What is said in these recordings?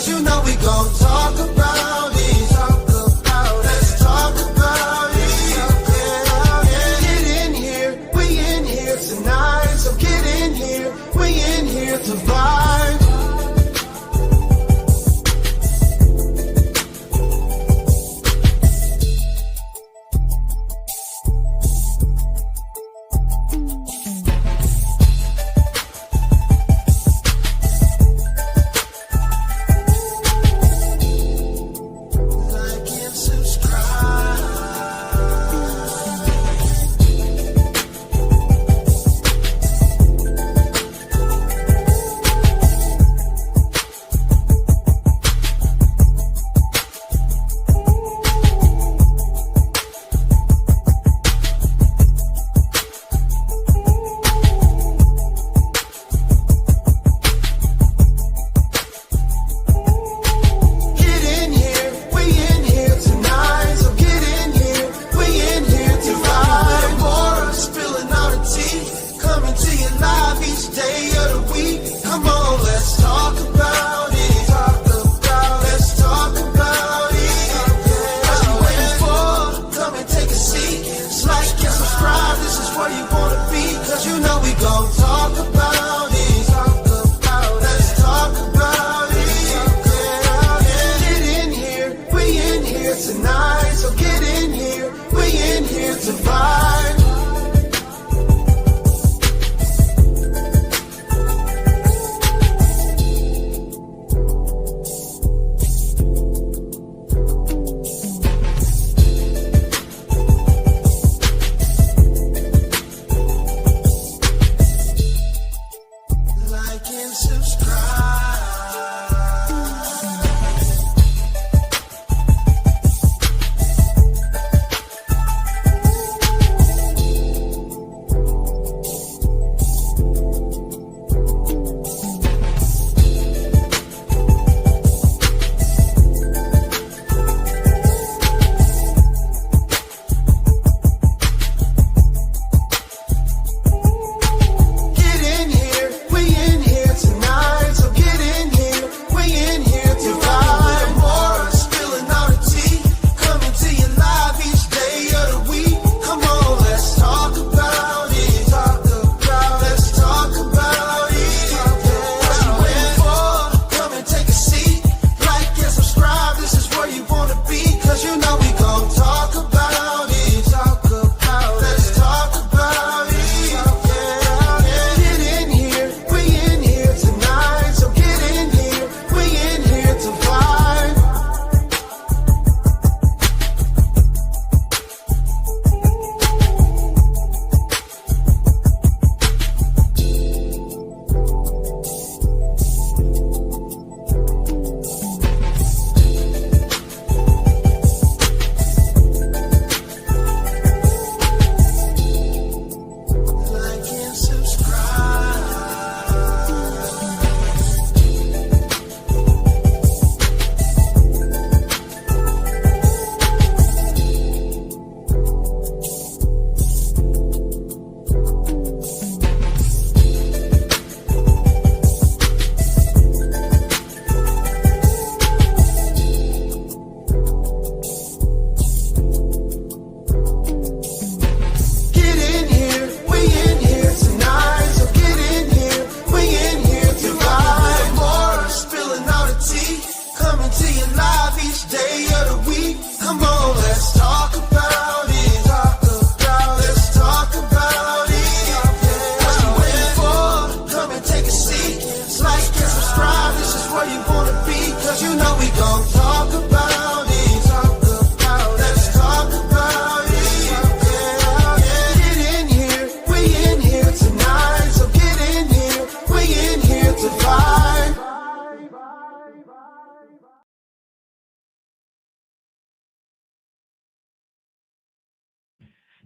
'cause you know we gon' talk about it. Let's talk about it. Get in here, we in here tonight. So get in here, we in here to vibe.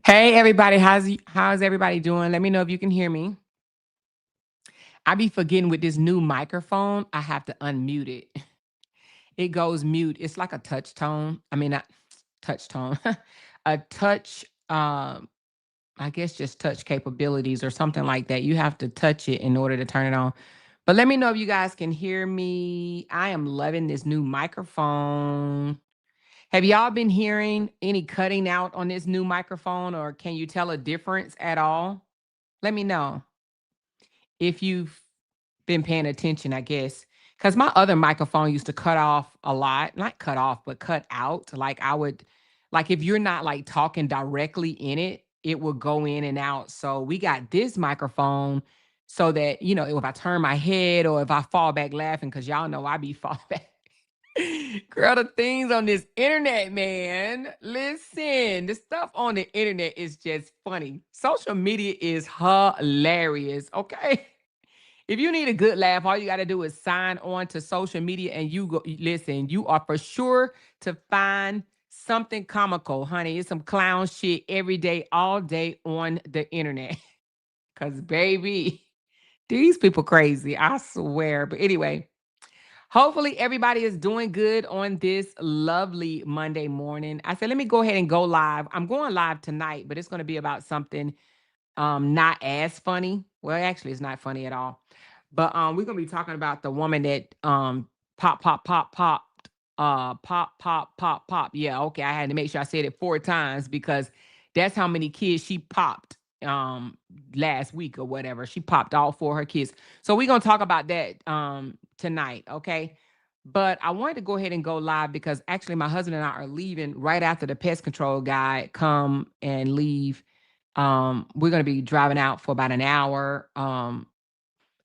Hey everybody, how's everybody doing? Let me know if you can hear me. I be forgetting with this new microphone, I have to unmute it. It goes mute. It's like a touch tone. I mean, not touch tone, a touch. I guess just touch capabilities or something like that. You have to touch it in order to turn it on. But let me know if you guys can hear me. I am loving this new microphone. Have y'all been hearing any cutting out on this new microphone, or can you tell a difference at all? Let me know if you've been paying attention, I guess. Because my other microphone used to cut off a lot. Not cut off, but cut out. Like I would, like if you're not like talking directly in it, it will go in and out. So we got this microphone so that, if I turn my head or if I fall back laughing, because y'all know I be fall back. Girl, the things on this internet, man. Listen, the stuff on the internet is just funny. Social media is hilarious, okay? If you need a good laugh, all you got to do is sign on to social media and you go listen, you are for sure to find something comical, honey. It's some clown shit every day, all day on the internet. Cause baby, these people crazy, I swear. But anyway, hopefully everybody is doing good on this lovely Monday morning. I said, let me go ahead and go live. I'm going live tonight, but it's going to be about something not as funny. Well, actually, it's not funny at all. But we're gonna be talking about the woman that pop, pop, pop, popped, pop, pop, pop, pop. Yeah, okay. I had to make sure I said it 4 times because that's how many kids she popped last week or whatever. She popped all 4 of her kids. So we're gonna talk about that tonight, okay? But I wanted to go ahead and go live because actually my husband and I are leaving right after the pest control guy come and leave. We're gonna be driving out for about an hour.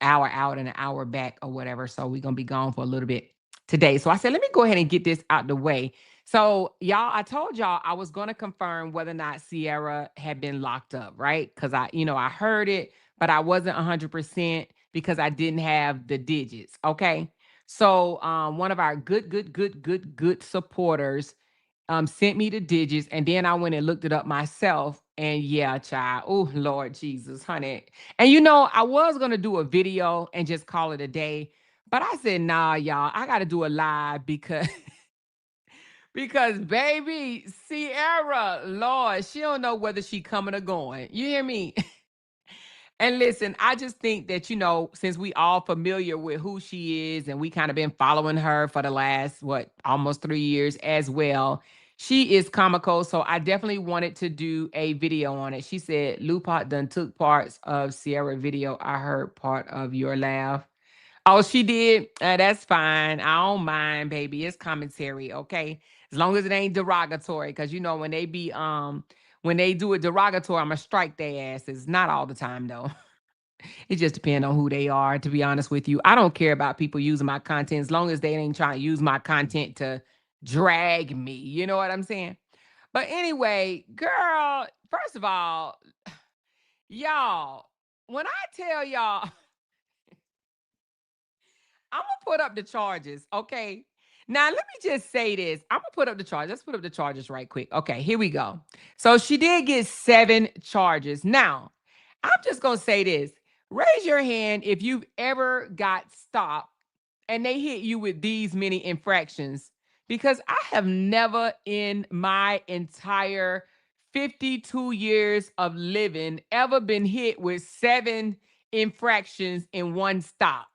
Hour out and an hour back or whatever. So we're gonna be gone for a little bit today. So I said, let me go ahead and get this out the way. So y'all, I told y'all I was gonna confirm whether or not SeeError had been locked up, right? Because I heard it, but I wasn't 100% because I didn't have the digits. Okay. So one of our good supporters sent me the digits, and then I went and looked it up myself. And yeah, child. Oh, Lord Jesus, honey. And I was gonna do a video and just call it a day, but I said, nah, y'all, I gotta do a live because because baby, SeeError, Lord, she don't know whether she coming or going. You hear me? And listen, I just think that, since we all familiar with who she is and we kind of been following her for the last, almost 3 years as well, she is comical. So I definitely wanted to do a video on it. She said, Lupot done took parts of SeeError video. I heard part of your laugh. Oh, she did? That's fine. I don't mind, baby. It's commentary, okay? As long as it ain't derogatory, because when they be when they do it derogatory, I'ma strike their asses. Not all the time though. It just depends on who they are, to be honest with you. I don't care about people using my content as long as they ain't trying to use my content to drag me. You know what I'm saying? But anyway, girl, first of all, y'all, when I tell y'all I'm gonna put up the charges, okay? Now let me just say this. I'm gonna put up the charges. Let's put up the charges right quick. Okay, here we go. So she did get 7 charges. Now, I'm just gonna say this. Raise your hand if you've ever got stopped and they hit you with these many infractions. Because I have never in my entire 52 years of living ever been hit with 7 infractions in one stop.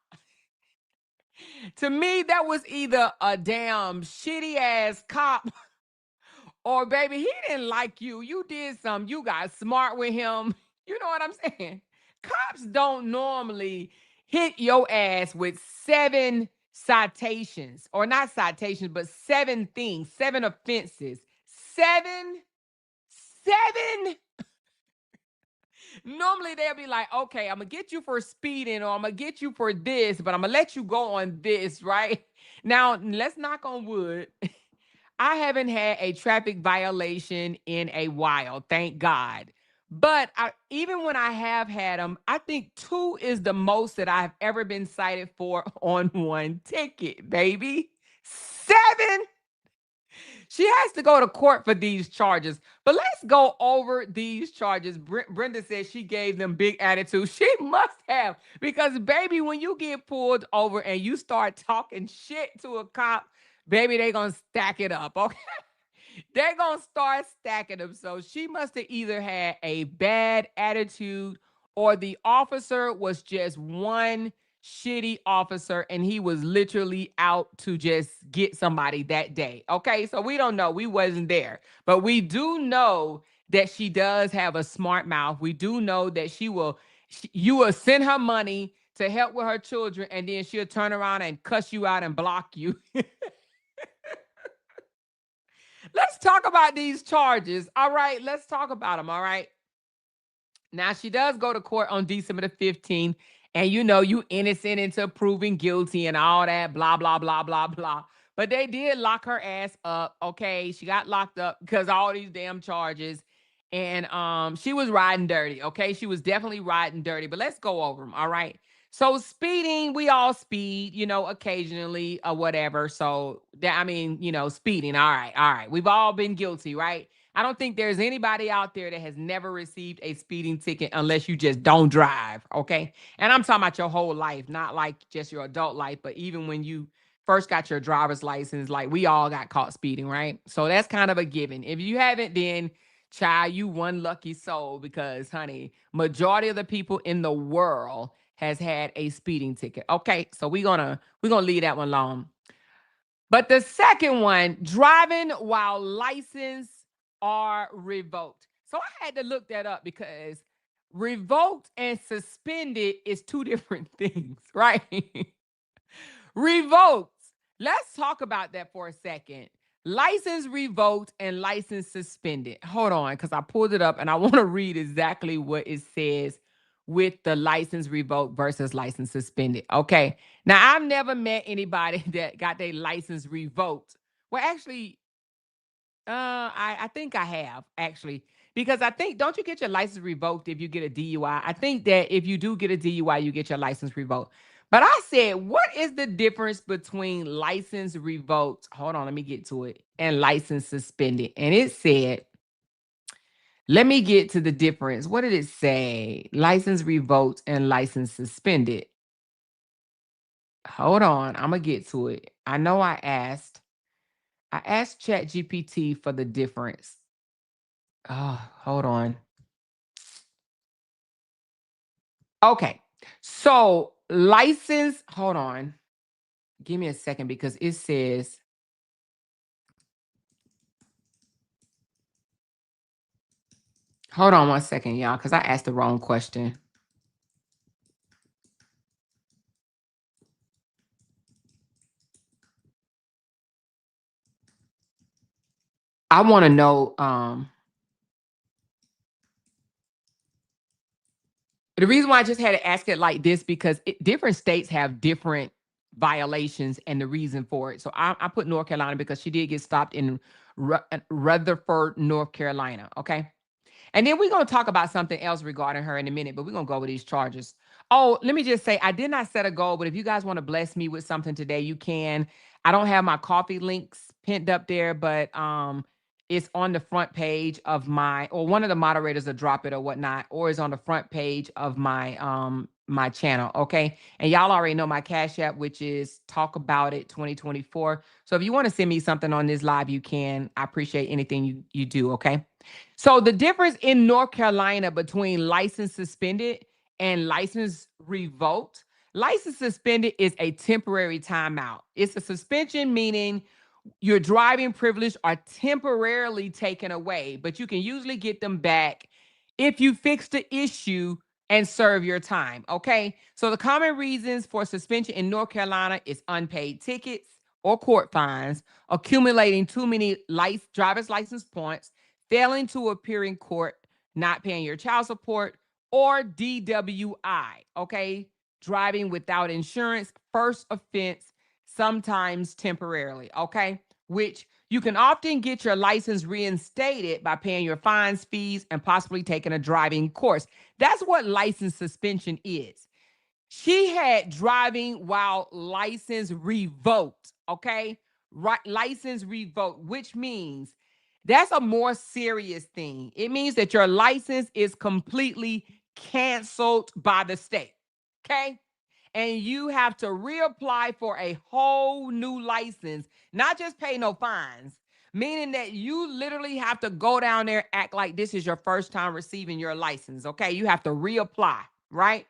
To me, that was either a damn shitty ass cop or baby, he didn't like you. You did something. You got smart with him. You know what I'm saying? Cops don't normally hit your ass with 7 citations, or not citations, but 7 things, 7 offenses. 7, 7. Normally they'll be like, okay, I'm gonna get you for speeding, or I'm gonna get you for this, but I'm gonna let you go on this, right? Now, let's knock on wood. I haven't had a traffic violation in a while, thank God. But even when I have had them, I think 2 is the most that I've ever been cited for on one ticket, baby. 7. She has to go to court for these charges. But let's go over these charges. Brenda says she gave them big attitude. She must have. Because, baby, when you get pulled over and you start talking shit to a cop, baby, they going to stack it up, okay? They're going to start stacking them. So she must have either had a bad attitude or the officer was just one shitty officer and he was literally out to just get somebody that day. Okay, so we don't know. We wasn't there. But we do know that she does have a smart mouth. We do know that you will send her money to help with her children and then she'll turn around and cuss you out and block you. Let's talk about these charges. All right, let's talk about them. All right. Now, she does go to court on December the 15th, and you innocent until proven guilty and all that, blah, blah, blah, blah, blah. But they did lock her ass up. Okay. She got locked up because all these damn charges. And she was riding dirty. Okay. She was definitely riding dirty. But let's go over them. All right. So speeding, we all speed, occasionally or whatever. So that speeding. All right. All right. We've all been guilty, right? I don't think there's anybody out there that has never received a speeding ticket unless you just don't drive. Okay. And I'm talking about your whole life, not like just your adult life, but even when you first got your driver's license, like we all got caught speeding, right? So that's kind of a given. If you haven't, then child, you one lucky soul because, honey, majority of the people in the world has had a speeding ticket. Okay, so we're gonna leave that one alone. But the second one, driving while license are revoked. So I had to look that up because revoked and suspended is two different things, right? Revoked. Let's talk about that for a second. License revoked and license suspended. Hold on, because I pulled it up and I want to read exactly what it says with the license revoked versus license suspended. Okay. Now, I've never met anybody that got their license revoked. Well, actually, I think I have actually, because I think, don't you get your license revoked if you get a DUI? I think that if you do get a DUI, you get your license revoked. But I said, what is the difference between license revoked? Hold on, let me get to it. And license suspended. And it said, let me get to the difference. What did it say? License revoked and license suspended. Hold on, I'm gonna get to it. I know I asked ChatGPT for the difference. Oh, hold on. Okay. So license, hold on. Give me a second because it says, hold on one second, y'all, because I asked the wrong question. I want to know, the reason why I just had to ask it like this because different states have different violations and the reason for it. So I put North Carolina because she did get stopped in Rutherford, North Carolina. Okay. And then we're going to talk about something else regarding her in a minute, but we're going to go over these charges. Oh, let me just say, I did not set a goal, but if you guys want to bless me with something today, you can. I don't have my coffee links pinned up there, but it's on the front page of or one of the moderators will drop it or whatnot, or it's on the front page of my channel. Okay. And y'all already know my Cash App, which is Talk About It 2024. So if you want to send me something on this live, you can. I appreciate anything you do. Okay. So the difference in North Carolina between license suspended and license revoked, license suspended is a temporary timeout. It's a suspension, meaning your driving privilege are temporarily taken away, but you can usually get them back if you fix the issue and serve your time. Okay. So the common reasons for suspension in North Carolina is unpaid tickets or court fines, accumulating too many driver's license points, failing to appear in court, not paying your child support, or DWI. Okay. Driving without insurance, first offense, sometimes temporarily, okay? Which you can often get your license reinstated by paying your fines, fees, and possibly taking a driving course. That's what license suspension is. She had driving while license revoked, okay? Right, license revoked, which means that's a more serious thing. It means that your license is completely canceled by the state, okay? And you have to reapply for a whole new license, not just pay no fines, meaning that you literally have to go down there, act like this is your first time receiving your license. Okay. You have to reapply, right?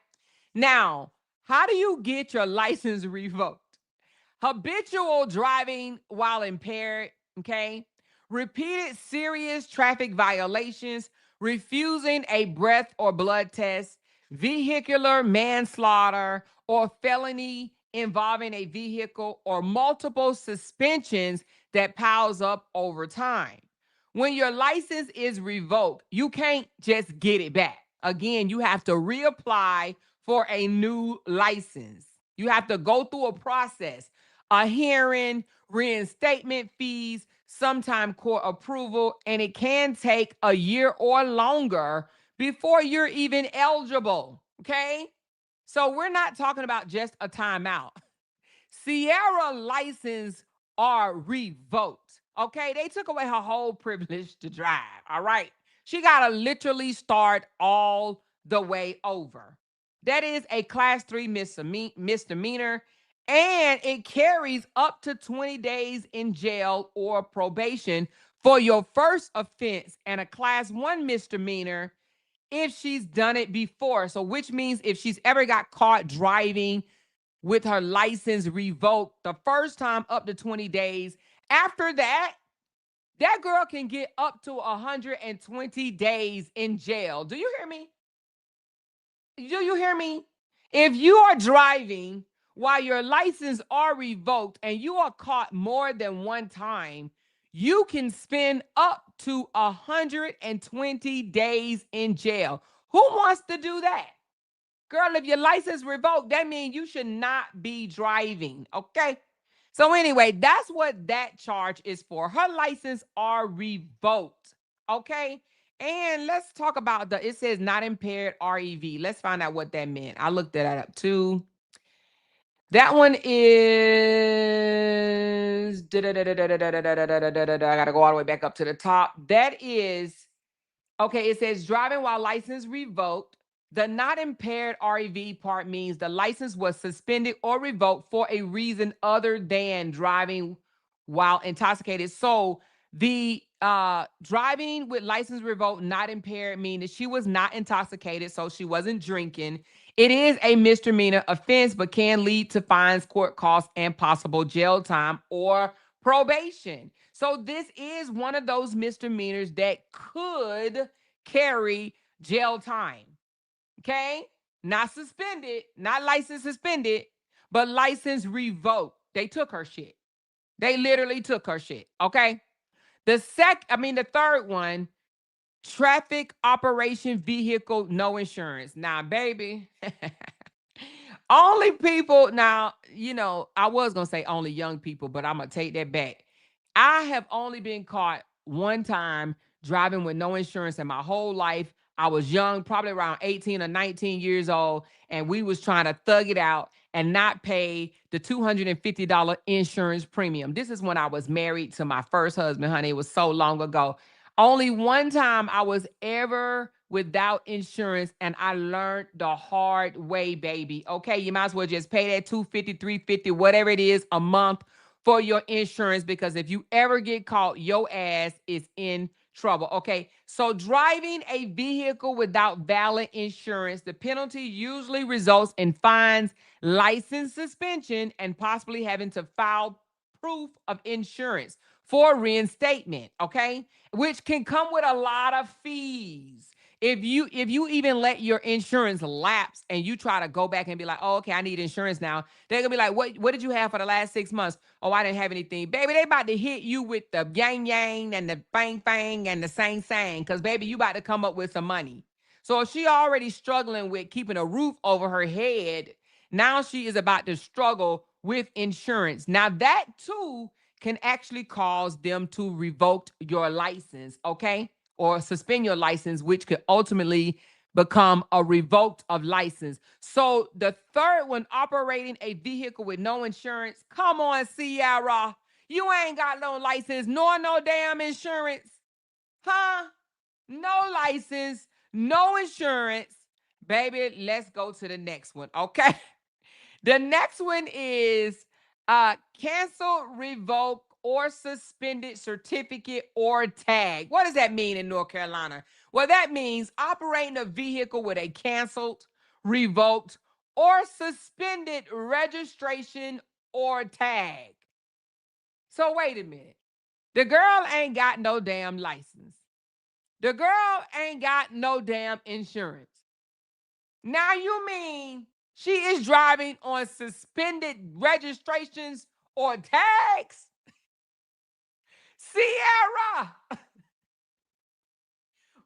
Now, How do you get your license revoked? Habitual driving while impaired, okay? Repeated serious traffic violations, refusing a breath or blood test, vehicular manslaughter, or felony involving a vehicle, or multiple suspensions that piles up over time. When your license is revoked, you can't just get it back. Again, you have to reapply for a new license. You have to go through a process, a hearing, reinstatement fees, sometime court approval, and it can take a year or longer before you're even eligible. Okay. So we're not talking about just a timeout. SeeError license are revoked. Okay, they took away her whole privilege to drive. All right, she gotta literally start all the way over. That is a class 3 misdemeanor, and it carries up to 20 days in jail or probation for your first offense, and a class 1 misdemeanor if she's done it before. So, which means if she's ever got caught driving with her license revoked the first time, up to 20 days. After that, that girl can get up to 120 days in jail. Do you hear me? Do you hear me? If you are driving while your license are revoked and you are caught more than one time, you can spend up to 120 days in jail. Who wants to do that? Girl, if your license revoked, that means you should not be driving, okay? So anyway, that's what that charge is for. Her license are revoked, okay? And let's talk about it says not impaired REV. Let's find out what that meant. I looked that up too. That one is, I gotta go all the way back up to the top. That is, okay, it says driving while license revoked. The not impaired REV part means the license was suspended or revoked for a reason other than driving while intoxicated. So the driving with license revoked, not impaired, mean that she was not intoxicated, so she wasn't drinking. It is a misdemeanor offense, but can lead to fines, court costs, and possible jail time or probation. So this is one of those misdemeanors that could carry jail time. Okay? Not suspended, not license suspended, but license revoked. They took her shit. They literally took her shit. Okay? The third one, traffic operation vehicle, no insurance. Now, baby, only people, now, I was going to say only young people, but I'm going to take that back. I have only been caught one time driving with no insurance in my whole life. I was young, probably around 18 or 19 years old, and we was trying to thug it out and not pay the $250 insurance premium. This is when I was married to my first husband, honey. It was so long ago. Only one time I was ever without insurance, and I learned the hard way, baby. Okay, you might as well just pay that $250, $350, whatever it is a month for your insurance, because if you ever get caught, your ass is in trouble. Okay, so driving a vehicle without valid insurance, the penalty usually results in fines, license suspension, and possibly having to file proof of insurance for reinstatement, okay? Which can come with a lot of fees. If you even let your insurance lapse and you try to go back and be like, oh, okay, I need insurance now, they're gonna be like, what did you have for the last 6 months? Oh, I didn't have anything. Baby, they about to hit you with the yang yang and the bang bang and the sang sang, because baby, you about to come up with some money. So if she already struggling with keeping a roof over her head, now she is about to struggle with insurance. Now that too can actually cause them to revoke your license, okay? Or suspend your license, which could ultimately become a revoked of license. So the third one, operating a vehicle with no insurance. Come on, SeeError. You ain't got no license nor no damn insurance. Huh? No license, no insurance. Baby, let's go to the next one, okay? The next one is cancel, revoke, or suspended certificate or tag. What does that mean in North Carolina? Well, that means operating a vehicle with a canceled, revoked, or suspended registration or tag. So wait a minute. The girl ain't got no damn license. The girl ain't got no damn insurance. Now you mean she is driving on suspended registrations or tags? SeeError!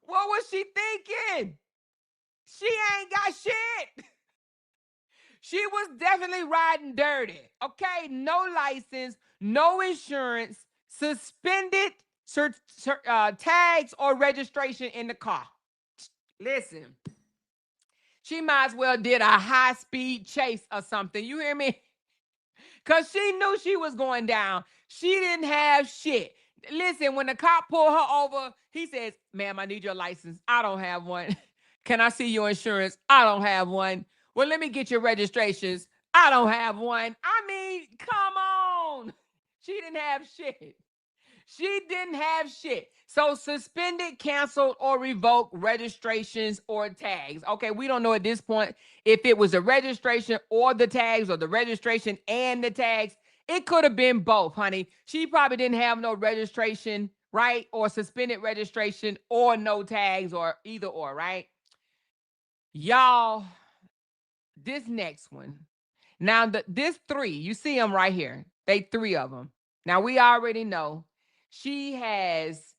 What was she thinking? She ain't got shit. She was definitely riding dirty. Okay, no license, no insurance, suspended tags or registration in the car. Listen, she might as well did a high-speed chase or something. You hear me? Because she knew she was going down. She didn't have shit. Listen, when the cop pulled her over, he says, ma'am, I need your license. I don't have one. Can I see your insurance? I don't have one. Well, let me get your registrations. I don't have one. I mean, come on. She didn't have shit. She didn't have shit. So suspended, canceled, or revoked registrations or tags. Okay, we don't know at this point if it was the registration or the tags or the registration and the tags. It could have been both, honey. She probably didn't have no registration, right? Or suspended registration or no tags or either or, right? Y'all, this next one. Now, this three, you see them right here. They three of them. Now, we already know she has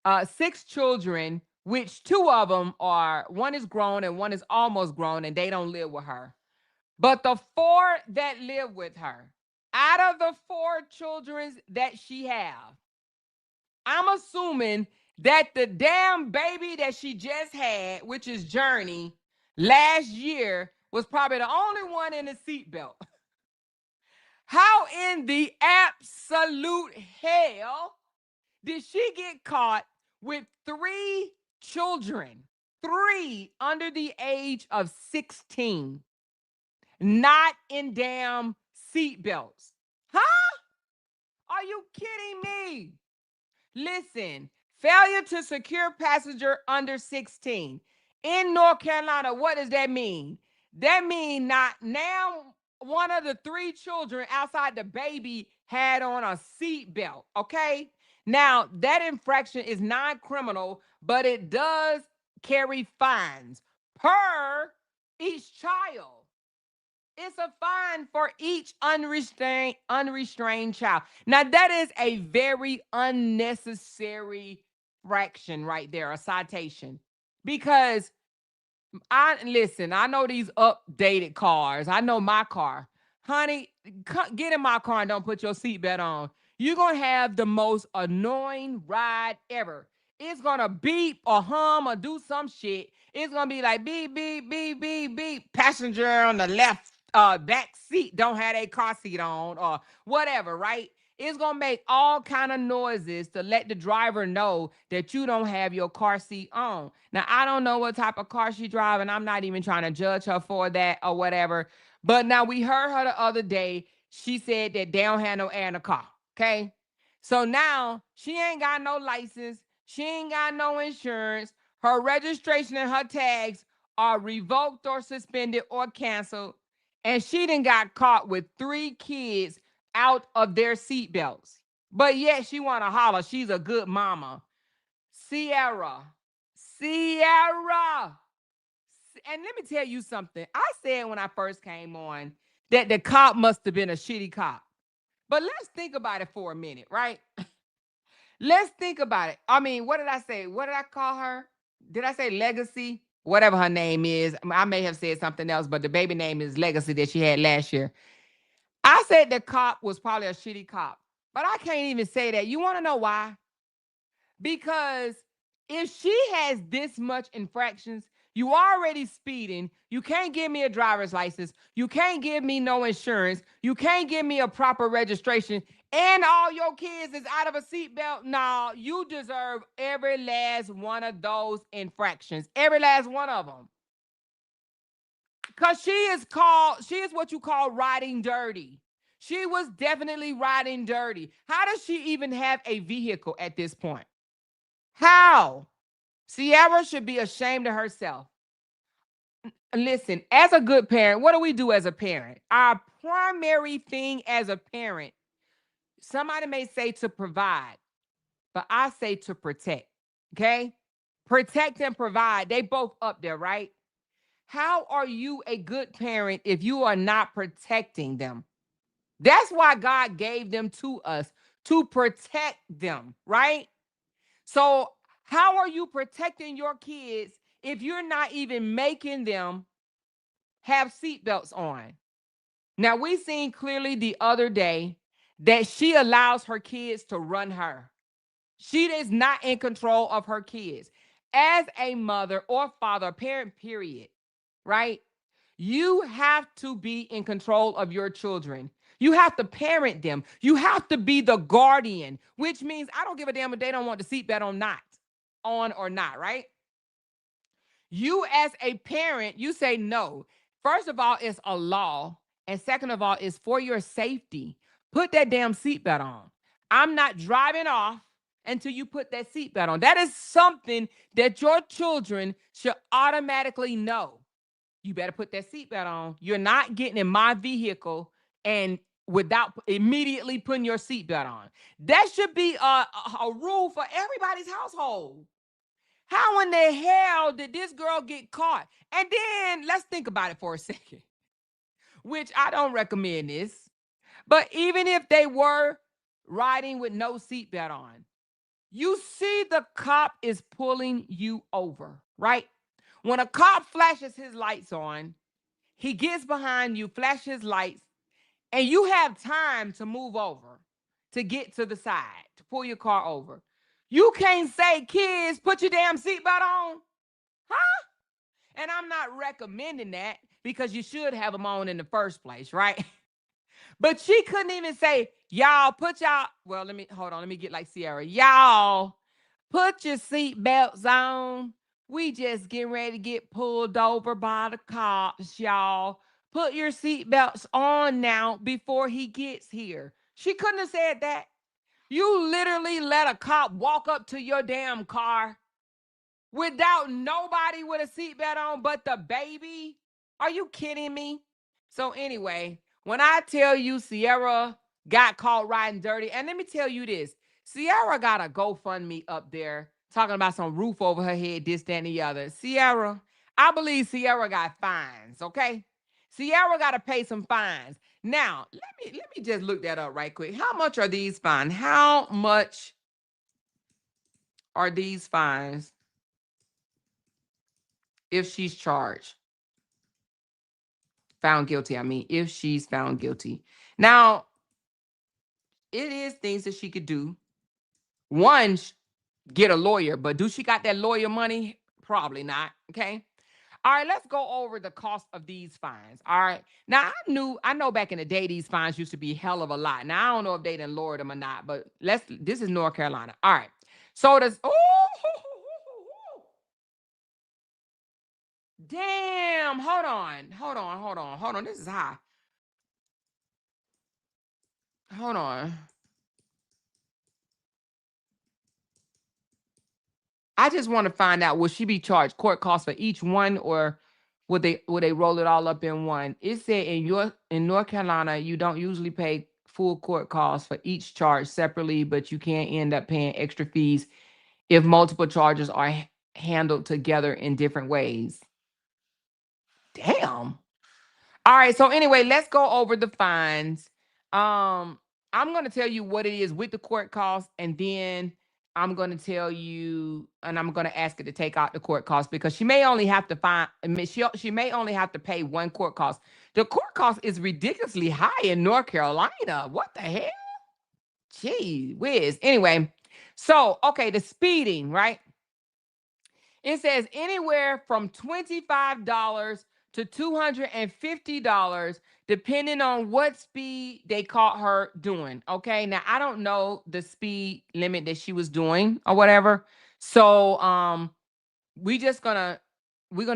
6 children, which 2 of them are, one is grown and one is almost grown, and they don't live with her. But the 4 that live with her, out of the 4 children that she have, I'm assuming that the damn baby that she just had, which is Journey, last year was probably the only one in the seatbelt. How in the absolute hell did she get caught with 3 children, 3 under the age of 16, not in damn seatbelts? Huh? Are you kidding me? Listen, failure to secure passenger under 16. In North Carolina, what does that mean? That means not now one of the 3 children outside the baby had on a seatbelt, okay? Now, that infraction is non-criminal, but it does carry fines per each child. It's a fine for each unrestrained child. Now, that is a very unnecessary fraction right there, a citation. Because I know these updated cars. I know my car. Honey, get in my car and don't put your seatbelt on. You're going to have the most annoying ride ever. It's going to beep or hum or do some shit. It's going to be like beep, beep, beep, beep, beep. Passenger on the left back seat don't have a car seat on or whatever, right? It's going to make all kind of noises to let the driver know that you don't have your car seat on. Now, I don't know what type of car she driving. I'm not even trying to judge her for that or whatever. But now we heard her the other day. She said that they don't have no air in the car, okay? So now she ain't got no license. She ain't got no insurance. Her registration and her tags are revoked or suspended or canceled. And she done got caught with 3 kids out of their seatbelts. But yet she want to holler she's a good mama. SeeError. SeeError. And let me tell you something. I said when I first came on that the cop must have been a shitty cop. But let's think about it for a minute, right? Let's think about it. I mean, what did I say? What did I call her? Did I say Legacy? Whatever her name is. I may have said something else, but the baby name is Legacy that she had last year. I said the cop was probably a shitty cop, but I can't even say that. You want to know why? Because if she has this much infractions, you already speeding, you can't give me a driver's license, you can't give me no insurance, you can't give me a proper registration, and all your kids is out of a seatbelt. No, you deserve every last one of those infractions, every last one of them. Because she is what you call riding dirty. She was definitely riding dirty. How does she even have a vehicle at this point? How? SeeError should be ashamed of herself. listen, as a good parent, what do we do as a parent? Our primary thing as a parent, somebody may say to provide, but I say to protect. Okay? Protect and provide. They both up there, right? How are you a good parent if you are not protecting them? That's why God gave them to us, to protect them, right? So, how are you protecting your kids if you're not even making them have seatbelts on? Now, we seen clearly the other day that she allows her kids to run her. She is not in control of her kids. As a mother or father, parent, period, right? You have to be in control of your children. You have to parent them. You have to be the guardian, which means I don't give a damn if they don't want the seatbelt on or not, right? You as a parent, you say no. First of all, it's a law. And second of all, it's for your safety. Put that damn seatbelt on. I'm not driving off until you put that seatbelt on. That is something that your children should automatically know. You better put that seatbelt on. You're not getting in my vehicle and without immediately putting your seatbelt on. That should be a rule for everybody's household. How in the hell did this girl get caught? And then let's think about it for a second, which I don't recommend this. But even if they were riding with no seatbelt on, you see the cop is pulling you over, right? When a cop flashes his lights on, he gets behind you, flashes lights, and you have time to move over, to get to the side, to pull your car over. You can't say, kids, put your damn seatbelt on. Huh? And I'm not recommending that because you should have them on in the first place, right? But she couldn't even say, y'all, put y'all, well, let me get like SeeError. Y'all, put your seatbelts on. We just getting ready to get pulled over by the cops, y'all. Put your seatbelts on now before he gets here. She couldn't have said that. You literally let a cop walk up to your damn car without nobody with a seatbelt on but the baby? Are you kidding me? So anyway, when I tell you SeeError got caught riding dirty, and let me tell you this, SeeError got a GoFundMe up there talking about some roof over her head, this, that, and the other. SeeError, I believe SeeError got fines, okay? SeeError got to pay some fines. Now, let me just look that up right quick. How much are these fines? How much are these fines if she's charged? Found guilty, I mean, if she's found guilty. Now, it is things that she could do. One, get a lawyer, but do she got that lawyer money? Probably not, okay? All right, let's go over the cost of these fines. All right. Now, I know back in the day, these fines used to be hell of a lot. Now, I don't know if they done lowered them or not, but this is North Carolina. All right. So damn, hold on. This is high. Hold on. I just want to find out, will she be charged court costs for each one, or would they roll it all up in one? It said in North Carolina, you don't usually pay full court costs for each charge separately, but you can end up paying extra fees if multiple charges are handled together in different ways. Damn. All right. So anyway, let's go over the fines. I'm going to tell you what it is with the court costs, and then I'm going to tell you, and I'm going to ask her to take out the court costs because she may only have to she may only have to pay one court cost. The court cost is ridiculously high in North Carolina. What the hell? Gee whiz. Anyway, so okay, the speeding, right? It says anywhere from $25 to $250, depending on what speed they caught her doing. Okay. Now, I don't know the speed limit that she was doing or whatever. So we're gonna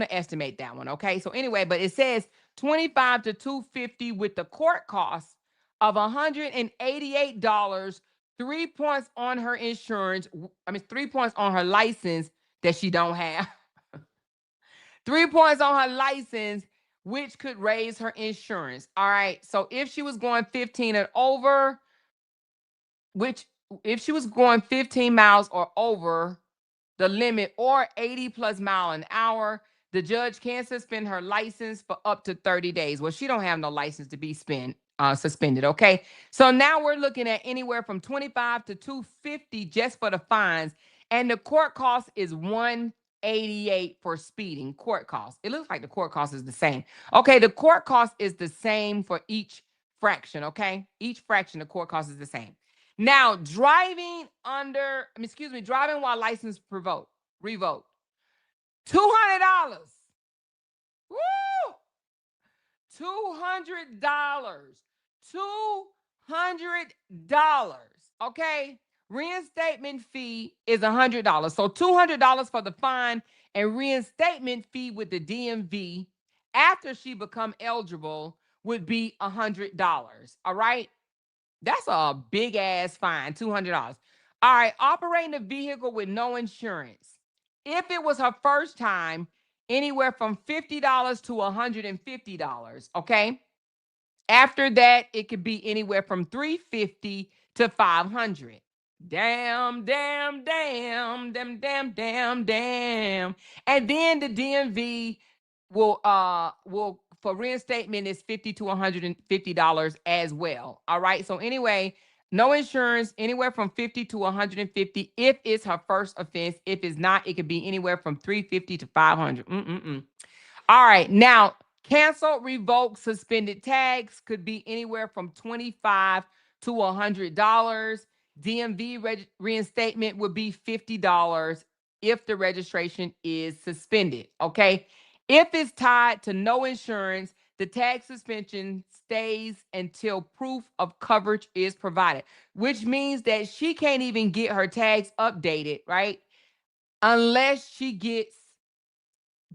estimate that one. Okay. So anyway, but it says 25 to 250 with the court cost of $188, 3 points on her insurance. I mean, 3 points on her license that she don't have. 3 points on her license, which could raise her insurance. All right. So if she was going 15 and over, which if she was going 15 miles or over the limit or 80 plus mile an hour, the judge can suspend her license for up to 30 days. Well, she don't have no license to be suspended. Okay. So now we're looking at anywhere from 25 to 250 just for the fines. And the court cost is 188 for speeding. Court cost. It looks like the court cost is the same. Okay. The court cost is the same for each fraction. Okay. Each fraction, the court cost is the same. Now, driving while license revoked. $200. Woo! $200. $200. Okay. Reinstatement fee is $100. So $200 for the fine and reinstatement fee with the DMV after she become eligible would be $100. All right. That's a big ass fine, $200. All right, operating a vehicle with no insurance. If it was her first time, anywhere from $50 to $150, okay? After that, it could be anywhere from $350 to $500. Damn. And then the DMV will for reinstatement is $50 to $150 as well. All right. So anyway, no insurance, anywhere from $50 to $150 if it's her first offense. If it's not, it could be anywhere from $350 to $500. All right. Now, cancel, revoke, suspended tags could be anywhere from $25 to $100. DMV reinstatement would be $50 if the registration is suspended. Okay. If it's tied to no insurance, the tag suspension stays until proof of coverage is provided, which means that she can't even get her tags updated, right? Unless she gets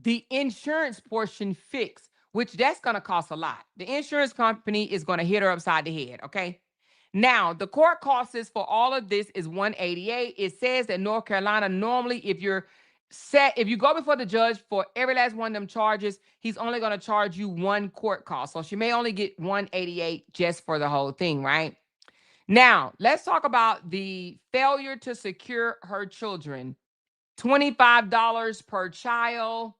the insurance portion fixed, which that's going to cost a lot. The insurance company is going to hit her upside the head. Okay. Now, the court costs for all of this is $188. It says that North Carolina, normally, if you go before the judge for every last one of them charges, he's only going to charge you one court cost. So she may only get $188 just for the whole thing, right? Now, let's talk about the failure to secure her children. $25 per child.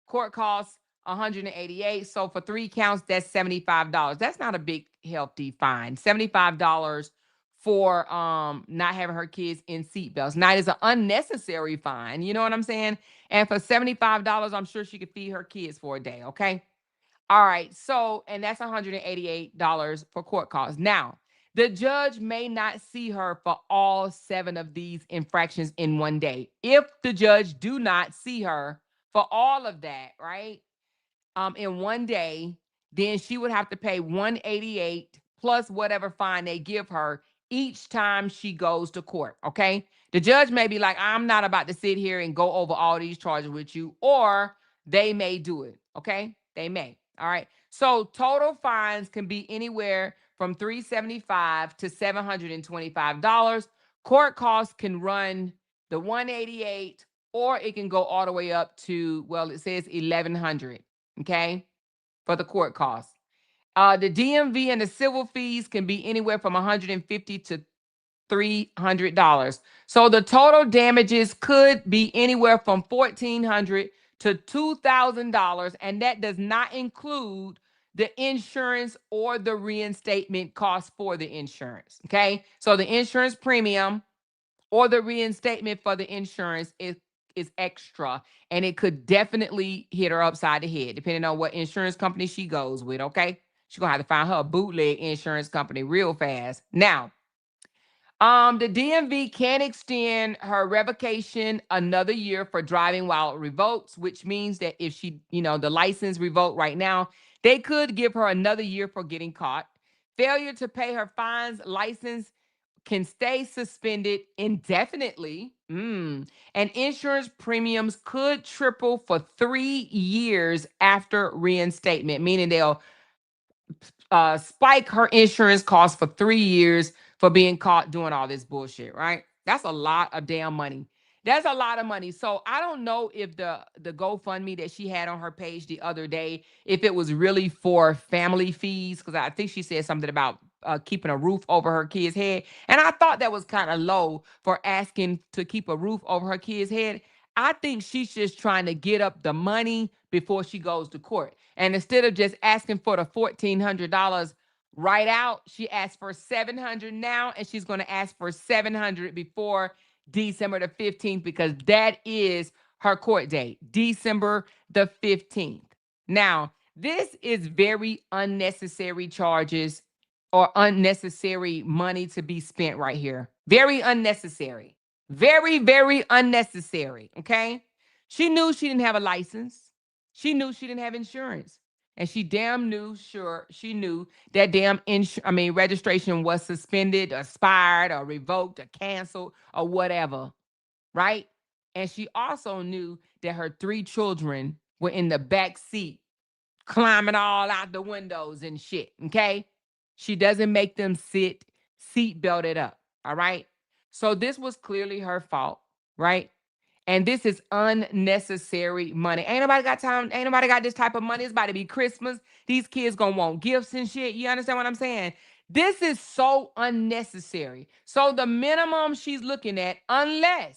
Court costs $188. So for 3 counts, that's $75. That's not a big hefty fine. $75 for not having her kids in seatbelts. Now it is an unnecessary fine. You know what I'm saying? And for $75, I'm sure she could feed her kids for a day. Okay. All right. So, and that's $188 for court costs. Now, the judge may not see her for all 7 of these infractions in one day. If the judge do not see her for all of that, right, in one day, then she would have to pay $188 plus whatever fine they give her each time she goes to court. Okay. The judge may be like, I'm not about to sit here and go over all these charges with you, or they may do it. Okay. They may. All right. So total fines can be anywhere from $375 to $725. Court costs can run the $188, or it can go all the way up to, well, it says $1,100. Okay, for the court costs. The DMV and the civil fees can be anywhere from $150 to $300. So the total damages could be anywhere from $1,400 to $2,000, and that does not include the insurance or the reinstatement cost for the insurance. Okay, so the insurance premium or the reinstatement for the insurance is extra, and it could definitely hit her upside the head, depending on what insurance company she goes with. Okay, she's gonna have to find her a bootleg insurance company real fast. Now, the DMV can extend her revocation another year for driving while it revokes, which means that if she, the license revoked right now, they could give her another year for getting caught. Failure to pay her fines, license can stay suspended indefinitely. And insurance premiums could triple for 3 years after reinstatement, meaning they'll spike her insurance costs for 3 years for being caught doing all this bullshit, right? That's a lot of damn money. That's a lot of money. So I don't know if the GoFundMe that she had on her page the other day, if it was really for family fees, because I think she said something about keeping a roof over her kid's head, and I thought that was kind of low for asking to keep a roof over her kid's head. I think she's just trying to get up the money before she goes to court, and instead of just asking for the $1,400 right out, she asked for 700 now, and she's going to ask for 700 before December the 15th, because that is her court date, December the 15th. Now, this is very unnecessary charges or unnecessary money to be spent right here. Very unnecessary. Very, very unnecessary. Okay. She knew she didn't have a license. She knew she didn't have insurance. And she damn knew, sure, she knew that damn registration was suspended, or expired, or revoked, or canceled, or whatever, right? And she also knew that her 3 children were in the back seat, climbing all out the windows and shit. Okay. She doesn't make them sit seat belted up. All right. So this was clearly her fault, right? And this is unnecessary money. Ain't nobody got time. Ain't nobody got this type of money. It's about to be Christmas. These kids gonna want gifts and shit. You understand what I'm saying? This is so unnecessary. So the minimum she's looking at, unless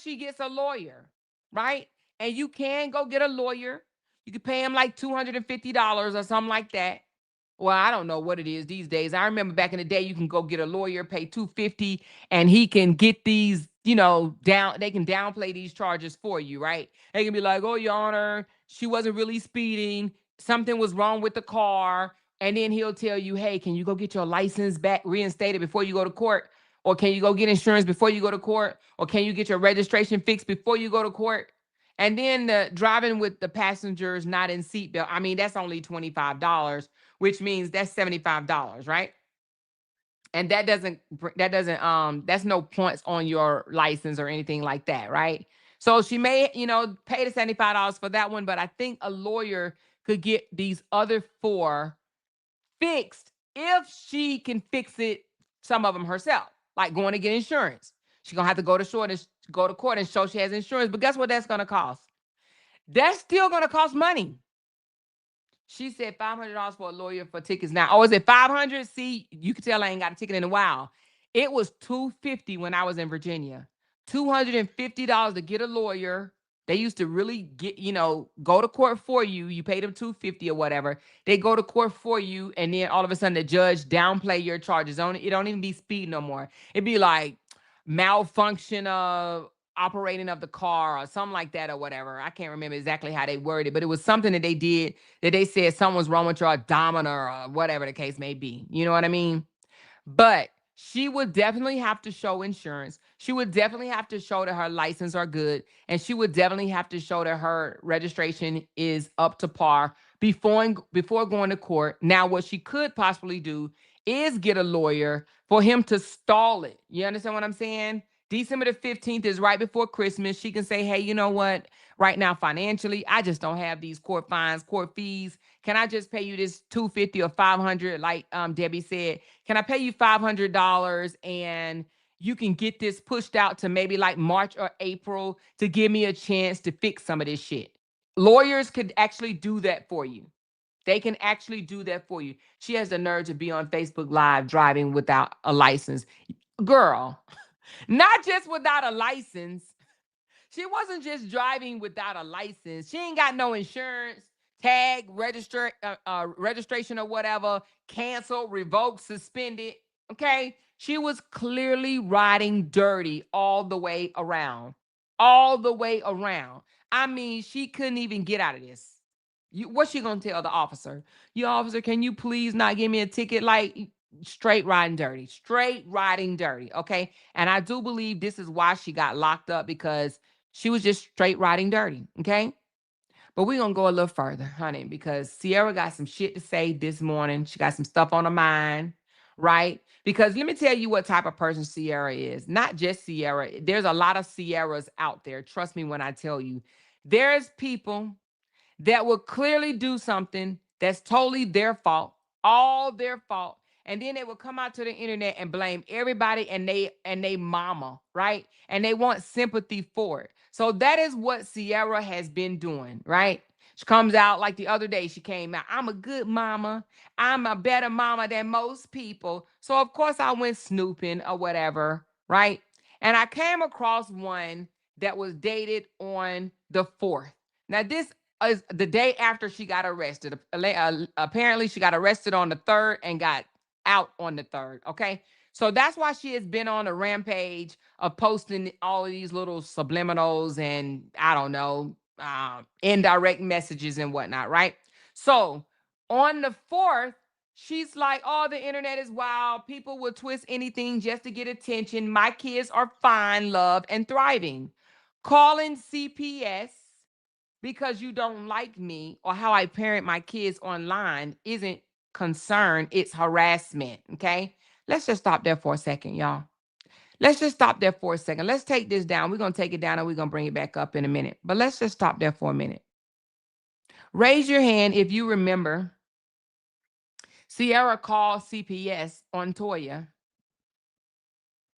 she gets a lawyer, right? And you can go get a lawyer. You can pay him like $250 or something like that. Well, I don't know what it is these days. I remember back in the day, you can go get a lawyer, pay $250, and he can get these, down. They can downplay these charges for you, right? They can be like, "Oh, Your Honor, she wasn't really speeding. Something was wrong with the car." And then he'll tell you, "Hey, can you go get your license back reinstated before you go to court? Or can you go get insurance before you go to court? Or can you get your registration fixed before you go to court?" And then the driving with the passengers not in seatbelt. I mean, that's only $25, which means that's $75, right? And that's no points on your license or anything like that, right? So she may, pay the $75 for that one, but I think a lawyer could get these other 4 fixed if she can fix it, some of them herself, like going to get insurance. She's gonna have to go to court and show she has insurance. But guess what that's gonna cost? That's still gonna cost money. She said $500 for a lawyer for tickets now. Oh, is it 500? See, you can tell I ain't got a ticket in a while. It was $250 when I was in Virginia. $250 to get a lawyer. They used to really go to court for you. You paid them $250 or whatever. They go to court for you, and then all of a sudden the judge downplay your charges. It don't even be speed no more. It'd be like malfunction of operating of the car or something like that or whatever. I can't remember exactly how they worded it, but it was something that they did that they said something was wrong with your odometer or whatever the case may be. You know what I mean? But she would definitely have to show insurance. She would definitely have to show that her license are good. And she would definitely have to show that her registration is up to par before going to court. Now, what she could possibly do is get a lawyer for him to stall it. You understand what I'm saying? December the 15th is right before Christmas. She can say, "Hey, you know what? Right now, financially, I just don't have these court fines, court fees. Can I just pay you this $250 or $500, like Debbie said? Can I pay you $500 and you can get this pushed out to maybe like March or April to give me a chance to fix some of this shit?" Lawyers could actually do that for you. They can actually do that for you. She has the nerve to be on Facebook Live driving without a license. Girl, not just without a license. She wasn't just driving without a license. She ain't got no insurance, tag, registration or whatever, canceled, revoked, suspended. Okay. She was clearly riding dirty all the way around. All the way around. I mean, she couldn't even get out of this. What's she gonna tell the officer? "You officer, can you please not give me a ticket?" Like, straight riding dirty. Straight riding dirty. Okay. And I do believe this is why she got locked up, because she was just straight riding dirty. Okay. But we're gonna go a little further, honey, because SeeError got some shit to say this morning. She got some stuff on her mind, right? Because let me tell you what type of person SeeError is. Not just SeeError. There's a lot of SeeErrors out there. Trust me when I tell you. There's people that will clearly do something that's totally their fault, all their fault. And then they will come out to the internet and blame everybody and they mama, right? And they want sympathy for it. So that is what SeeError has been doing, right? She comes out like the other day, she came out, I'm a good mama. I'm a better mama than most people. So of course I went snooping or whatever, right? And I came across one that was dated on the 4th. Now this is the day after she got arrested. Apparently she got arrested on the 3rd and got out on the 3rd. Okay. So that's why she has been on a rampage of posting all of these little subliminals and I don't know, indirect messages and whatnot, right? So on the 4th, she's like, oh, the internet is wild. People will twist anything just to get attention. My kids are fine, loved, and thriving. Calling CPS because you don't like me or how I parent my kids online isn't concern, it's harassment. Okay. Let's just stop there for a second, y'all. Let's just stop there for a second. Let's take this down. We're going to take it down and we're going to bring it back up in a minute. But let's just stop there for a minute. Raise your hand if you remember SeeError called CPS on Toya.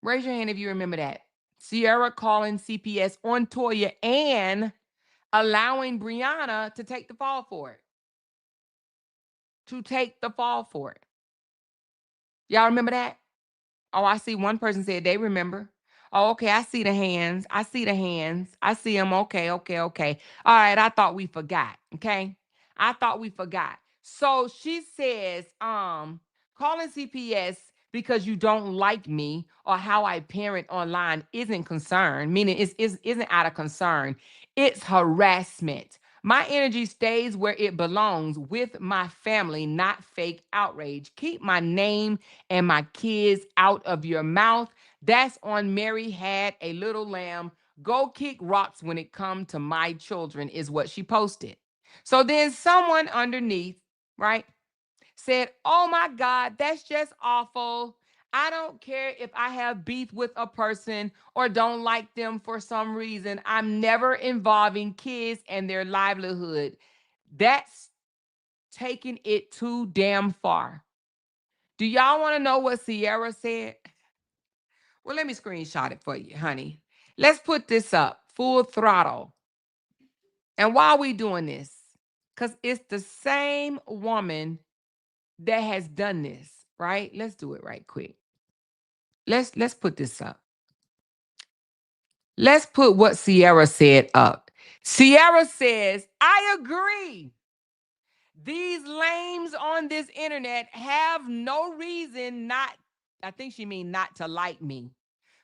Raise your hand if you remember that. SeeError calling CPS on Toya and allowing Brianna to take the fall for it. To take the fall for it. Y'all remember that? Oh, I see one person said they remember. Oh, okay. I see the hands. I see the hands. I see them. Okay, okay, okay. All right. I thought we forgot. Okay. I thought we forgot. So she says, calling CPS because you don't like me or how I parent online isn't concern, meaning isn't out of concern. It's harassment. My energy stays where it belongs with my family, not fake outrage. Keep my name and my kids out of your mouth. That's on Mary Had a Little Lamb. Go kick rocks when it comes to my children, is what she posted. So then someone underneath, right, said, oh my God, that's just awful. I don't care if I have beef with a person or don't like them for some reason. I'm never involving kids and their livelihood. That's taking it too damn far. Do y'all want to know what SeeError said? Well, let me screenshot it for you, honey. Let's put this up full throttle. And while we doing this, because it's the same woman that has done this, right? Let's do it right quick. Let's put this up. Let's put what SeeError said up. SeeError says, I agree. These lames on this internet have no reason not, I think she mean not to like me.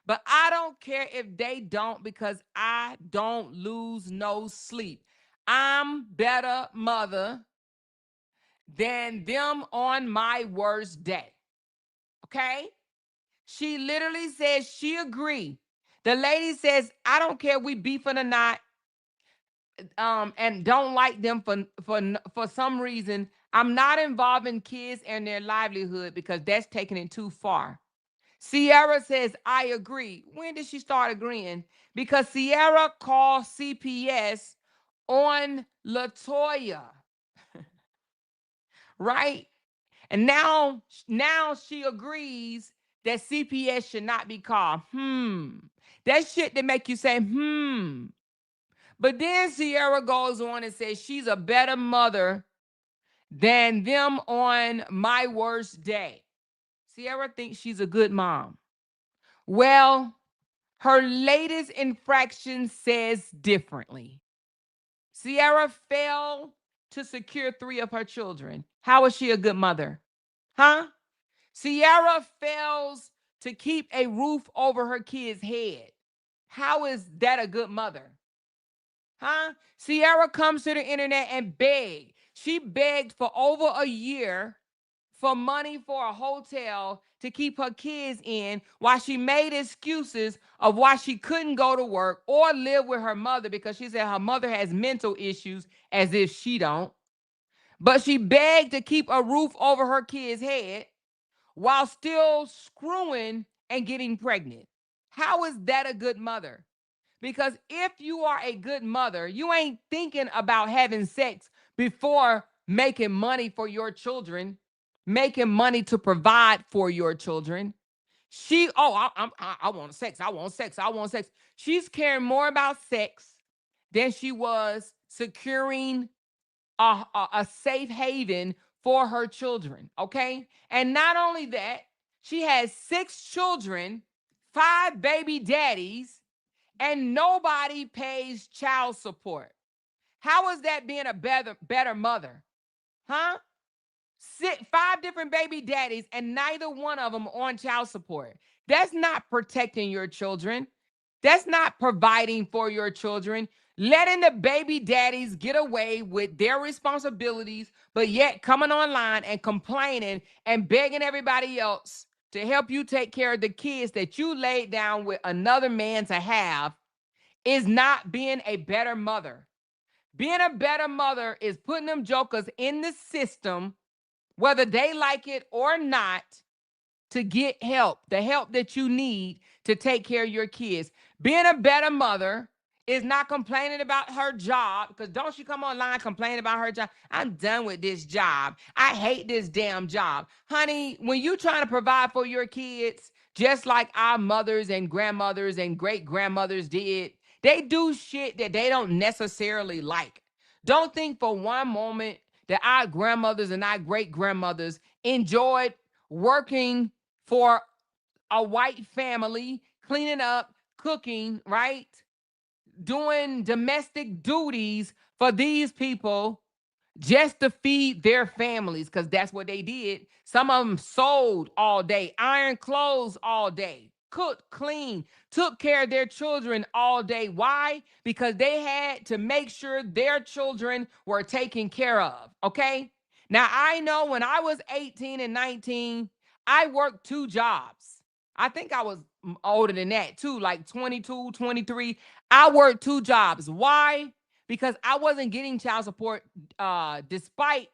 But I don't care if they don't because I don't lose no sleep. I'm better mother than them on my worst day. Okay? She literally says she agree. The lady says, I don't care if we beefing or not, and don't like them for some reason. I'm not involving kids and their livelihood because that's taking it too far. SeeError says, I agree. When did she start agreeing? Because SeeError called CPS on LaToya, right? And now she agrees that CPS should not be called. That shit that make you say, But then SeeError goes on and says she's a better mother than them on my worst day. SeeError thinks she's a good mom. Well, her latest infraction says differently. SeeError failed to secure 3 of her children. How is she a good mother? Huh? SeeError fails to keep a roof over her kids' head. How is that a good mother? Huh? SeeError comes to the internet and begged. She begged for over a year for money for a hotel to keep her kids in while she made excuses of why she couldn't go to work or live with her mother because she said her mother has mental issues as if she don't. But she begged to keep a roof over her kid's head while still screwing and getting pregnant. How is that a good mother? Because if you are a good mother, you ain't thinking about having sex before making money for your children. making money to provide for your children. I want sex. I want sex. I want sex. She's caring more about sex than she was securing a safe haven for her children. Okay. And not only that, she has 6 children, 5 baby daddies, and nobody pays child support. How is that being a better mother? Huh? 5 different baby daddies, and neither one of them on child support. That's not protecting your children. That's not providing for your children. Letting the baby daddies get away with their responsibilities, but yet coming online and complaining and begging everybody else to help you take care of the kids that you laid down with another man to have is not being a better mother. Being a better mother is putting them jokers in the system, whether they like it or not, to get help, the help that you need to take care of your kids. Being a better mother is not complaining about her job, because don't she come online complaining about her job? I'm done with this job. I hate this damn job. Honey, when you trying to provide for your kids, just like our mothers and grandmothers and great grandmothers did, they do shit that they don't necessarily like. Don't think for one moment that our grandmothers and our great grandmothers enjoyed working for a white family, cleaning up, cooking, right? Doing domestic duties for these people just to feed their families, because that's what they did. Some of them sold all day, ironed clothes all day, cooked, clean, took care of their children all day. Why? Because they had to make sure their children were taken care of. Okay. Now, I know when I was 18 and 19, I worked 2 jobs. I think I was older than that too, like 22, 23. I worked 2 jobs. Why? Because I wasn't getting child support despite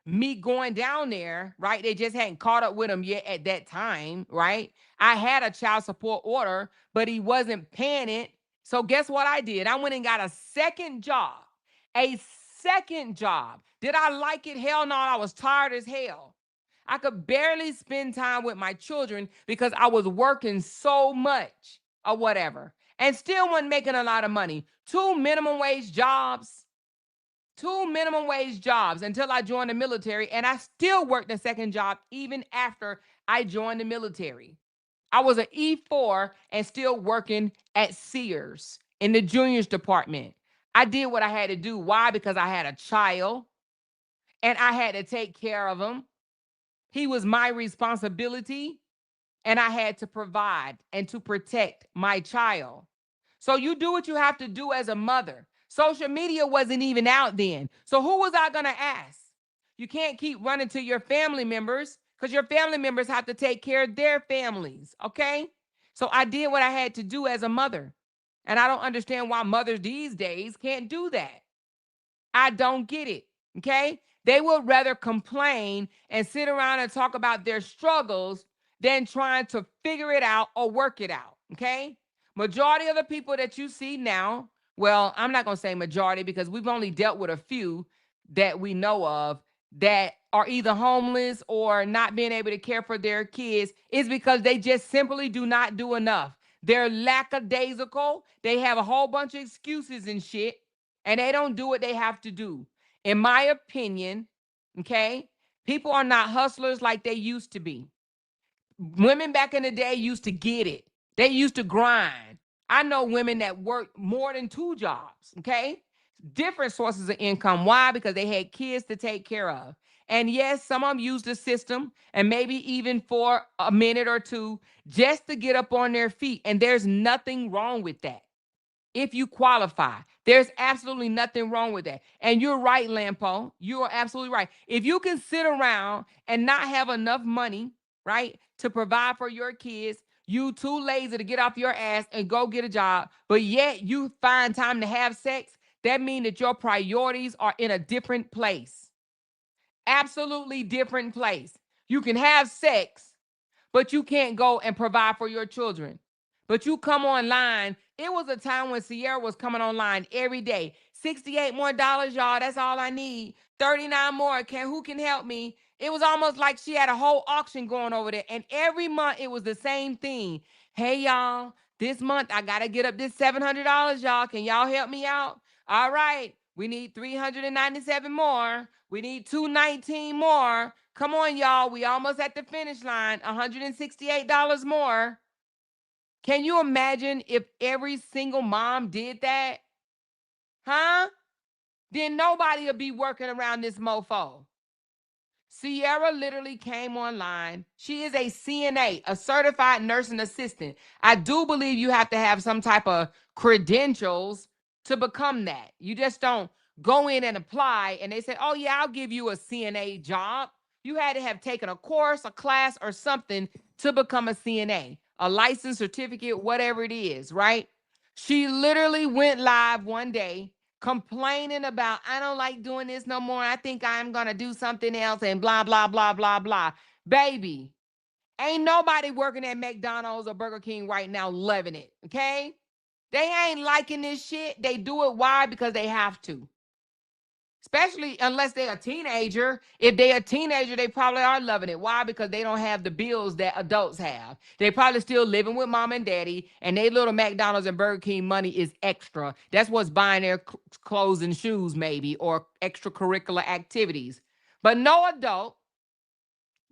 me going down there, right? They just hadn't caught up with him yet at that time, right? I had a child support order, but he wasn't paying it. So guess what I did? I went and got a second job. A second job. Did I like it? Hell no, I was tired as hell. I could barely spend time with my children because I was working so much or whatever, and still wasn't making a lot of money. 2 minimum wage jobs, 2 minimum wage jobs until I joined the military. And I still worked a second job even after I joined the military. I was an E4 and still working at Sears in the juniors department. I did what I had to do. Why? Because I had a child and I had to take care of him. He was my responsibility, and I had to provide and to protect my child. So you do what you have to do as a mother. Social media wasn't even out then. So who was I going to ask? You can't keep running to your family members, because your family members have to take care of their families. Okay. So I did what I had to do as a mother. And I don't understand why mothers these days can't do that. I don't get it. Okay. They would rather complain and sit around and talk about their struggles than trying to figure it out or work it out. Okay. Majority of the people that you see now, well, I'm not going to say majority because we've only dealt with a few that we know of that are either homeless or not being able to care for their kids, is because they just simply do not do enough. They're lackadaisical. They have a whole bunch of excuses and shit, and they don't do what they have to do. In my opinion, okay, people are not hustlers like they used to be. Women back in the day used to get it. They used to grind. I know women that worked more than 2 jobs, okay? Different sources of income. Why? Because they had kids to take care of. And yes, some of them used the system, and maybe even for a minute or two just to get up on their feet. And there's nothing wrong with that. If you qualify, there's absolutely nothing wrong with that. And you're right, Lampo. You are absolutely right. If you can sit around and not have enough money, right, to provide for your kids, you too lazy to get off your ass and go get a job, but yet you find time to have sex, that means that your priorities are in a different place. Absolutely different place. You can have sex, but you can't go and provide for your children. But you come online. It was a time when SeeError was coming online every day. $68 more, y'all. That's all I need. 39 more. Who can help me? It was almost like she had a whole auction going over there. And every month it was the same thing. Hey, y'all, this month I got to get up this $700, y'all. Can y'all help me out? All right. We need 397 more. We need 219 more. Come on, y'all. We almost at the finish line. $168 more. Can you imagine if every single mom did that? Huh? Then nobody would be working around this mofo. SeeError literally came online. She is a CNA, a certified nursing assistant. I do believe you have to have some type of credentials to become that. You just don't go in and apply and they say, oh yeah, I'll give you a CNA job. You had to have taken a course, a class, or something to become a CNA, a license, certificate, whatever it is, right? She literally went live one day complaining about, I don't like doing this no more. I think I'm going to do something else and blah, blah, blah, blah, blah. Baby, ain't nobody working at McDonald's or Burger King right now loving it, okay? They ain't liking this shit. They do it. Why? Because they have to. Especially unless they're a teenager. If they're a teenager, they probably are loving it. Why? Because they don't have the bills that adults have. They probably still living with mom and daddy, and their little McDonald's and Burger King money is extra. That's what's buying their clothes and shoes, maybe, or extracurricular activities. But no adult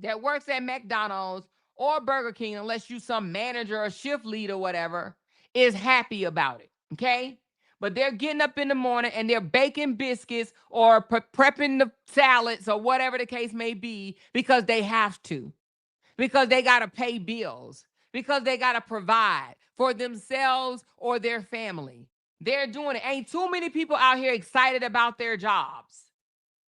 that works at McDonald's or Burger King, unless you some manager or shift lead or whatever, is happy about it, okay? But they're getting up in the morning and they're baking biscuits or prepping the salads or whatever the case may be because they have to, because they got to pay bills, because they got to provide for themselves or their family. They're doing it. Ain't too many people out here excited about their jobs.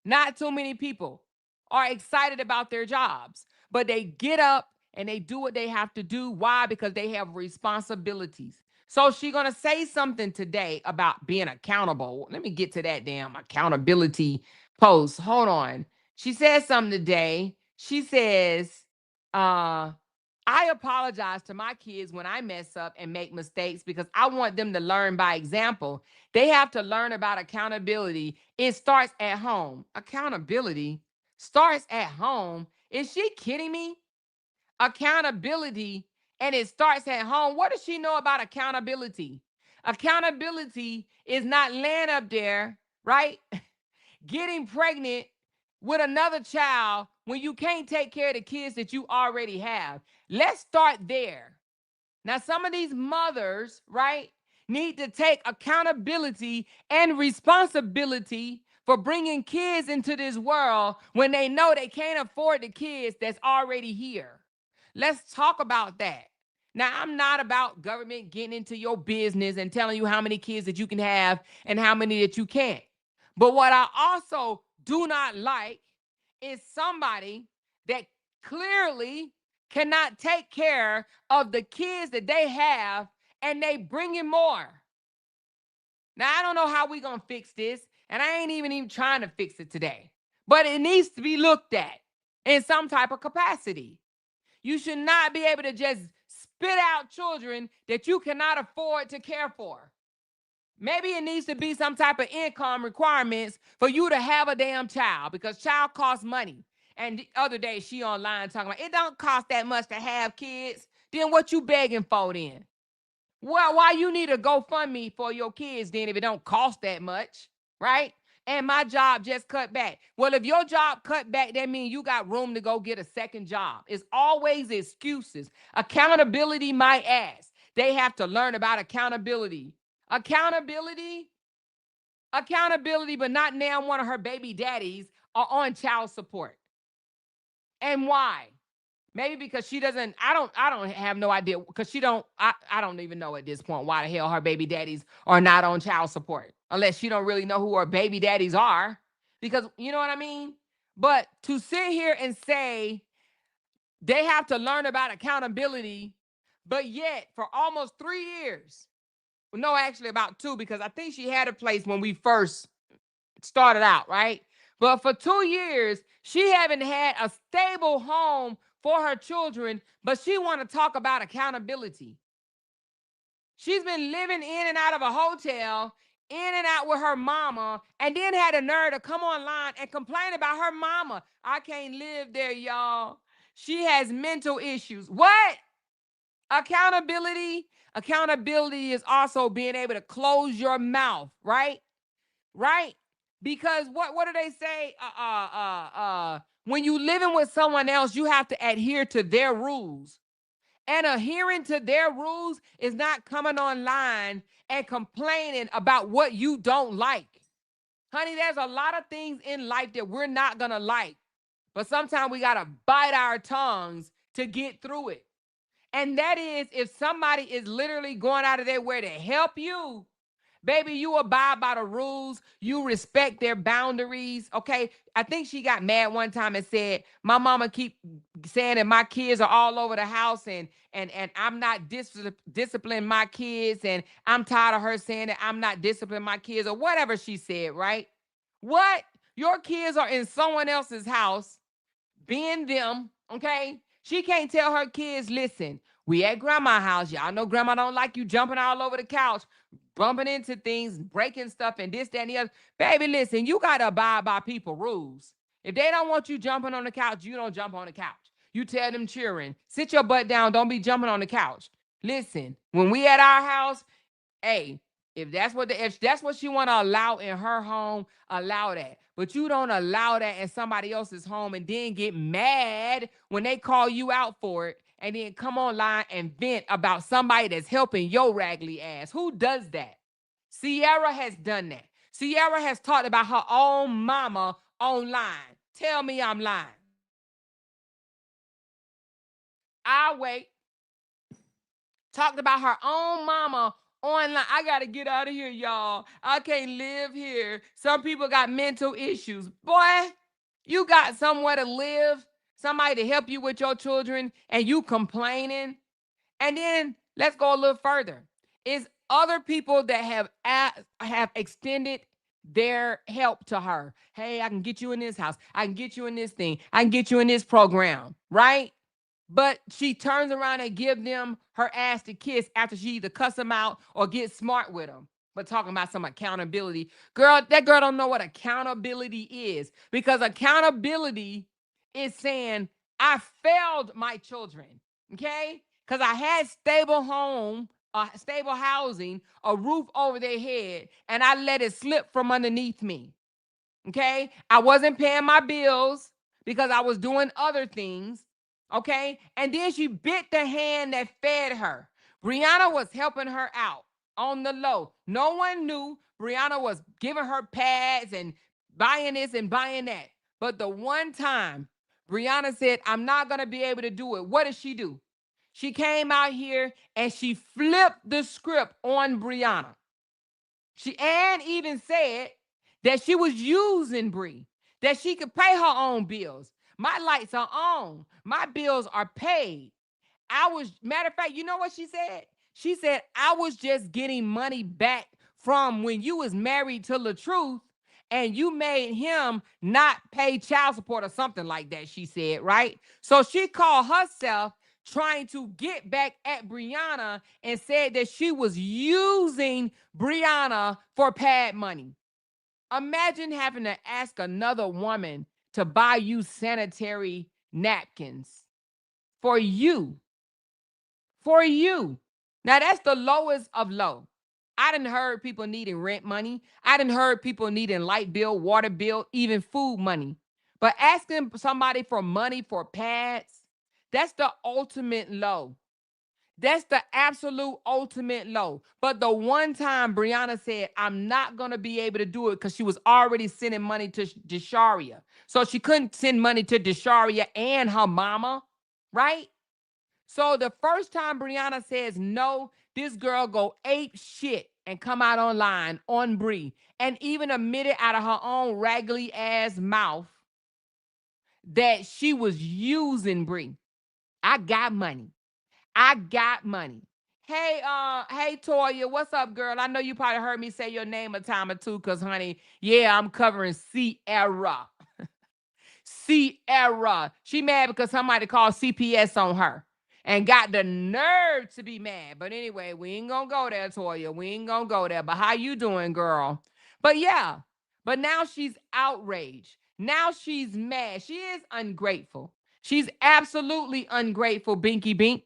Not too many people are excited about their jobs, but they get up and they do what they have to do. Why? Because they have responsibilities. So she's going to say something today about being accountable. Let me get to that damn accountability post. Hold on. She says something today. She says, I apologize to my kids when I mess up and make mistakes because I want them to learn by example. They have to learn about accountability. It starts at home. Accountability starts at home. Is she kidding me? Accountability, and it starts at home. What does she know about accountability? Accountability is not laying up there, right? Getting pregnant with another child when you can't take care of the kids that you already have. Let's start there. Now, some of these mothers, right, need to take accountability and responsibility for bringing kids into this world when they know they can't afford the kids that's already here. Let's talk about that. Now, I'm not about government getting into your business and telling you how many kids that you can have and how many that you can't. But what I also do not like is somebody that clearly cannot take care of the kids that they have and they bring in more. Now, I don't know how we're going to fix this, and I ain't even trying to fix it today. But it needs to be looked at in some type of capacity. You should not be able to just spit out children that you cannot afford to care for. Maybe it needs to be some type of income requirements for you to have a damn child because child costs money. And the other day she online talking about it don't cost that much to have kids. Then what you begging for then? Well, why you need a GoFundMe for your kids then if it don't cost that much, right? And my job just cut back. Well, if your job cut back, that means you got room to go get a second job. It's always excuses. Accountability, my ass. They have to learn about accountability. Accountability, but not now one of her baby daddies are on child support. And why? Maybe because she doesn't, I don't have no idea because I don't even know at this point why the hell her baby daddies are not on child support unless she don't really know who her baby daddies are because you know what I mean? But to sit here and say they have to learn about accountability, but yet for almost 3 years, no, actually about 2 because I think she had a place when we first started out, right? But for 2 years, she haven't had a stable home for her children, but she want to talk about accountability. She's been living in and out of a hotel in and out with her mama, and then had the nerve to come online and complain about her mama. I can't live there, y'all. She has mental issues. What? Accountability. Accountability is also being able to close your mouth, right? Right? Because what do they say? When you living with someone else, you have to adhere to their rules. And adhering to their rules is not coming online and complaining about what you don't like. Honey, there's a lot of things in life that we're not gonna like. But sometimes we gotta bite our tongues to get through it. And that is if somebody is literally going out of their way to help you, baby, you abide by the rules. You respect their boundaries. Okay. I think she got mad one time and said, my mama keep saying that my kids are all over the house and I'm not disciplining my kids. And I'm tired of her saying that I'm not disciplining my kids or whatever she said, right? What? Your kids are in someone else's house being them, okay? She can't tell her kids, listen, we at grandma's house. Y'all know grandma don't like you jumping all over the couch, bumping into things, breaking stuff, and this, that, and the other. Baby, listen, you got to abide by people rules. If they don't want you jumping on the couch, you don't jump on the couch. You tell them cheering, sit your butt down, don't be jumping on the couch. Listen, when we at our house, hey, if that's what she want to allow in her home, allow that. But you don't allow that in somebody else's home and then get mad when they call you out for it and then come online and vent about somebody that's helping your raggedy ass. Who does that? SeeError has done that. SeeError has talked about her own mama online. Tell me I'm lying. I'll wait. Talked about her own mama online. I gotta get out of here, y'all. I can't live here. Some people got mental issues. Boy, you got somewhere to live, somebody to help you with your children, and you complaining. And then let's go a little further. It's other people that have extended their help to her. Hey, I can get you in this house. I can get you in this thing. I can get you in this program, right? But she turns around and give them her ass to kiss after she either cuss them out or get smart with them. But talking about some accountability. Girl, that girl don't know what accountability is. Because accountability is saying, I failed my children. Okay? Because I had stable housing, a roof over their head, and I let it slip from underneath me. Okay? I wasn't paying my bills because I was doing other things. Okay. And then she bit the hand that fed her. Brianna was helping her out on the low. No one knew. Brianna was giving her pads and buying this and buying that. But the one time Brianna said, I'm not going to be able to do it. What did she do? She came out here and she flipped the script on Brianna. She even said that she was using Bree, that she could pay her own bills. My lights are on. My bills are paid. Matter of fact, you know what she said? She said, I was just getting money back from when you was married to LaTruth and you made him not pay child support or something like that, she said, right? So she called herself trying to get back at Brianna and said that she was using Brianna for pad money. Imagine having to ask another woman to buy you sanitary napkins for you. For you. Now, that's the lowest of low. I done heard people needing rent money. I done heard people needing light bill, water bill, even food money. But asking somebody for money for pads, that's the ultimate low. That's the absolute ultimate low. But the one time Brianna said, I'm not going to be able to do it because she was already sending money to Desharia. So she couldn't send money to Desharia and her mama, right? So the first time Brianna says no, this girl go ape shit and come out online on Bree and even admit it out of her own raggedy ass mouth that she was using Bree. I got money. I got money. Hey, Toya, what's up, girl? I know you probably heard me say your name a time or two, because, honey, yeah, I'm covering SeeError. SeeError. She mad because somebody called CPS on her. and got the nerve to be mad. But anyway, we ain't gonna go there, Toya. We ain't gonna go there. But how you doing, girl? But yeah, but now she's outraged. Now she's mad. She is ungrateful. She's absolutely ungrateful, Binky Bink.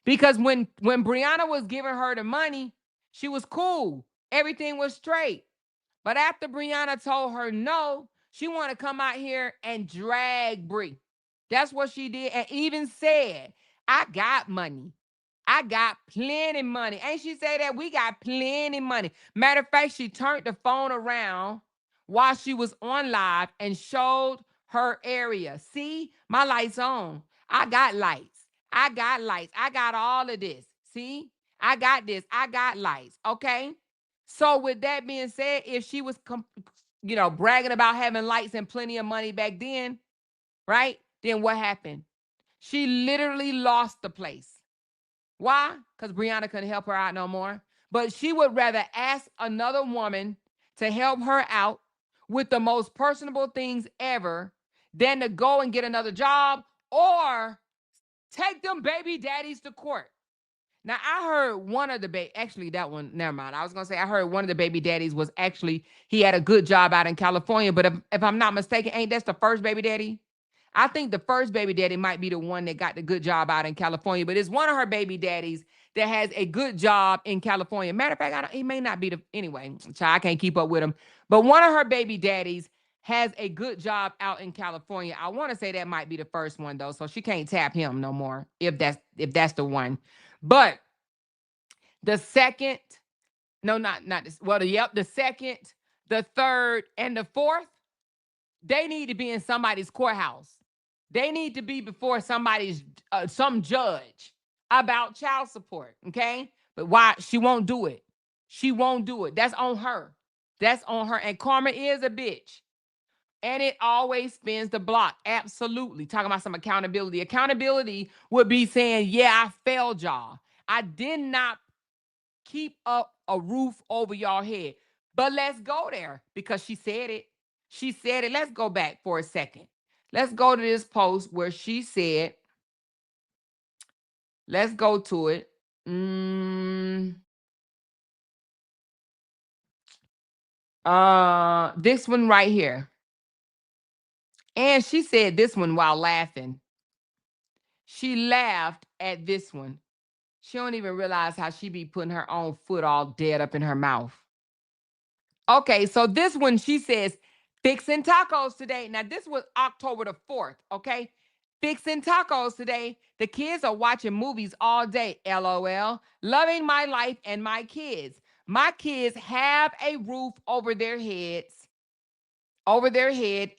Because when Brianna was giving her the money, she was cool. Everything was straight. But after Brianna told her no, she wanted to come out here and drag Brie. That's what she did. And even said, I got money. I got plenty money. Ain't she say that? We got plenty money. Matter of fact, she turned the phone around while she was on live and showed her area. See, my lights on. I got lights. I got lights. I got all of this. See, I got this. I got lights. Okay. So with that being said, if she was, bragging about having lights and plenty of money back then, right? Then what happened? She literally lost the place. Why? Because Brianna couldn't help her out no more. But she would rather ask another woman to help her out with the most personable things ever than to go and get another job or take them baby daddies to court. Now, I heard one of the actually that one, never mind. I was going to say I heard one of the baby daddies was actually, he had a good job out in California. But if I'm not mistaken, ain't that's the first baby daddy? I think the first baby daddy might be the one that got the good job out in California. But it's one of her baby daddies that has a good job in California. Matter of fact, he may not be anyway, child, I can't keep up with him. But one of her baby daddies has a good job out in California. I want to say that might be the first one though. So she can't tap him no more if that's the one. But the second, no, not this. Well, the second, the third, and the fourth, they need to be in somebody's courthouse. They need to be before somebody's some judge about child support. Okay, but why she won't do it? She won't do it. That's on her. That's on her. And karma is a bitch. And it always spins the block. Absolutely. Talking about some accountability. Accountability would be saying, yeah, I failed y'all. I did not keep up a roof over y'all head. But let's go there because she said it. She said it. Let's go back for a second. Let's go to this post where she said, let's go to it. This one right here. And she said this one while laughing. She laughed at this one. She don't even realize how she be putting her own foot all dead up in her mouth. Okay, so this one, she says, fixing tacos today. Now, this was October the 4th, okay? Fixing tacos today. The kids are watching movies all day, LOL. Loving my life and my kids. My kids have a roof over their head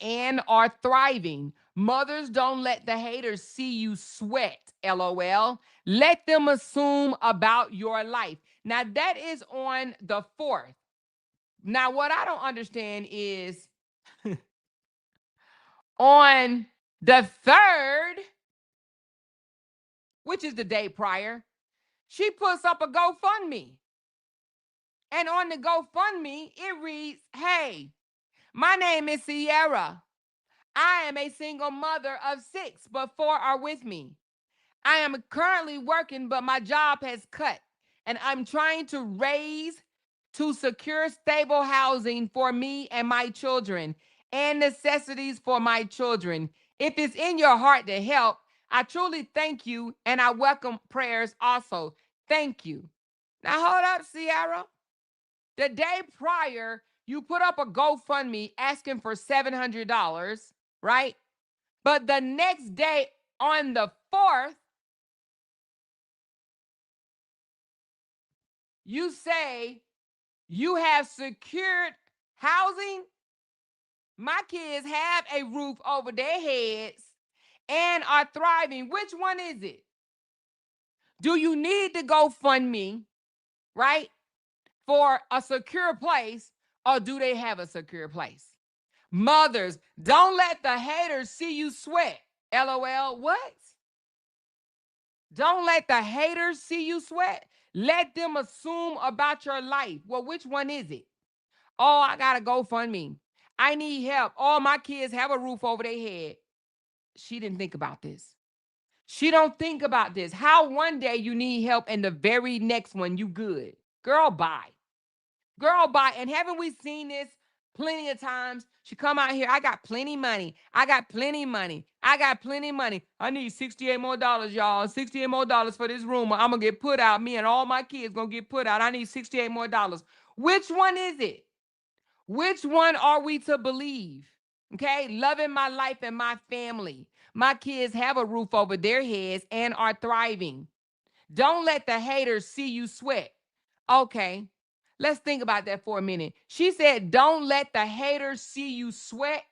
and are thriving. Mothers, don't let the haters see you sweat, LOL. Let them assume about your life. Now, that is on the 4th. Now, what I don't understand is on the 3rd, which is the day prior, she puts up a GoFundMe. And on the GoFundMe, it reads, hey, my name is SeeError. I am a single mother of 6, but 4 are with me. I am currently working, but my job has cut, and I'm trying to secure stable housing for me and my children and necessities for my children. If it's in your heart to help, I truly thank you, and I welcome prayers also. Thank you. Now, hold up, Sierra. The day prior, you put up a GoFundMe asking for $700, right? But the next day, on the 4th, you say you have secured housing. My kids have a roof over their heads and are thriving. Which one is it? Do you need to GoFundMe, right, for a secure place, or do they have a secure place? Mothers, don't let the haters see you sweat. LOL, what? Don't let the haters see you sweat. Let them assume about your life. Well, which one is it? Oh, I got to GoFundMe. I need help. All my kids have a roof over their head. She didn't think about this. She don't think about this. How one day you need help and the very next one you good. Girl, bye. Girl, bye. And haven't we seen this plenty of times? She come out here, I got plenty money. I got plenty money. I got plenty money. I need $68 more, y'all. $68 more for this room. I'm going to get put out. Me and all my kids going to get put out. I need $68 more. Which one is it? Which one are we to believe? Okay, loving my life and my family. My kids have a roof over their heads and are thriving. Don't let the haters see you sweat. Okay, let's think about that for a minute. She said, don't let the haters see you sweat.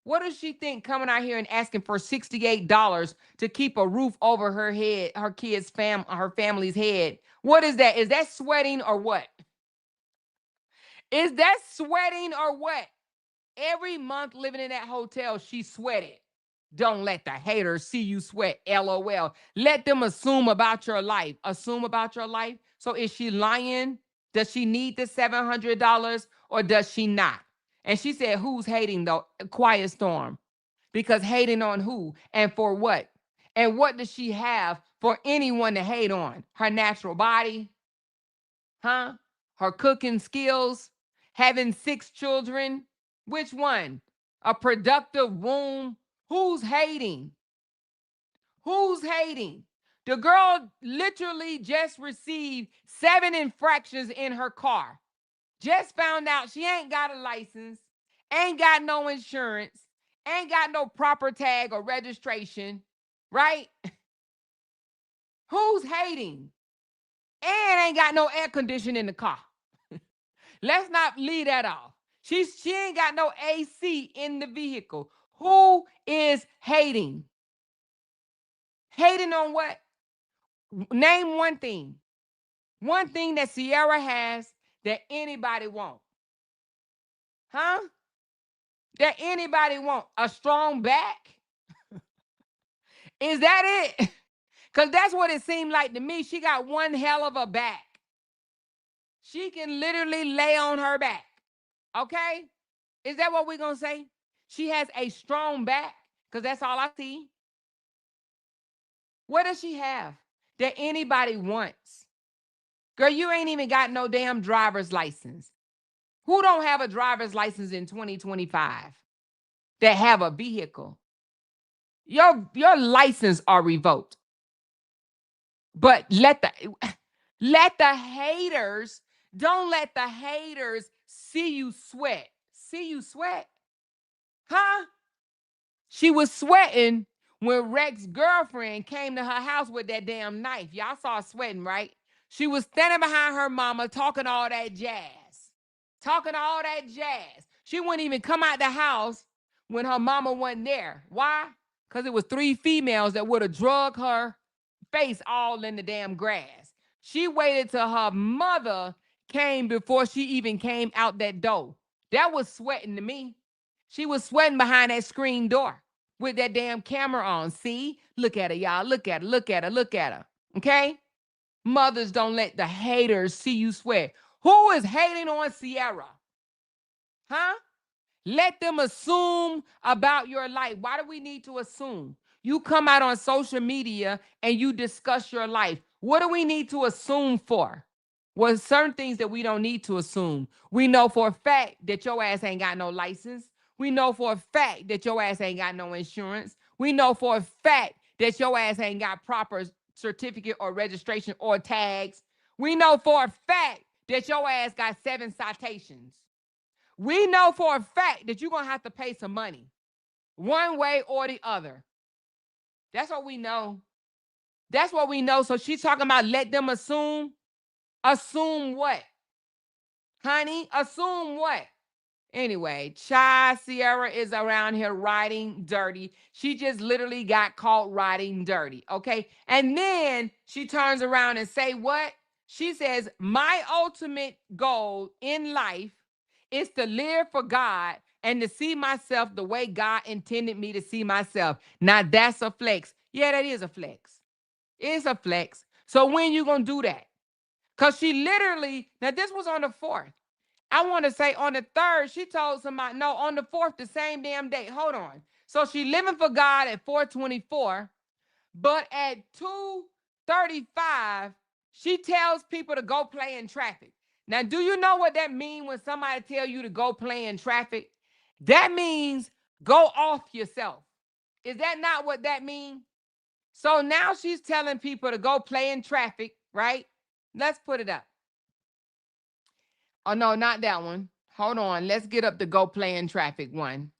What does she think coming out here and asking for $68 to keep a roof over her head, her kids' her family's head? What is that? Is that sweating or what? Is that sweating or what? Every month living in that hotel, she sweated. Don't let the haters see you sweat. LOL. Let them assume about your life. Assume about your life. So is she lying? Does she need the $700 or does she not? And she said, who's hating though? Quiet storm. Because hating on who and for what? And what does she have for anyone to hate on? Her natural body? Huh? Her cooking skills? Having 6 children? Which one? A productive womb? Who's hating? Who's hating? The girl literally just received 7 infractions in her car. Just found out she ain't got a license, ain't got no insurance, ain't got no proper tag or registration, right? Who's hating? And ain't got no air conditioning in the car. Let's not leave that off. She ain't got no AC in the vehicle. Who is hating? Hating on what? Name one thing. One thing that SeeError has that anybody want. Huh? That anybody want. A strong back? Is that it? Because that's what it seemed like to me. She got one hell of a back. She can literally lay on her back. Okay? Is that what we're going to say? She has a strong back because that's all I see. What does she have that anybody wants? Girl, you ain't even got no damn driver's license. Who don't have a driver's license in 2025 that have a vehicle? Your license are revoked. But let the haters, don't let the haters see you sweat. See you sweat? Huh? She was sweating when Rex's girlfriend came to her house with that damn knife. Y'all saw her sweating, right? She was standing behind her mama talking all that jazz. Talking all that jazz. She wouldn't even come out the house when her mama wasn't there. Why? Because it was 3 females that would have drugged her face all in the damn grass. She waited till her mother came before she even came out that door. That was sweating to me. She was sweating behind that screen door with that damn camera on. See? Look at her, y'all. Look at her. Look at her. Look at her. Okay? Mothers, don't let the haters see you sweat. Who is hating on SeeError? Huh? Let them assume about your life. Why do we need to assume? You come out on social media and you discuss your life. What do we need to assume for? Well, certain things that we don't need to assume. We know for a fact that your ass ain't got no license. We know for a fact that your ass ain't got no insurance. We know for a fact that your ass ain't got proper certificate or registration or tags. We know for a fact that your ass got 7 citations. We know for a fact that you're going to have to pay some money one way or the other. That's what we know. That's what we know. So she's talking about let them assume. Assume what? Honey, assume what? Anyway, SeeError is around here riding dirty. She just literally got caught riding dirty, okay? And then she turns around and say what? She says, my ultimate goal in life is to live for God and to see myself the way God intended me to see myself. Now, that's a flex. Yeah, that is a flex. It's a flex. So when you going to do that? Because she literally, now this was on the 4th. I want to say on the 3rd, she told somebody, no, on the 4th, the same damn day. Hold on. So she living for God at 4/24, But at 2:35, she tells people to go play in traffic. Now, do you know what that means when somebody tell you to go play in traffic? That means go off yourself. Is that not what that means? So now she's telling people to go play in traffic, right? Let's put it up. Oh, no, not that one. Hold on. Let's get up the go play in traffic one.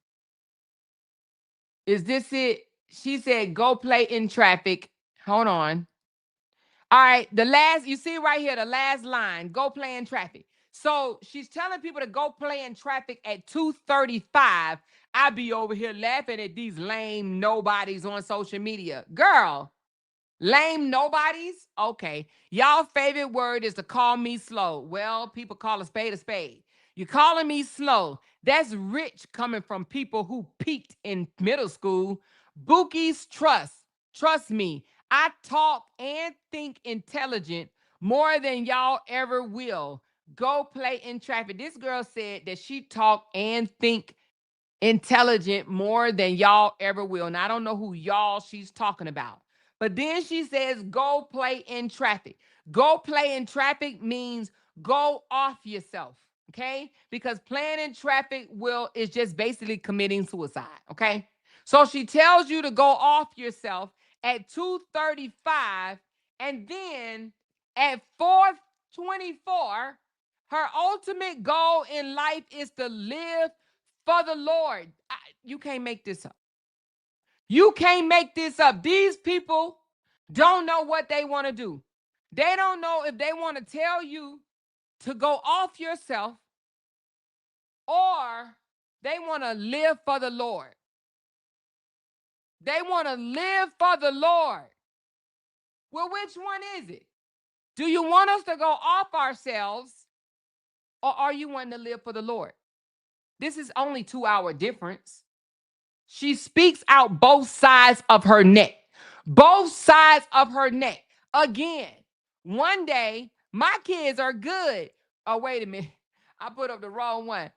Is this it? She said go play in traffic. Hold on. All right, the last, you see right here, the last line, go play in traffic. So she's telling people to go play in traffic at 2:35. I be over here laughing at these lame nobodies on social media. Girl, lame nobodies? Okay. Y'all favorite word is to call me slow. Well, people call a spade a spade. You calling me slow. That's rich coming from people who peaked in middle school. Bookie's trust. Trust me. I talk and think intelligent more than y'all ever will. Go play in traffic. This girl said that she talk and think intelligent more than y'all ever will. And I don't know who y'all she's talking about. But then she says, go play in traffic. Go play in traffic means go off yourself. Okay? Because playing in traffic is just basically committing suicide. Okay? So she tells you to go off yourself at 2:35, and then at 4:24, her ultimate goal in life is to live for the Lord. You can't make this up. You can't make this up. These people don't know what they want to do. They don't know if they want to tell you to go off yourself or they want to live for the Lord. They want to live for the Lord. Well, which one is it? Do you want us to go off ourselves or are you wanting to live for the Lord? This is only 2-hour difference. She speaks out both sides of her neck. Both sides of her neck. Again, one day, my kids are good. Oh, wait a minute. I put up the wrong one.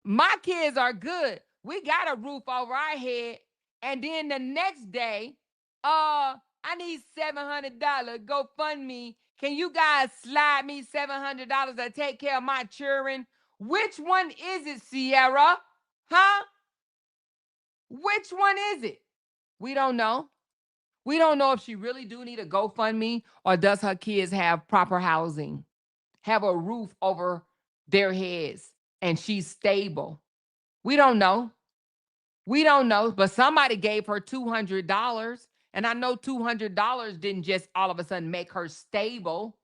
My kids are good. We got a roof over our head. And then the next day, I need $700. Go fund me. Can you guys slide me $700 to take care of my children? Which one is it, SeeError? Huh? Which one is it? We don't know. We don't know if she really do need a GoFundMe or does her kids have proper housing, have a roof over their heads, and she's stable. We don't know. We don't know, but somebody gave her $200, and I know $200 didn't just all of a sudden make her stable.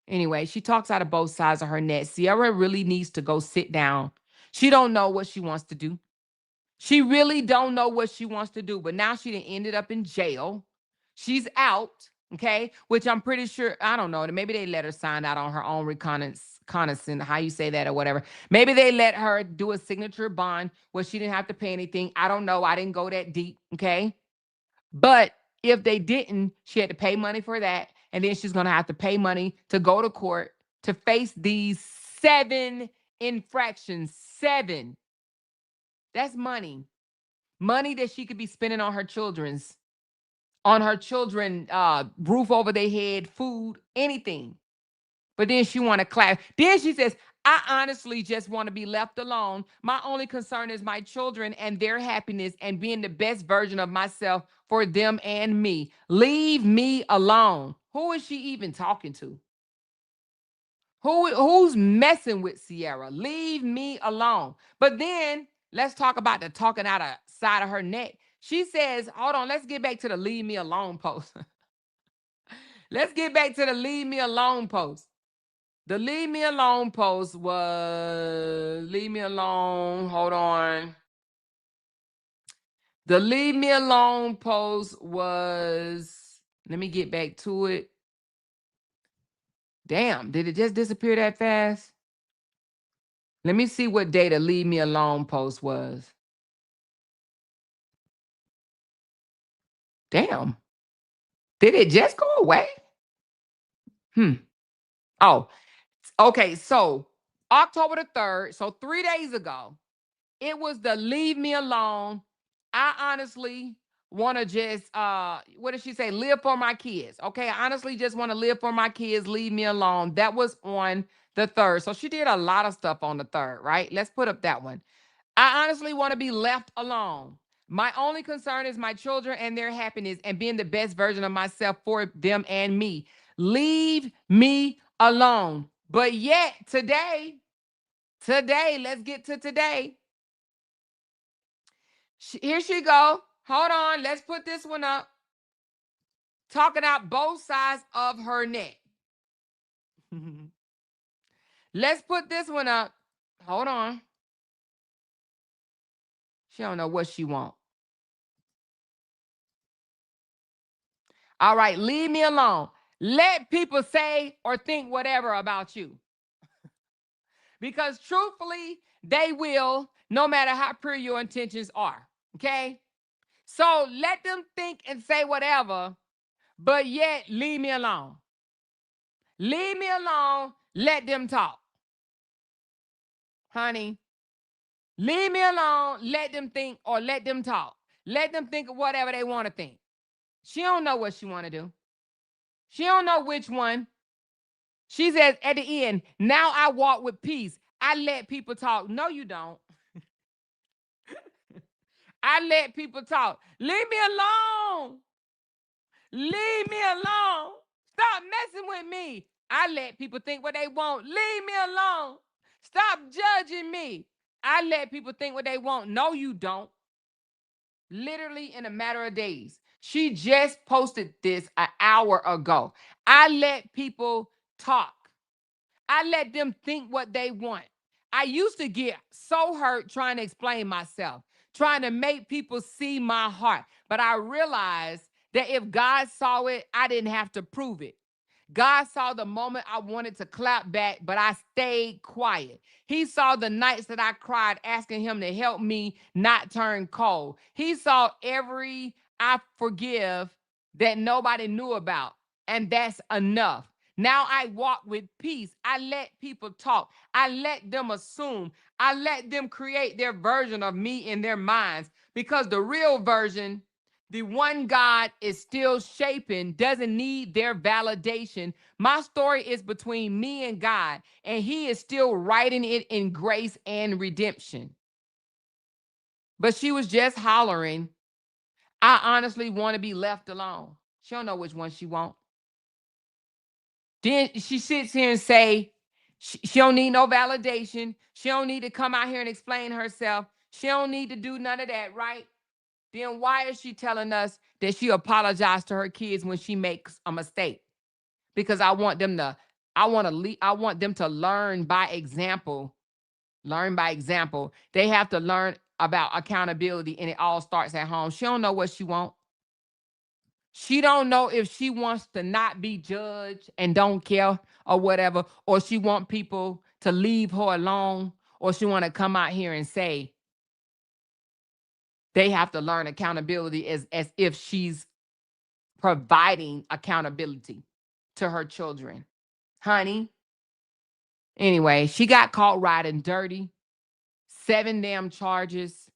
Anyway, she talks out of both sides of her neck. SeeError really needs to go sit down. She don't know what she wants to do. She really don't know what she wants to do, but now she done ended up in jail. She's out, okay? Which I'm pretty sure, I don't know, maybe they let her sign out on her own reconnaissance, how you say that or whatever. Maybe they let her do a signature bond where she didn't have to pay anything. I don't know. I didn't go that deep, okay? But if they didn't, she had to pay money for that. And then she's going to have to pay money to go to court to face these 7 infractions. 7. That's money. Money that she could be spending on her children, roof over their head, food, anything. But then she want to clap. Then she says, I honestly just want to be left alone. My only concern is my children and their happiness and being the best version of myself for them and me. Leave me alone. Who is she even talking to? Who's messing with SeeError? Leave me alone. But then let's talk about the talking out of side of her neck. She says, hold on, let's get back to the leave me alone post. Let's get back to the leave me alone post. The leave me alone post was, leave me alone, hold on. The leave me alone post was, let me get back to it. Damn, did it just disappear that fast? Let me see what day the leave me alone post was. Damn. Did it just go away? Oh, okay. So October the 3rd, so 3 days ago, it was the leave me alone. I honestly want to just what did she say? Live for my kids. Okay, I honestly just want to live for my kids. Leave me alone. That was on the 3rd. So she did a lot of stuff on the 3rd, right? Let's put up that one. I honestly want to be left alone. My only concern is my children and their happiness and being the best version of myself for them and me. Leave me alone. But yet today, let's get to today. Here she go. Hold on. Let's put this one up. Talking out both sides of her neck. Let's put this one up. Hold on. She don't know what she want. All right, leave me alone. Let people say or think whatever about you. Because truthfully, they will, no matter how pure your intentions are. Okay? So let them think and say whatever, but yet leave me alone. Leave me alone. Let them talk. Honey, leave me alone. Let them think or let them talk. Let them think of whatever they want to think. She don't know what she want to do. She don't know which one. She says at the end, now I walk with peace. I let people talk. No, you don't. I let people talk. Leave me alone. Leave me alone. Stop messing with me. I let people think what they want. Leave me alone. Stop judging me. I let people think what they want. No, you don't. Literally in a matter of days. She just posted this an hour ago. I let people talk. I let them think what they want. I used to get so hurt trying to explain myself, trying to make people see my heart. But I realized that if God saw it, I didn't have to prove it. God saw the moment I wanted to clap back, but I stayed quiet. He saw the nights that I cried, asking him to help me not turn cold. He saw every I forgive that nobody knew about, and that's enough. Now I walk with peace. I let people talk. I let them assume. I let them create their version of me in their minds, because the real version, the one God is still shaping, doesn't need their validation. My story is between me and God, and he is still writing it in grace and redemption. But she was just hollering, I honestly want to be left alone. She don't know which one she want. Then she sits here and say, she don't need no validation. She don't need to come out here and explain herself. She don't need to do none of that, right? Then why is she telling us that she apologized to her kids when she makes a mistake? Because I want them to, I want them to learn by example. Learn by example. They have to learn about accountability, and it all starts at home. She don't know what she wants. She don't know if she wants to not be judged and don't care or whatever, or she want people to leave her alone, or she want to come out here and say they have to learn accountability as if she's providing accountability to her children. Honey. Anyway, she got caught riding dirty, 7 damn charges.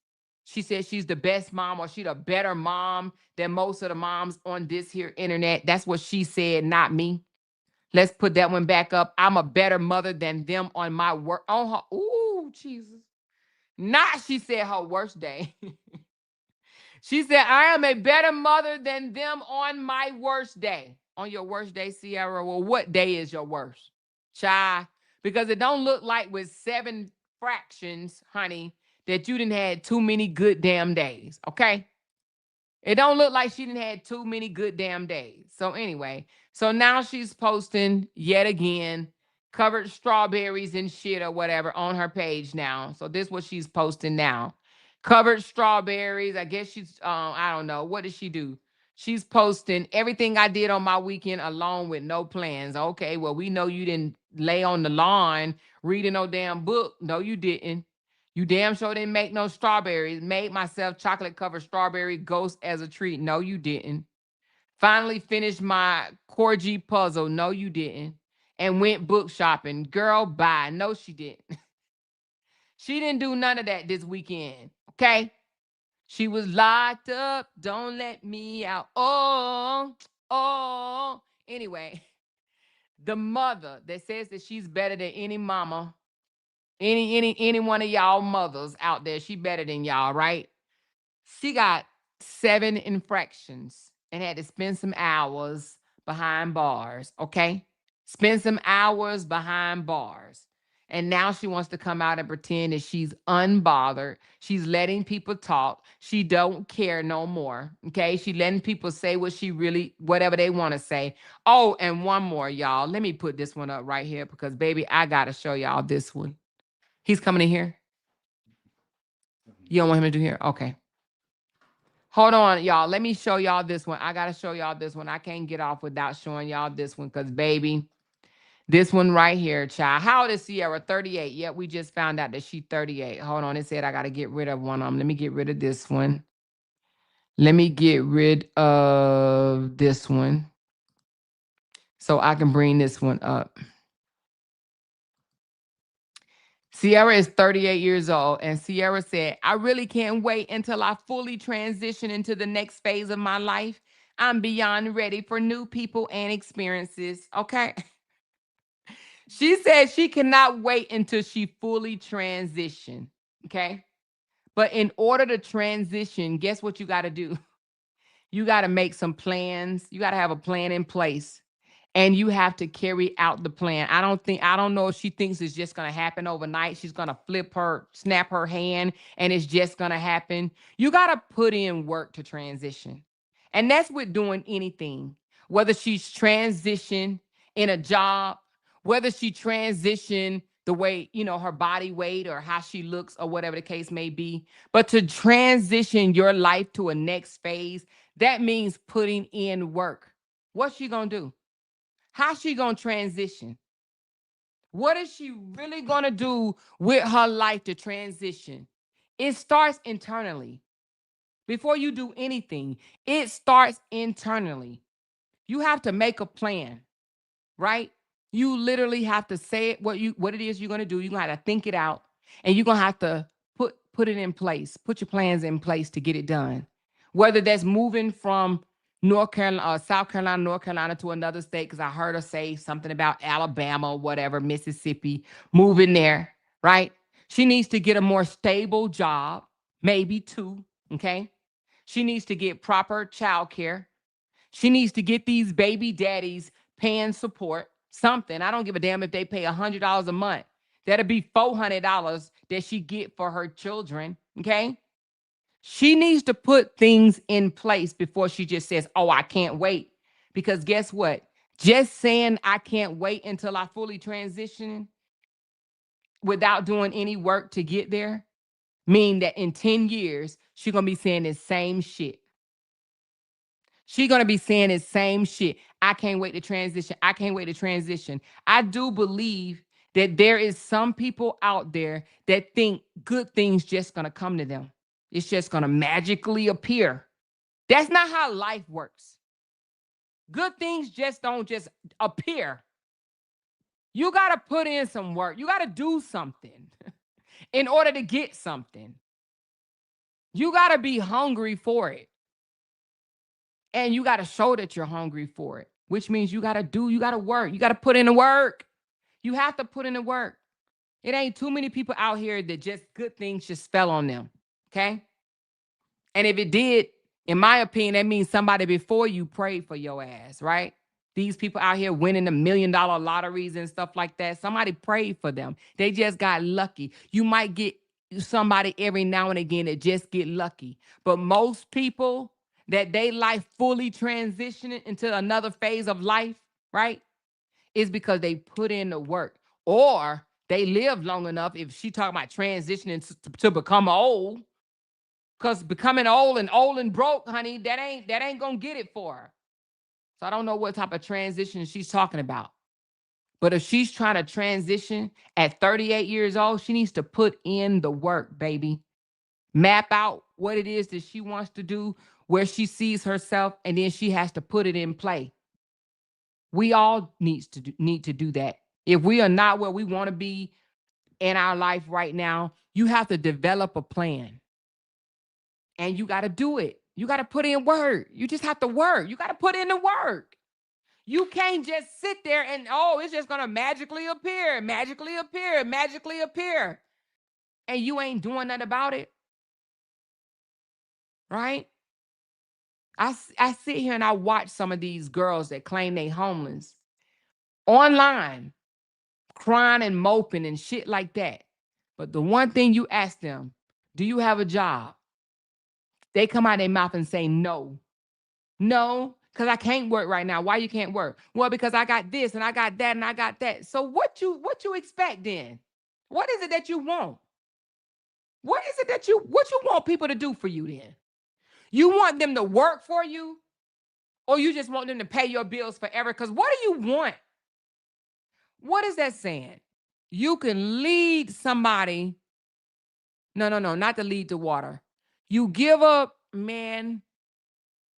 She said she's the best mom, or she the better mom than most of the moms on this here internet. That's what she said, not me. Let's put that one back up. I'm a better mother than them on my work. On her, ooh, Jesus. Not, she said, her worst day. She said, I am a better mother than them on my worst day. On your worst day, SeeError? Well, what day is your worst? Child, because it don't look like with 7 fractions, honey, that you didn't had too many good damn days, okay? It don't look like she didn't had too many good damn days. So anyway, so now she's posting yet again covered strawberries and shit or whatever on her page now. So this is what she's posting now. Covered strawberries. I guess she's I don't know. What did she do? She's posting everything I did on my weekend alone with no plans. Okay, well, we know you didn't lay on the lawn reading no damn book. No, you didn't. You damn sure didn't make no strawberries. Made myself chocolate covered strawberry ghost as a treat. No, you didn't. Finally finished my Corgi puzzle. No, you didn't. And went book shopping. Girl, bye. No, she didn't. She didn't do none of that this weekend. Okay? She was locked up. Don't let me out. Oh, oh. Anyway, the mother that says that she's better than any mama, any one of y'all mothers out there, she better than y'all, right? She got 7 infractions and had to spend some hours behind bars, okay? Spend some hours behind bars. And now she wants to come out and pretend that she's unbothered. She's letting people talk. She don't care no more, okay? She letting people say what she really, whatever they want to say. Oh, and one more, y'all. Let me put this one up right here because, baby, I got to show y'all this one. He's coming in here. You don't want him to do here? Okay. Hold on, y'all. Let me show y'all this one. I got to show y'all this one. I can't get off without showing y'all this one because, baby, this one right here, child. How old is SeeError? 38. Yep, we just found out that she's 38. Hold on. It said I got to get rid of one of them. Let me get rid of this one. Let me get rid of this one so I can bring this one up. SeeError is 38 years old, and SeeError said, I really can't wait until I fully transition into the next phase of my life. I'm beyond ready for new people and experiences. Okay. She said she cannot wait until she fully transition. Okay. But in order to transition, guess what you got to do? You got to make some plans. You got to have a plan in place. And you have to carry out the plan. I don't know if she thinks it's just going to happen overnight. She's going to snap her hand, and it's just going to happen. You got to put in work to transition. And that's with doing anything, whether she's transition in a job, whether she transition the way, her body weight or how she looks or whatever the case may be. But to transition your life to a next phase, that means putting in work. What's she going to do? How's she going to transition? What is she really going to do with her life to transition? It starts internally. Before you do anything, it starts internally. You have to make a plan, right? You literally have to say it, what it is you're going to do. You're going to have to think it out, and you're going to have to put it in place, put your plans in place to get it done. Whether that's moving from South Carolina, North Carolina to another state, because I heard her say something about Alabama, whatever, Mississippi, moving there, right? She needs to get a more stable job, maybe 2, okay? She needs to get proper child care. She needs to get these baby daddies paying support, something. I don't give a damn if they pay $100 a month. That'll be $400 that she get for her children, okay? She needs to put things in place before she just says, oh, I can't wait. Because guess what? Just saying I can't wait until I fully transition without doing any work to get there mean that in 10 years, she's going to be saying the same shit. She's going to be saying the same shit. I can't wait to transition. I can't wait to transition. I do believe that there is some people out there that think good things just going to come to them. It's just going to magically appear. That's not how life works. Good things just don't just appear. You got to put in some work. You got to do something in order to get something. You got to be hungry for it. And you got to show that you're hungry for it, which means you got to work. You got to put in the work. You have to put in the work. It ain't too many people out here that just good things just fell on them. Okay. And if it did, in my opinion, that means somebody before you prayed for your ass, right? These people out here winning the $1 million lotteries and stuff like that. Somebody prayed for them. They just got lucky. You might get somebody every now and again that just get lucky. But most people that they life fully transitioning into another phase of life, right, is because they put in the work. Or they live long enough, if she talking about transitioning to become old, because becoming old and broke, honey, that ain't gonna get it for her. So I don't know what type of transition she's talking about. But if she's trying to transition at 38 years old, she needs to put in the work, baby. Map out what it is that she wants to do, where she sees herself, and then she has to put it in play. We all need to do that. If we are not where we want to be in our life right now, you have to develop a plan. And you got to do it. You got to put in work. You just have to work. You got to put in the work. You can't just sit there and, oh, it's just going to magically appear, magically appear, magically appear. And you ain't doing nothing about it. Right? I sit here and I watch some of these girls that claim they homeless online, crying and moping and shit like that. But the one thing you ask them, do you have a job? They come out their mouth and say no. No, because I can't work right now. Why you can't work? Well, because I got this and I got that and I got that. So what you expect then? What is it that you want? What is it that you want people to do for you then? You want them to work for you, or you just want them to pay your bills forever? Because what do you want? What is that saying? You can lead somebody. No, not to lead to water. You give up, man.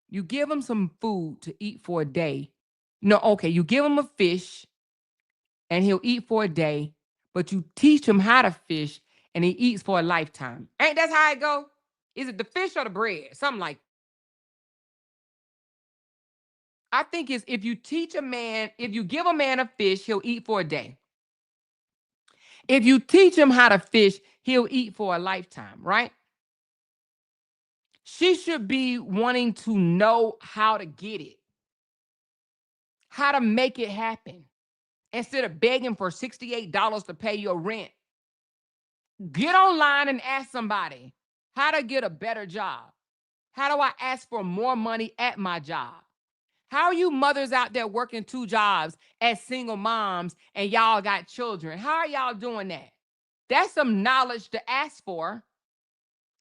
You give them some food to eat for a day. No, okay, you give him a fish and he'll eat for a day, but you teach him how to fish and he eats for a lifetime. Ain't that how it go? Is it the fish or the bread? Something like I think it's if you teach a man, if you give a man a fish, he'll eat for a day. If you teach him how to fish, he'll eat for a lifetime, right? She should be wanting to know how to get it, how to make it happen. Instead of begging for $68 to pay your rent, get online and ask somebody how to get a better job. How do I ask for more money at my job? How are you mothers out there working 2 jobs as single moms and y'all got children? How are y'all doing that? That's some knowledge to ask for.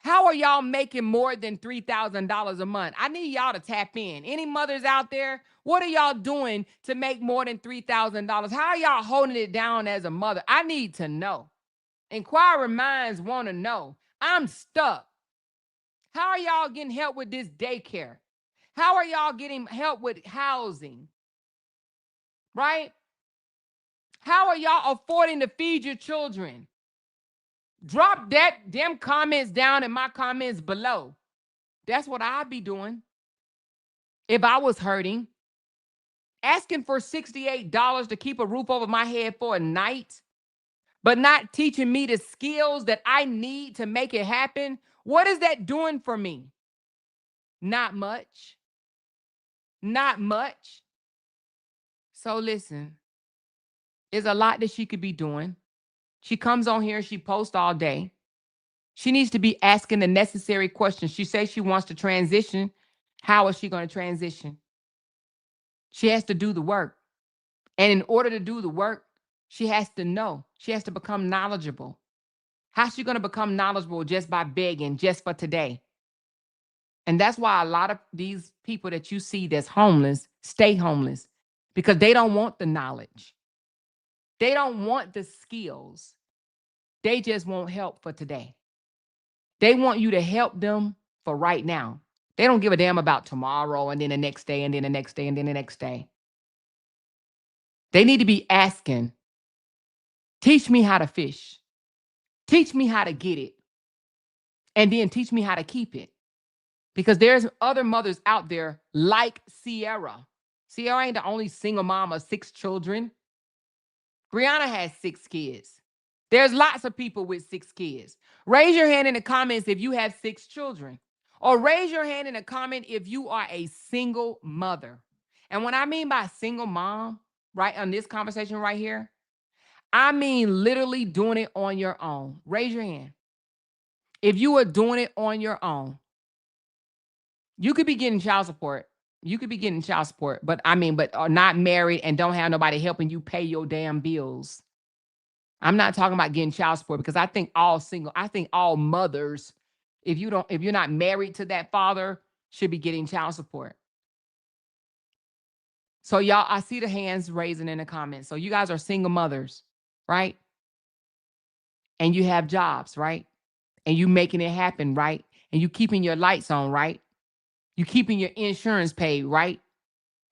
How are y'all making more than $3,000 a month? I need y'all to tap in. Any mothers out there, what are y'all doing to make more than $3,000? How are y'all holding it down as a mother? I need to know. Inquiring minds want to know. I'm stuck. How are y'all getting help with this daycare? How are y'all getting help with housing? Right? How are y'all affording to feed your children? Drop them comments down in my comments below. That's what I'd be doing if I was hurting. Asking for $68 to keep a roof over my head for a night, but not teaching me the skills that I need to make it happen. What is that doing for me? Not much. Not much. So listen, there's a lot that she could be doing. She comes on here, she posts all day. She needs to be asking the necessary questions. She says she wants to transition. How is she going to transition? She has to do the work. And in order to do the work, she has to know. She has to become knowledgeable. How's she going to become knowledgeable just by begging, just for today? And that's why a lot of these people that you see that's homeless stay homeless, because they don't want the knowledge. They don't want the skills. They just want help for today. They want you to help them for right now. They don't give a damn about tomorrow and then the next day and then the next day and then the next day. They need to be asking, teach me how to fish. Teach me how to get it. And then teach me how to keep it. Because there's other mothers out there like SeeError. SeeError ain't the only single mom of 6 children. Brianna has 6 kids. There's lots of people with 6 kids. Raise your hand in the comments if you have 6 children. Or raise your hand in a comment if you are a single mother. And what I mean by single mom, right, on this conversation right here, I mean literally doing it on your own. Raise your hand. If you are doing it on your own, you could be getting child support. But are not married and don't have nobody helping you pay your damn bills. I'm not talking about getting child support, because I think all mothers, if you're not married to that father, should be getting child support. So y'all, I see the hands raising in the comments. So you guys are single mothers, right? And you have jobs, right? And you making it happen, right? And you keeping your lights on, right? You keeping your insurance paid, right?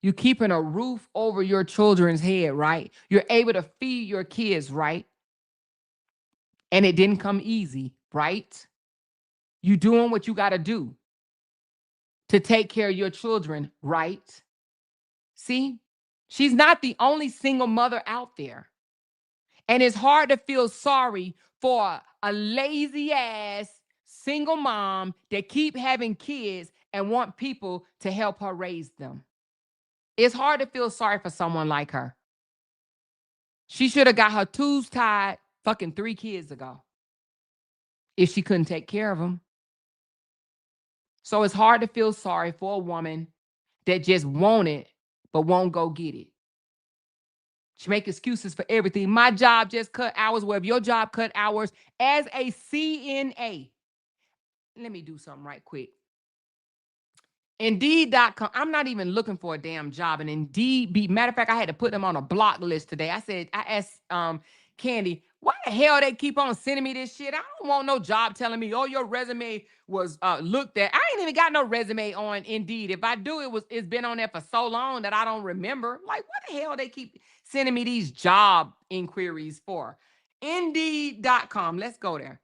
You keeping a roof over your children's head, right? You're able to feed your kids, right? And it didn't come easy, right? You doing what you got to do to take care of your children, right? See, she's not the only single mother out there. And it's hard to feel sorry for a lazy ass single mom that keep having kids and want people to help her raise them. It's hard to feel sorry for someone like her. She should have got her tubes tied fucking 3 kids ago if she couldn't take care of them. So it's hard to feel sorry for a woman that just want it but won't go get it. She make excuses for everything. My job just cut hours. Well, if your job cut hours as a CNA, let me do something right quick. Indeed.com. I'm not even looking for a damn job. And Indeed, matter of fact, I had to put them on a block list today. I asked Candy, why the hell they keep on sending me this shit? I don't want no job telling me, oh, your resume was looked at. I ain't even got no resume on Indeed. If I do, it's been on there for so long that I don't remember. Like, what the hell they keep sending me these job inquiries for? Indeed.com. Let's go there.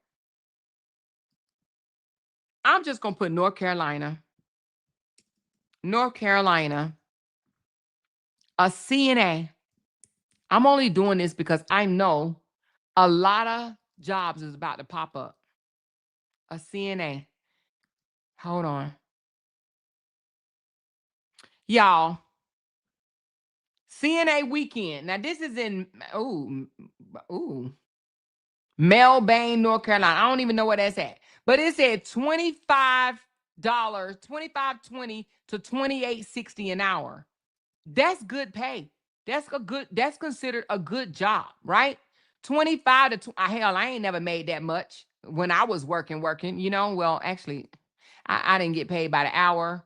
I'm just gonna put North Carolina, a CNA. I'm only doing this because I know a lot of jobs is about to pop up. A CNA. Hold on. Y'all, CNA weekend. Now, this is in, Melbourne, North Carolina. I don't even know where that's at. But it said $25, $25.20 to $28.60 an hour. That's good pay. That's considered a good job, right? 25 to hell, I ain't never made that much when I was working, you know. Well, actually, I didn't get paid by the hour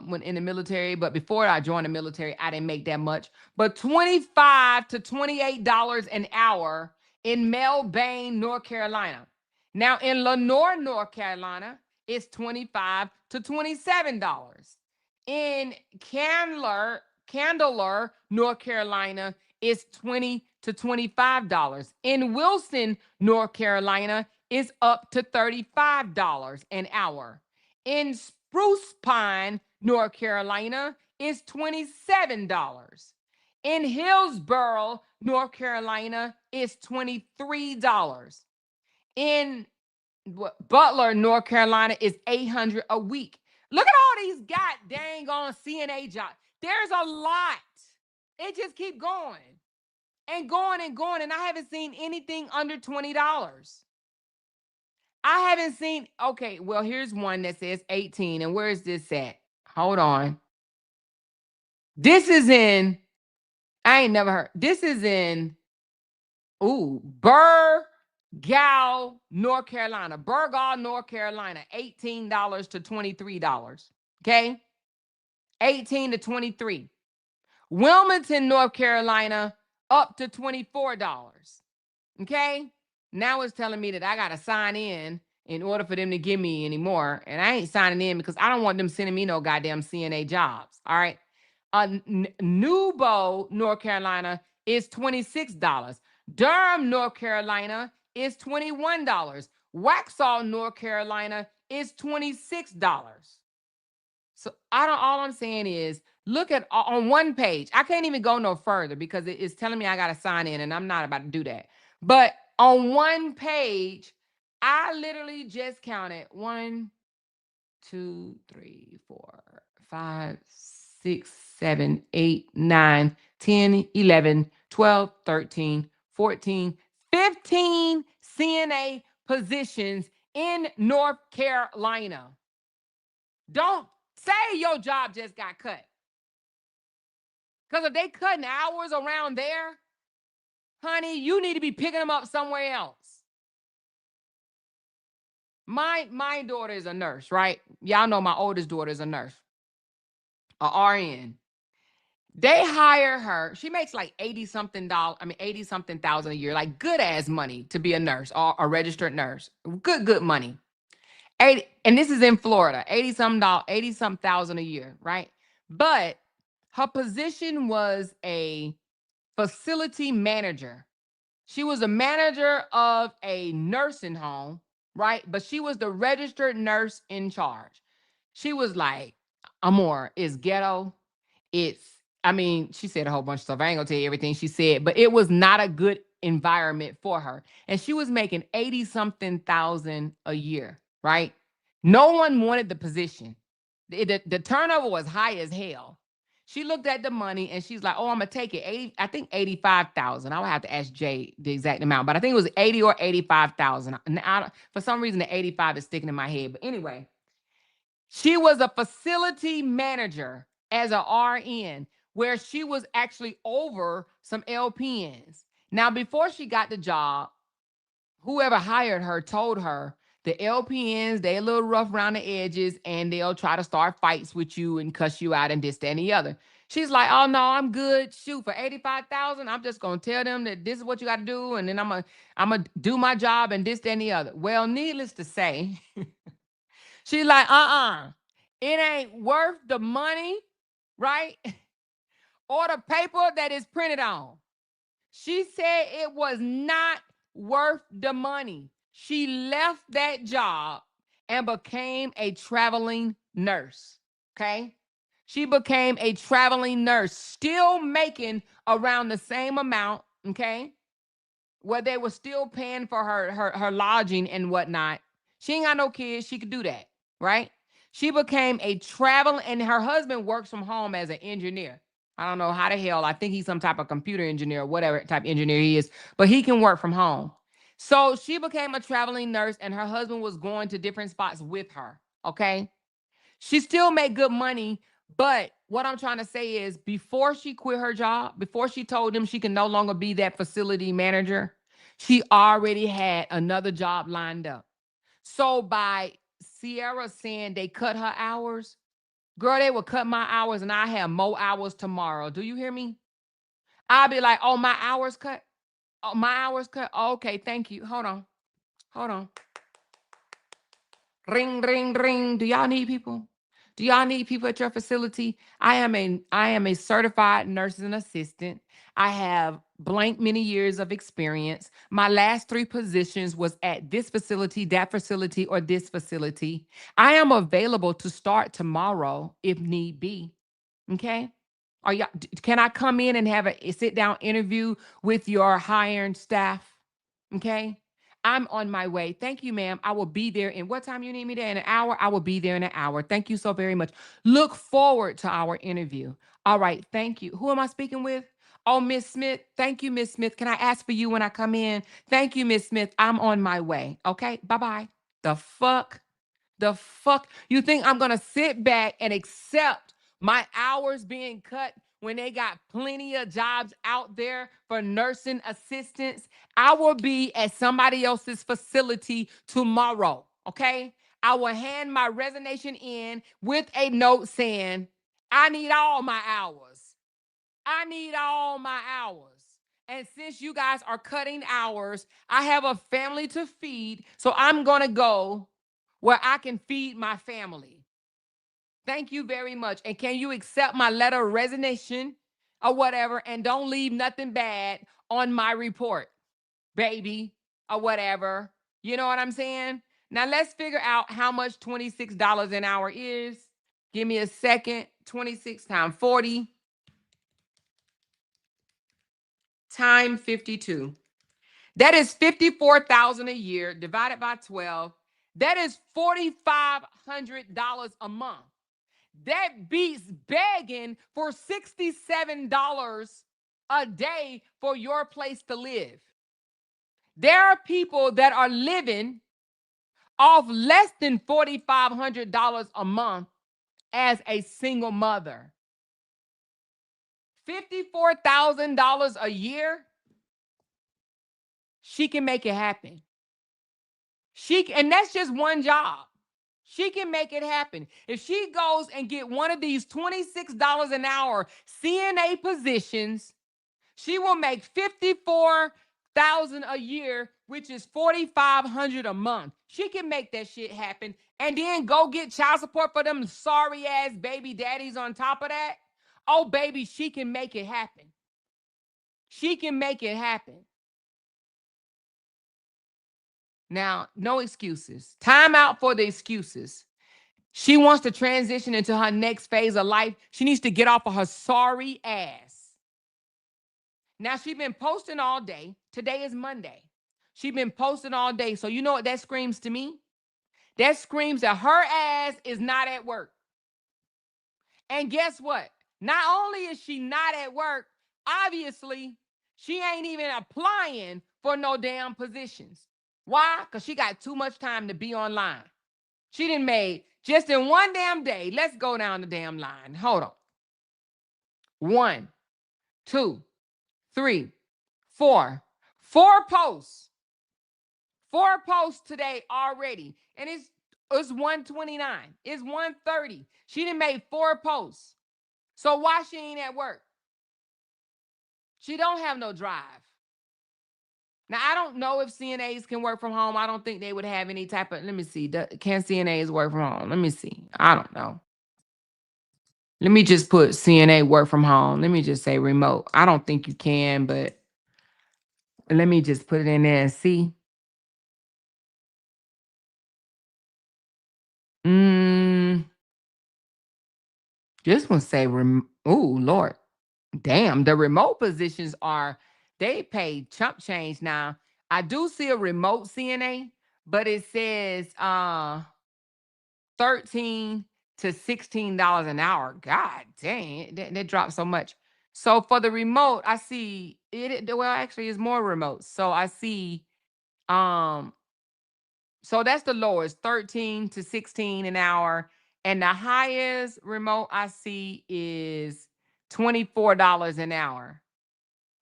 when in the military, but before I joined the military, I didn't make that much. But $25 to $28 an hour in Melbourne, North Carolina. Now in Lenore, North Carolina, it's $25 to $27. In Candler, North Carolina, it's $20 to $25. In Wilson, North Carolina, it's up to $35 an hour. In Spruce Pine, North Carolina, it's $27. In Hillsborough, North Carolina, it's $23. In Butler, North Carolina, is $800 a week. Look at all these god dang on CNA jobs. There's a lot. It just keep going and going and going. And I haven't seen anything under $20. I haven't seen, okay, well, here's one that says 18. And where is this at? Hold on. This is in, I ain't never heard. This is in, Burgal, North Carolina. Burgal, North Carolina, $18 to $23. Okay? 18 to 23. Wilmington, North Carolina, up to $24. Okay? Now it's telling me that I got to sign in order for them to give me any more. And I ain't signing in because I don't want them sending me no goddamn CNA jobs. All right? Newbo, North Carolina, is $26. Durham, North Carolina, is $21. Waxhaw, North Carolina, is $26. So all I'm saying is look at on one page. I can't even go no further because it's telling me I got to sign in and I'm not about to do that. But on one page, I literally just counted 1, 2, 3, 4, 5, 6, 7, 8, 9, 10, 11, 12, 13, 14, 15 CNA positions in North Carolina. Don't say your job just got cut. Because if they cutting hours around there, honey, you need to be picking them up somewhere else. My daughter is a nurse, right? Y'all know my oldest daughter is a nurse, a RN. They hire her. She makes like 80 something thousand a year, like good ass money to be a nurse or a registered nurse. Good money. And this is in Florida, 80 something thousand a year, right? But her position was a facility manager. She was a manager of a nursing home, right? But she was the registered nurse in charge. She was like, Amor, it's ghetto. It's, I mean, she said a whole bunch of stuff. I ain't gonna tell you everything she said, but it was not a good environment for her. And she was making 80 something thousand a year, right? No one wanted the position. The turnover was high as hell. She looked at the money and she's like, "Oh, I'm gonna take it. 80, I think 85,000. I would have to ask Jay the exact amount, but I think it was 80 or 85,000. For some reason, the 85 is sticking in my head. But anyway, she was a facility manager as a RN, where she was actually over some LPNs. Now, before she got the job, whoever hired her told her the LPNs, they a little rough around the edges and they'll try to start fights with you and cuss you out and this, that, and the other. She's like, oh no, I'm good. Shoot, for 85,000, I'm just gonna tell them that this is what you got to do, and then I'm gonna do my job and this, that, and the other. Well, needless to say, she's like, it ain't worth the money, right? Or the paper that is printed on. She said it was not worth the money. She left that job and became a traveling nurse. Okay. She became a traveling nurse, still making around the same amount. Okay. Where they were still paying for her lodging and whatnot. She ain't got no kids. She could do that. Right. She became a travel, and her husband works from home as an engineer. I don't know how the hell. I think he's some type of computer engineer or whatever type of engineer he is, but he can work from home. So she became a traveling nurse, and her husband was going to different spots with her. Okay. She still made good money, but what I'm trying to say is before she quit her job, before she told them she can no longer be that facility manager, she already had another job lined up. So by SeeError saying they cut her hours, girl, they would cut my hours and I have more hours tomorrow. Do you hear me? I'll be like, oh, my hours cut. Oh, my hours cut. Oh, okay, thank you. Hold on. Hold on. Ring, ring, ring. Do y'all need people? Do y'all need people at your facility? I am a certified nursing assistant. I have blank many years of experience. My last 3 positions was at this facility, that facility, or this facility. I am available to start tomorrow if need be. Okay? Can I come in and have a sit down interview with your hiring staff? Okay? I'm on my way. Thank you, ma'am. I will be there in what time you need me there? In an hour? I will be there in an hour. Thank you so very much. Look forward to our interview. All right. Thank you. Who am I speaking with? Oh, Miss Smith. Thank you, Miss Smith. Can I ask for you when I come in? Thank you, Miss Smith. I'm on my way. Okay. Bye-bye. The fuck? The fuck? You think I'm going to sit back and accept my hours being cut when they got plenty of jobs out there for nursing assistants? I will be at somebody else's facility tomorrow, okay? I will hand my resignation in with a note saying, I need all my hours. I need all my hours. And since you guys are cutting hours, I have a family to feed. So I'm going to go where I can feed my family. Thank you very much. And can you accept my letter of resignation or whatever? And don't leave nothing bad on my report, baby, or whatever. You know what I'm saying? Now let's figure out how much $26 an hour is. Give me a second. 26 times 40 times 52. That is 54,000 a year divided by 12. That is $4,500 a month. That beats begging for $67 a day for your place to live. There are people that are living off less than $4,500 a month as a single mother. $54,000 a year, she can make it happen. And that's just one job. She can make it happen. If she goes and get one of these $26 an hour CNA positions, she will make $54,000 a year, which is $4,500 a month. She can make that shit happen and then go get child support for them sorry ass baby daddies on top of that. Oh, baby, she can make it happen. She can make it happen. Now, no excuses. Time out for the excuses. She wants to transition into her next phase of life. She needs to get off of her sorry ass. Now, she's been posting all day. Today is Monday. She's been posting all day. So you know what that screams to me? That screams that her ass is not at work. And guess what? Not only is she not at work, obviously, she ain't even applying for no damn positions. Why? Because she got too much time to be online. She done made, just in one damn day, let's go down the damn line. Hold on. 1, 2, 3, 4. 4 posts. 4 posts today already. And it's 129. It's 1:30. She done made 4 posts. So why she ain't at work? She don't have no drive. Now, I don't know if CNAs can work from home. I don't think they would have any type of, let me see. Can CNAs work from home? Let me see. I don't know. Let me just put CNA work from home. Let me just say remote. I don't think you can, but let me just put it in there and see. This one say, oh, Lord. Damn, the remote positions they pay chump change now. I do see a remote CNA, but it says 13 to $16 an hour. God dang, that dropped so much. So for the remote, I see it. Well, actually, it's more remote. So I see, so that's the lowest, 13 to 16 an hour, and the highest remote I see is $24 an hour.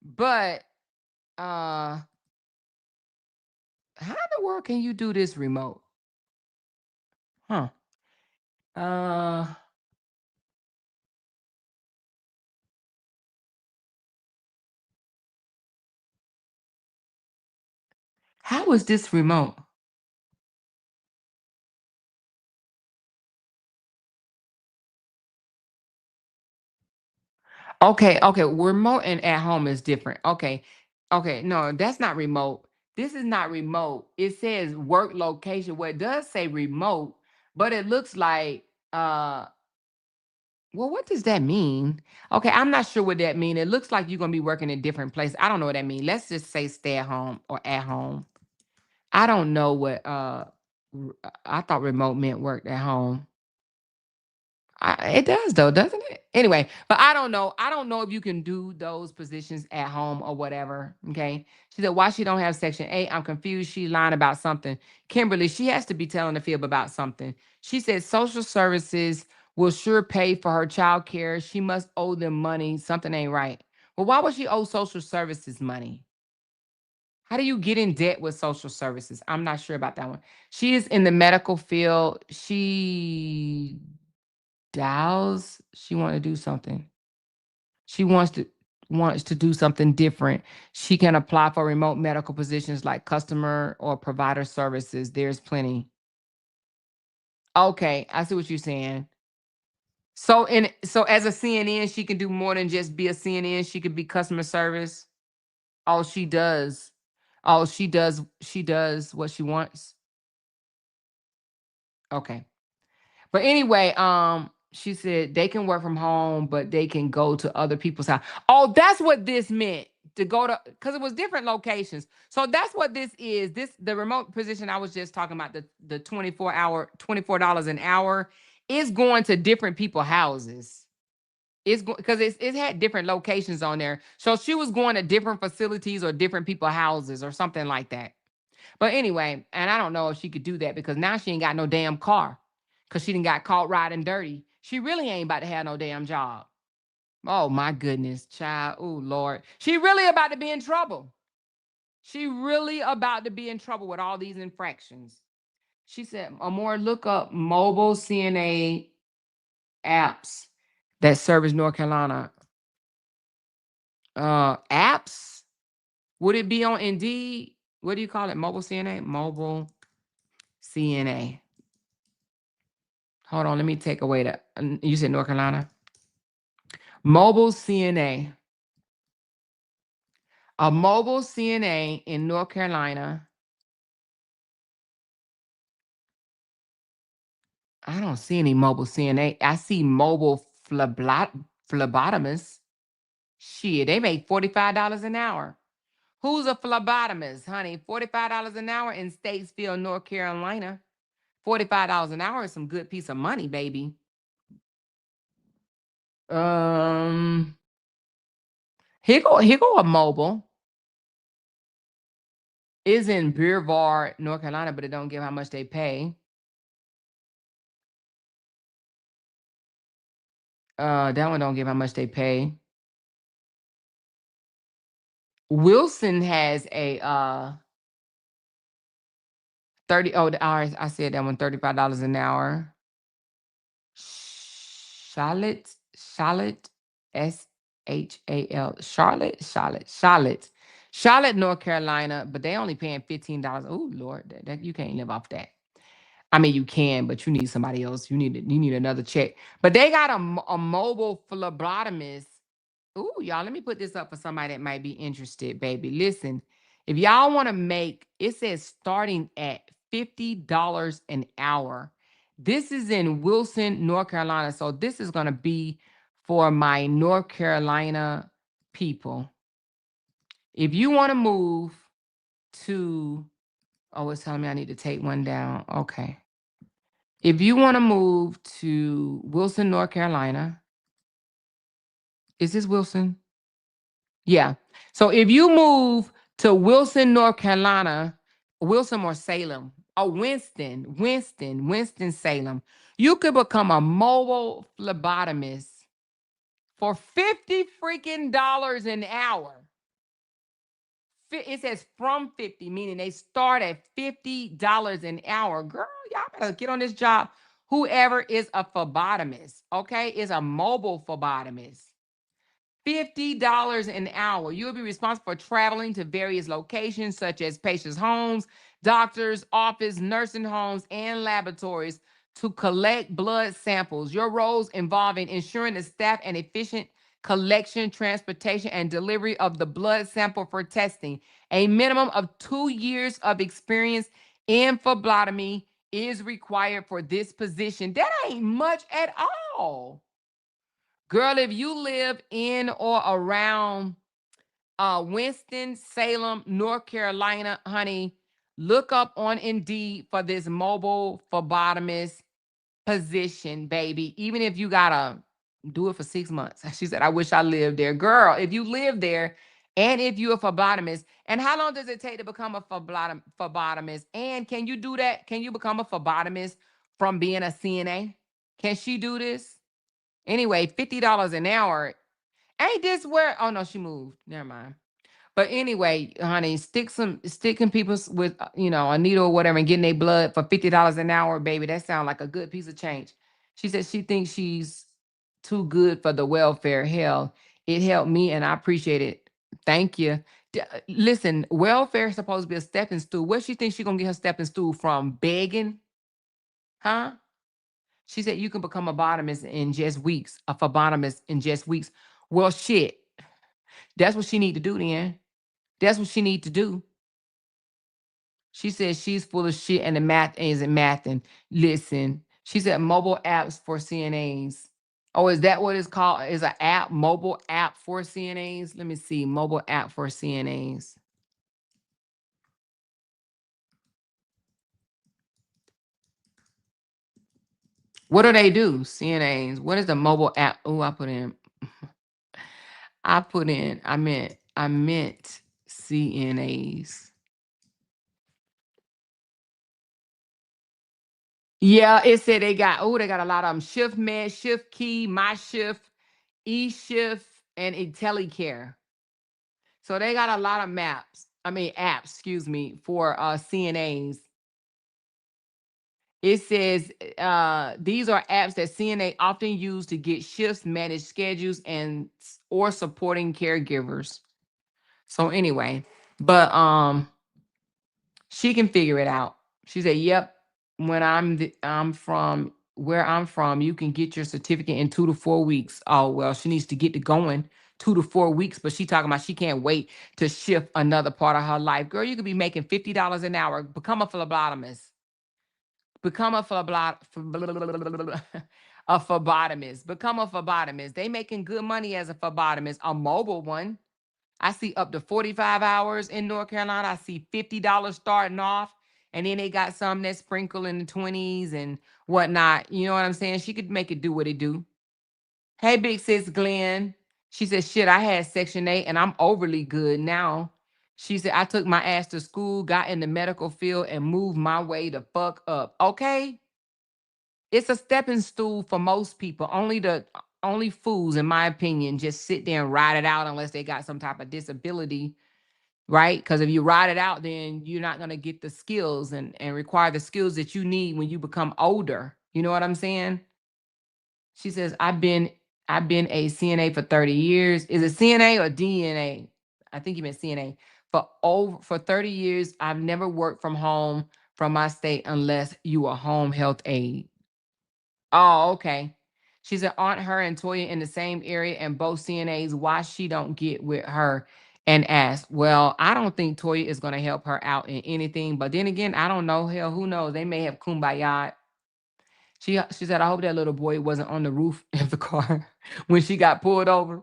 But how in the world can you do this remote? Huh? How is this remote? Okay, okay. Remote and at home is different. Okay. Okay. No, that's not remote. This is not remote. It says work location. Well, it does say remote, but it looks like well, what does that mean? Okay, I'm not sure what that means. It looks like you're gonna be working in different places. I don't know what that means. Let's just say stay at home or at home. I don't know what I thought remote meant work at home. It does though, doesn't it? Anyway, but I don't know. I don't know if you can do those positions at home or whatever. Okay. She said, why she don't have Section 8? I'm confused. She lying about something. Kimberly, she has to be telling the fib about something. She said social services will sure pay for her child care. She must owe them money. Something ain't right. Well, why would she owe social services money? How do you get in debt with social services? I'm not sure about that one. She is in the medical field. She Dows, she want to do something. She wants to do something different. She can apply for remote medical positions like customer or provider services. There's plenty. Okay, I see what you're saying. So as a CNN, she can do more than just be a CNN. She could be customer service. Oh, she does. Oh, she does what she wants. Okay. But anyway, she said they can work from home, but they can go to other people's house. Oh, that's what this meant to go to, because it was different locations. So that's what this is. The remote position I was just talking about, the 24-hour, $24 an hour, is going to different people's houses. It's because it had different locations on there. So she was going to different facilities or different people's houses or something like that. But anyway, and I don't know if she could do that because now she ain't got no damn car because she done got caught riding dirty. She really ain't about to have no damn job. Oh my goodness, child. Oh Lord. She really about to be in trouble. She really about to be in trouble with all these infractions. She said, Amor, look up mobile CNA apps that service North Carolina. Apps? Would it be on Indeed? What do you call it? Mobile CNA? Mobile CNA. Hold on, let me take away that. You said North Carolina? Mobile CNA. A mobile CNA in North Carolina I don't see any mobile CNA. I see mobile phlebotomists. Shit, they make $45 an hour. Who's a phlebotomist, honey? $45 an hour in Statesville, North Carolina. $45 an hour is some good piece of money, baby. Um, here go a mobile. Is in Beervar, North Carolina, but it don't give how much they pay. That one don't give how much they pay. Wilson has a 30. Oh, the hours I said that one, $35 an hour. Charlotte, Charlotte, North Carolina, but they only paying $15. Oh Lord, that you can't live off that. I mean, you can, but you need somebody else. You need another check. But they got a mobile phlebotomist. Ooh, y'all, let me put this up for somebody that might be interested, baby. Listen, if y'all want to make, it says starting at $50 an hour. This is in Wilson, North Carolina. So this is going to be for my North Carolina people. If you want to move to, oh, it's telling me I need to take one down. Okay. If you want to move to Wilson, North Carolina, is this Wilson? Yeah. So if you move to Wilson, North Carolina, Wilson or Salem, or Winston, Salem, you could become a mobile phlebotomist for 50 freaking dollars an hour. It says from 50, meaning they start at $50 an hour. Girl, y'all better get on this job. Whoever is a phlebotomist, okay, is a mobile phlebotomist. $50 an hour. You'll be responsible for traveling to various locations such as patients' homes, doctors' office, nursing homes, and laboratories to collect blood samples. Your roles involving ensuring the staff and efficient collection, transportation, and delivery of the blood sample for testing. A minimum of 2 years of experience in phlebotomy is required for this position. That ain't much at all. Girl, if you live in or around Winston-Salem, North Carolina, honey, look up on Indeed for this mobile phlebotomist position, baby. Even if you gotta do it for 6 months. She said, I wish I lived there. Girl, if you live there and if you're a phlebotomist, and how long does it take to become a phlebotomist? And can you do that? Can you become a phlebotomist from being a CNA? Can she do this? Anyway, $50 an hour. Ain't this where? Oh no, she moved. Never mind. But anyway, honey, sticking people with a needle or whatever and getting their blood for $50 an hour, baby. That sounds like a good piece of change. She said she thinks she's too good for the welfare. Hell, it helped me and I appreciate it. Thank you. Listen, welfare is supposed to be a stepping stool. Where she thinks she gonna get her stepping stool from? Begging? Huh? She said you can become a bottomist in just weeks, a phlebotomist in just weeks. Well, shit. That's what she need to do then. That's what she need to do. She said she's full of shit and the math isn't math. And listen, she said mobile apps for CNAs. Oh, is that what it's called? Is an app, mobile app for CNAs? Let me see. Mobile app for CNAs. What do they do? CNAs. What is the mobile app? Oh, I meant CNAs. Yeah, it said they got a lot of them. Shift Med, Shift Key, My Shift, eShift, and IntelliCare. So they got a lot of apps, excuse me, for CNAs. It says these are apps that CNA often use to get shifts, manage schedules, and or supporting caregivers. So anyway, but she can figure it out. She said, "Yep, when I'm from where I'm from, you can get your certificate in 2 to 4 weeks." Oh, well, she needs to get to going 2 to 4 weeks, but she talking about she can't wait to shift another part of her life. Girl, you could be making $50 an hour, become a phlebotomist. Become a a phlebotomist. Become a phlebotomist. They making good money as a phlebotomist, a mobile one. I see up to 45 hours in North Carolina. I see $50 starting off. And then they got some that sprinkle in the 20s and whatnot. You know what I'm saying? She could make it do what it do. Hey, big sis Glenn. She said, shit, I had Section 8 and I'm overly good now. She said, I took my ass to school, got in the medical field, and moved my way the fuck up. Okay? It's a stepping stool for most people. Only fools, in my opinion, just sit there and ride it out unless they got some type of disability, right? Because if you ride it out, then you're not gonna get the skills and require the skills that you need when you become older. You know what I'm saying? She says, I've been a CNA for 30 years. Is it CNA or DNA? I think you meant CNA. For 30 years, I've never worked from home from my state unless you are home health aide. Oh, okay. She said, aren't her and Toya in the same area and both CNAs? Why she don't get with her and ask? Well, I don't think Toya is going to help her out in anything. But then again, I don't know. Hell, who knows? They may have kumbaya. She said, I hope that little boy wasn't on the roof of the car when she got pulled over.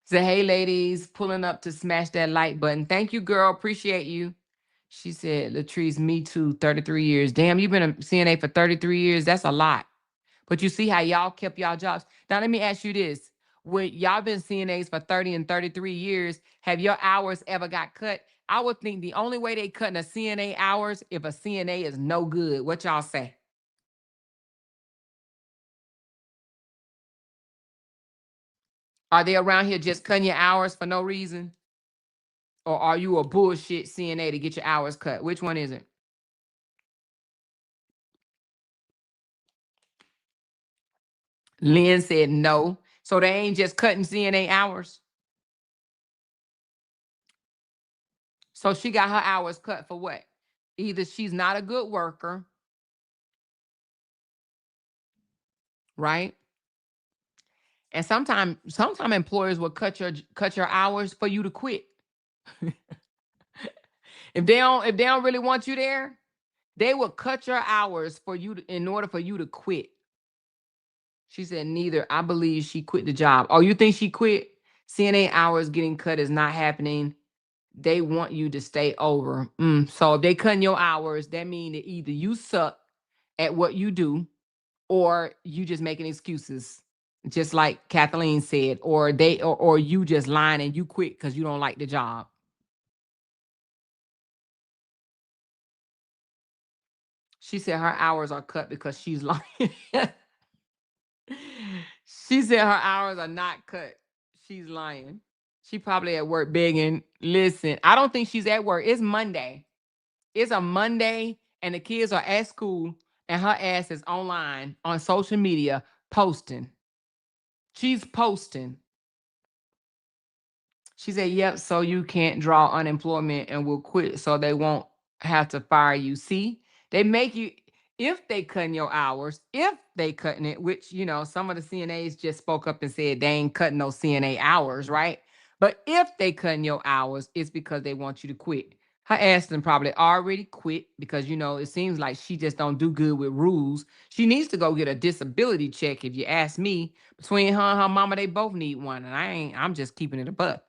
Said, hey, ladies, pulling up to smash that like button. Thank you, girl. Appreciate you. She said, Latrice, me too, 33 years. Damn, you've been a CNA for 33 years. That's a lot. But you see how y'all kept y'all jobs. Now, let me ask you this. When y'all been CNAs for 30 and 33 years, have your hours ever got cut? I would think the only way they cutting a CNA hours if a CNA is no good. What y'all say? Are they around here just cutting your hours for no reason? Or are you a bullshit CNA to get your hours cut? Which one is it? Lynn said no. So they ain't just cutting CNA hours. So she got her hours cut for what? Either she's not a good worker, right? And sometimes employers will cut your hours for you to quit. If they don't really want you there, they will cut your hours for you in order for you to quit. She said neither. I believe she quit the job. Oh, you think she quit? CNA hours getting cut is not happening. They want you to stay over. So if they cutting your hours, that means that either you suck at what you do or you just making excuses. Just like Kathleen said, or you just lying and you quit because you don't like the job. She said her hours are cut because she's lying. She said her hours are not cut. She's lying. She probably at work begging. Listen, I don't think she's at work. It's Monday. It's a Monday, and the kids are at school, and her ass is online on social media posting. She's posting. She said, yep, so you can't draw unemployment and will quit so they won't have to fire you. See, they make you, if they cutting your hours, if they cutting it, which, some of the CNAs just spoke up and said they ain't cutting no CNA hours, right? But if they cutting your hours, it's because they want you to quit. Her ass done probably already quit because, it seems like she just don't do good with rules. She needs to go get a disability check, if you ask me. Between her and her mama, they both need one. And I'm just keeping it a buck.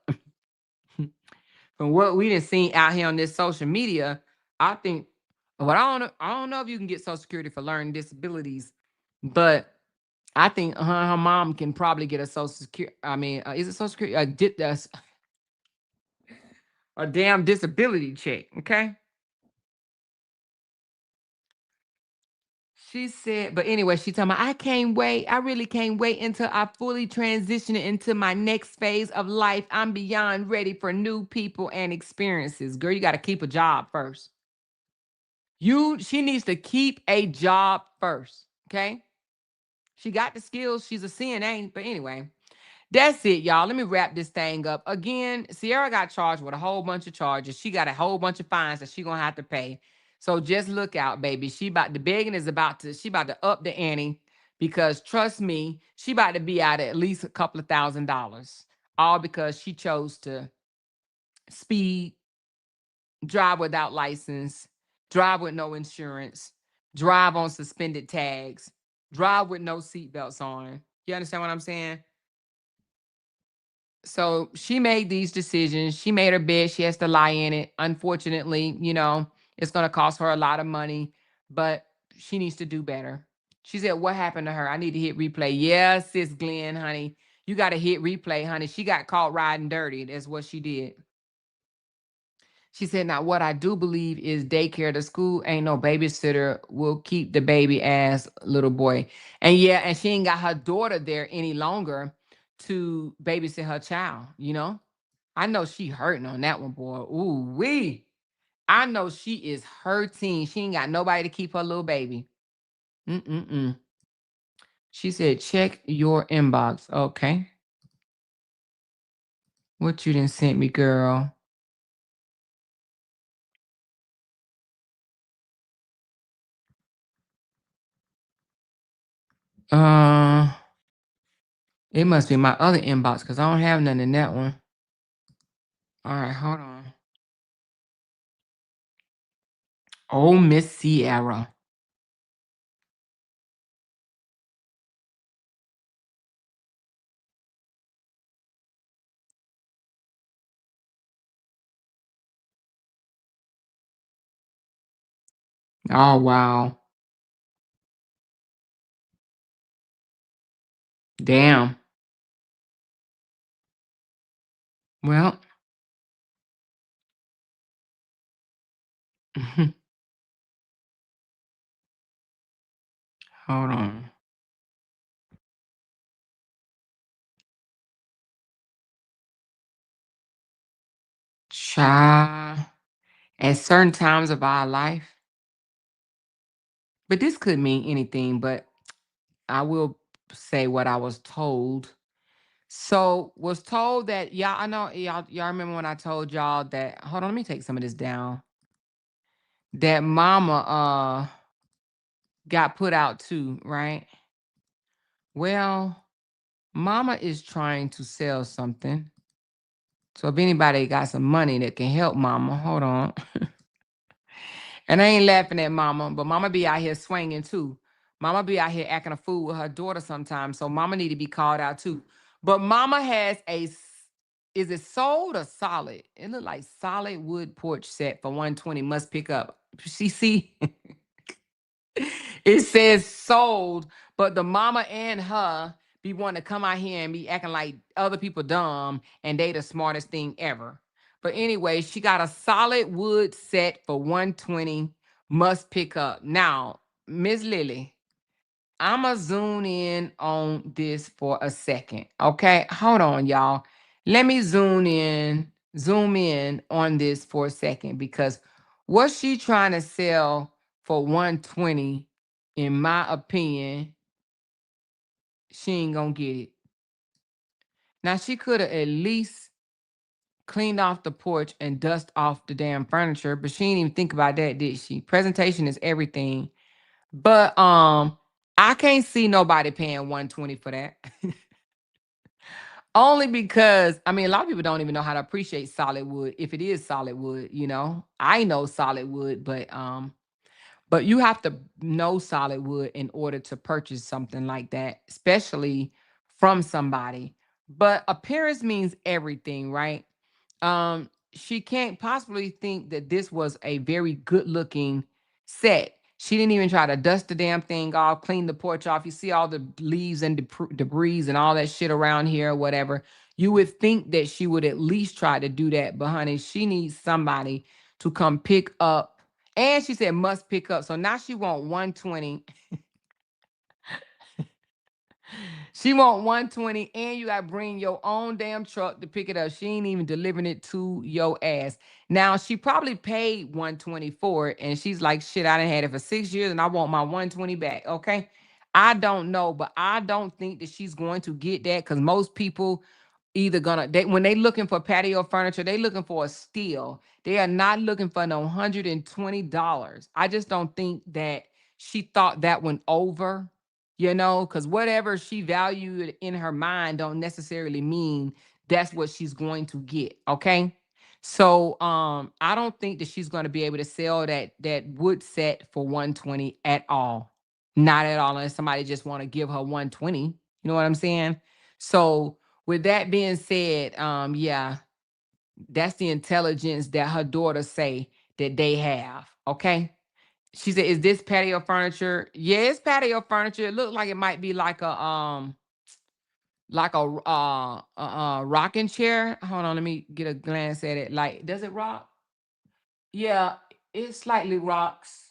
From what we done seen out here on this social media, I think, well, I don't know if you can get Social Security for learning disabilities, but I think her mom can probably get a Social Security. I mean, is it Social Security? A damn disability check, okay? She said, but anyway, she told me, I can't wait. I really can't wait until I fully transition into my next phase of life. I'm beyond ready for new people and experiences. Girl, you got to keep a job first. She needs to keep a job first. Okay. She got the skills. She's a CNA. But anyway, that's it, y'all. Let me wrap this thing up. Again, SeeError got charged with a whole bunch of charges. She got a whole bunch of fines that she gonna have to pay. So just look out, baby. She about to up the ante because trust me, she about to be out at least a couple of $1,000. All because she chose to speed, drive without license, drive with no insurance, drive on suspended tags, drive with no seatbelts on. You understand what I'm saying? So she made these decisions. She made her bed. She has to lie in it. Unfortunately, it's going to cost her a lot of money, but she needs to do better. She said, "What happened to her? I need to hit replay." Yeah, sis Glenn, honey. You got to hit replay, honey. She got caught riding dirty. That's what she did. She said, "Now, what I do believe is daycare to school ain't no babysitter will keep the baby ass little boy." And yeah, and she ain't got her daughter there any longer to babysit her child. I know she hurting on that one, boy. Ooh, wee. I know she is hurting. She ain't got nobody to keep her little baby. Mm-mm-mm. She said, "Check your inbox." Okay. What you done sent me, girl? Uh, it must be my other inbox because I don't have none in that one. All right, hold on. Oh, Miss SeeError. Oh, wow. Damn. Well, hold on. Child. At certain times of our life, but this could mean anything, but I will say what I was told. So was told that y'all, I know y'all remember when I told y'all that, hold on, let me take some of this down. That mama got put out too, right? Well, mama is trying to sell something. So if anybody got some money that can help mama, hold on. And I ain't laughing at mama, but mama be out here swinging too. Mama be out here acting a fool with her daughter sometimes. So mama need to be called out too. But mama has is it sold or solid? It look like solid wood porch set for 120 must pick up. She see it says sold, but the mama and her be wanting to come out here and be acting like other people dumb and they the smartest thing ever. But anyway, she got a solid wood set for 120 must pick up. Now, Miss Lily, I'ma zoom in on this for a second. Okay. Hold on, y'all. Let me zoom in on this for a second because what she trying to sell for 120, in my opinion, she ain't gonna get it. Now she could have at least cleaned off the porch and dust off the damn furniture, but she didn't even think about that, did she? Presentation is everything. But I can't see nobody paying 120 for that. Only because I mean a lot of people don't even know how to appreciate solid wood if it is solid wood. I know solid wood, but you have to know solid wood in order to purchase something like that, especially from somebody. But appearance means everything, right? She can't possibly think that this was a very good looking set. She didn't even try to dust the damn thing off, clean the porch off. You see all the leaves and debris and all that shit around here or whatever. You would think that she would at least try to do that, but honey, she needs somebody to come pick up. And she said must pick up. So now she want 120. She want 120 and you got to bring your own damn truck to pick it up. She ain't even delivering it to your ass. Now, she probably paid 120 for it and she's like, shit, I done had it for 6 years and I want my 120 back. Okay. I don't know, but I don't think that she's going to get that because most people either when they looking for patio furniture, they looking for a steal. They are not looking for no $120. I just don't think that she thought that one over, because whatever she valued in her mind don't necessarily mean that's what she's going to get. Okay. So I don't think that she's going to be able to sell that wood set for 120 at all. Not at all, unless somebody just want to give her 120. You know what I'm saying? So with that being said, yeah, that's the intelligence that her daughter say that they have. Okay. She said, "Is this patio furniture?" Yeah, it's patio furniture. It looked like it might be like a rocking chair. Hold on, let me get a glance at it. Like, does it rock? Yeah, it slightly rocks.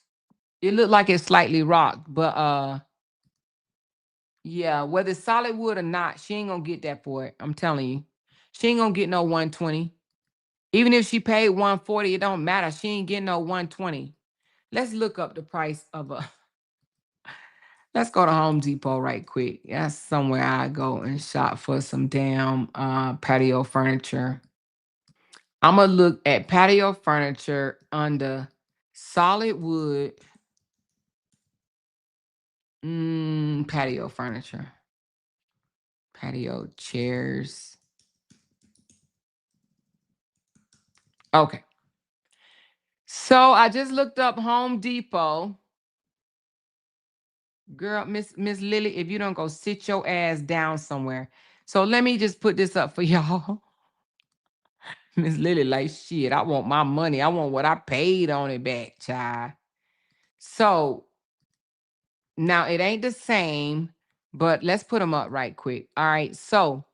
It looked like it slightly rocked, but yeah, whether it's solid wood or not, she ain't gonna get that for it. I'm telling you. She ain't gonna get no 120. Even if she paid 140, it don't matter. She ain't getting no 120. Let's look up the price of a let's go to Home Depot right quick. That's somewhere I go and shop for some damn patio furniture. I'm gonna look at patio furniture under solid wood. Patio furniture. Patio chairs. Okay. So I just looked up Home Depot. Girl, Miss Lily, if you don't go sit your ass down somewhere. So let me just put this up for y'all. Miss Lily, like, shit, I want my money. I want what I paid on it back, child. So now it ain't the same, but let's put them up right quick. All right. So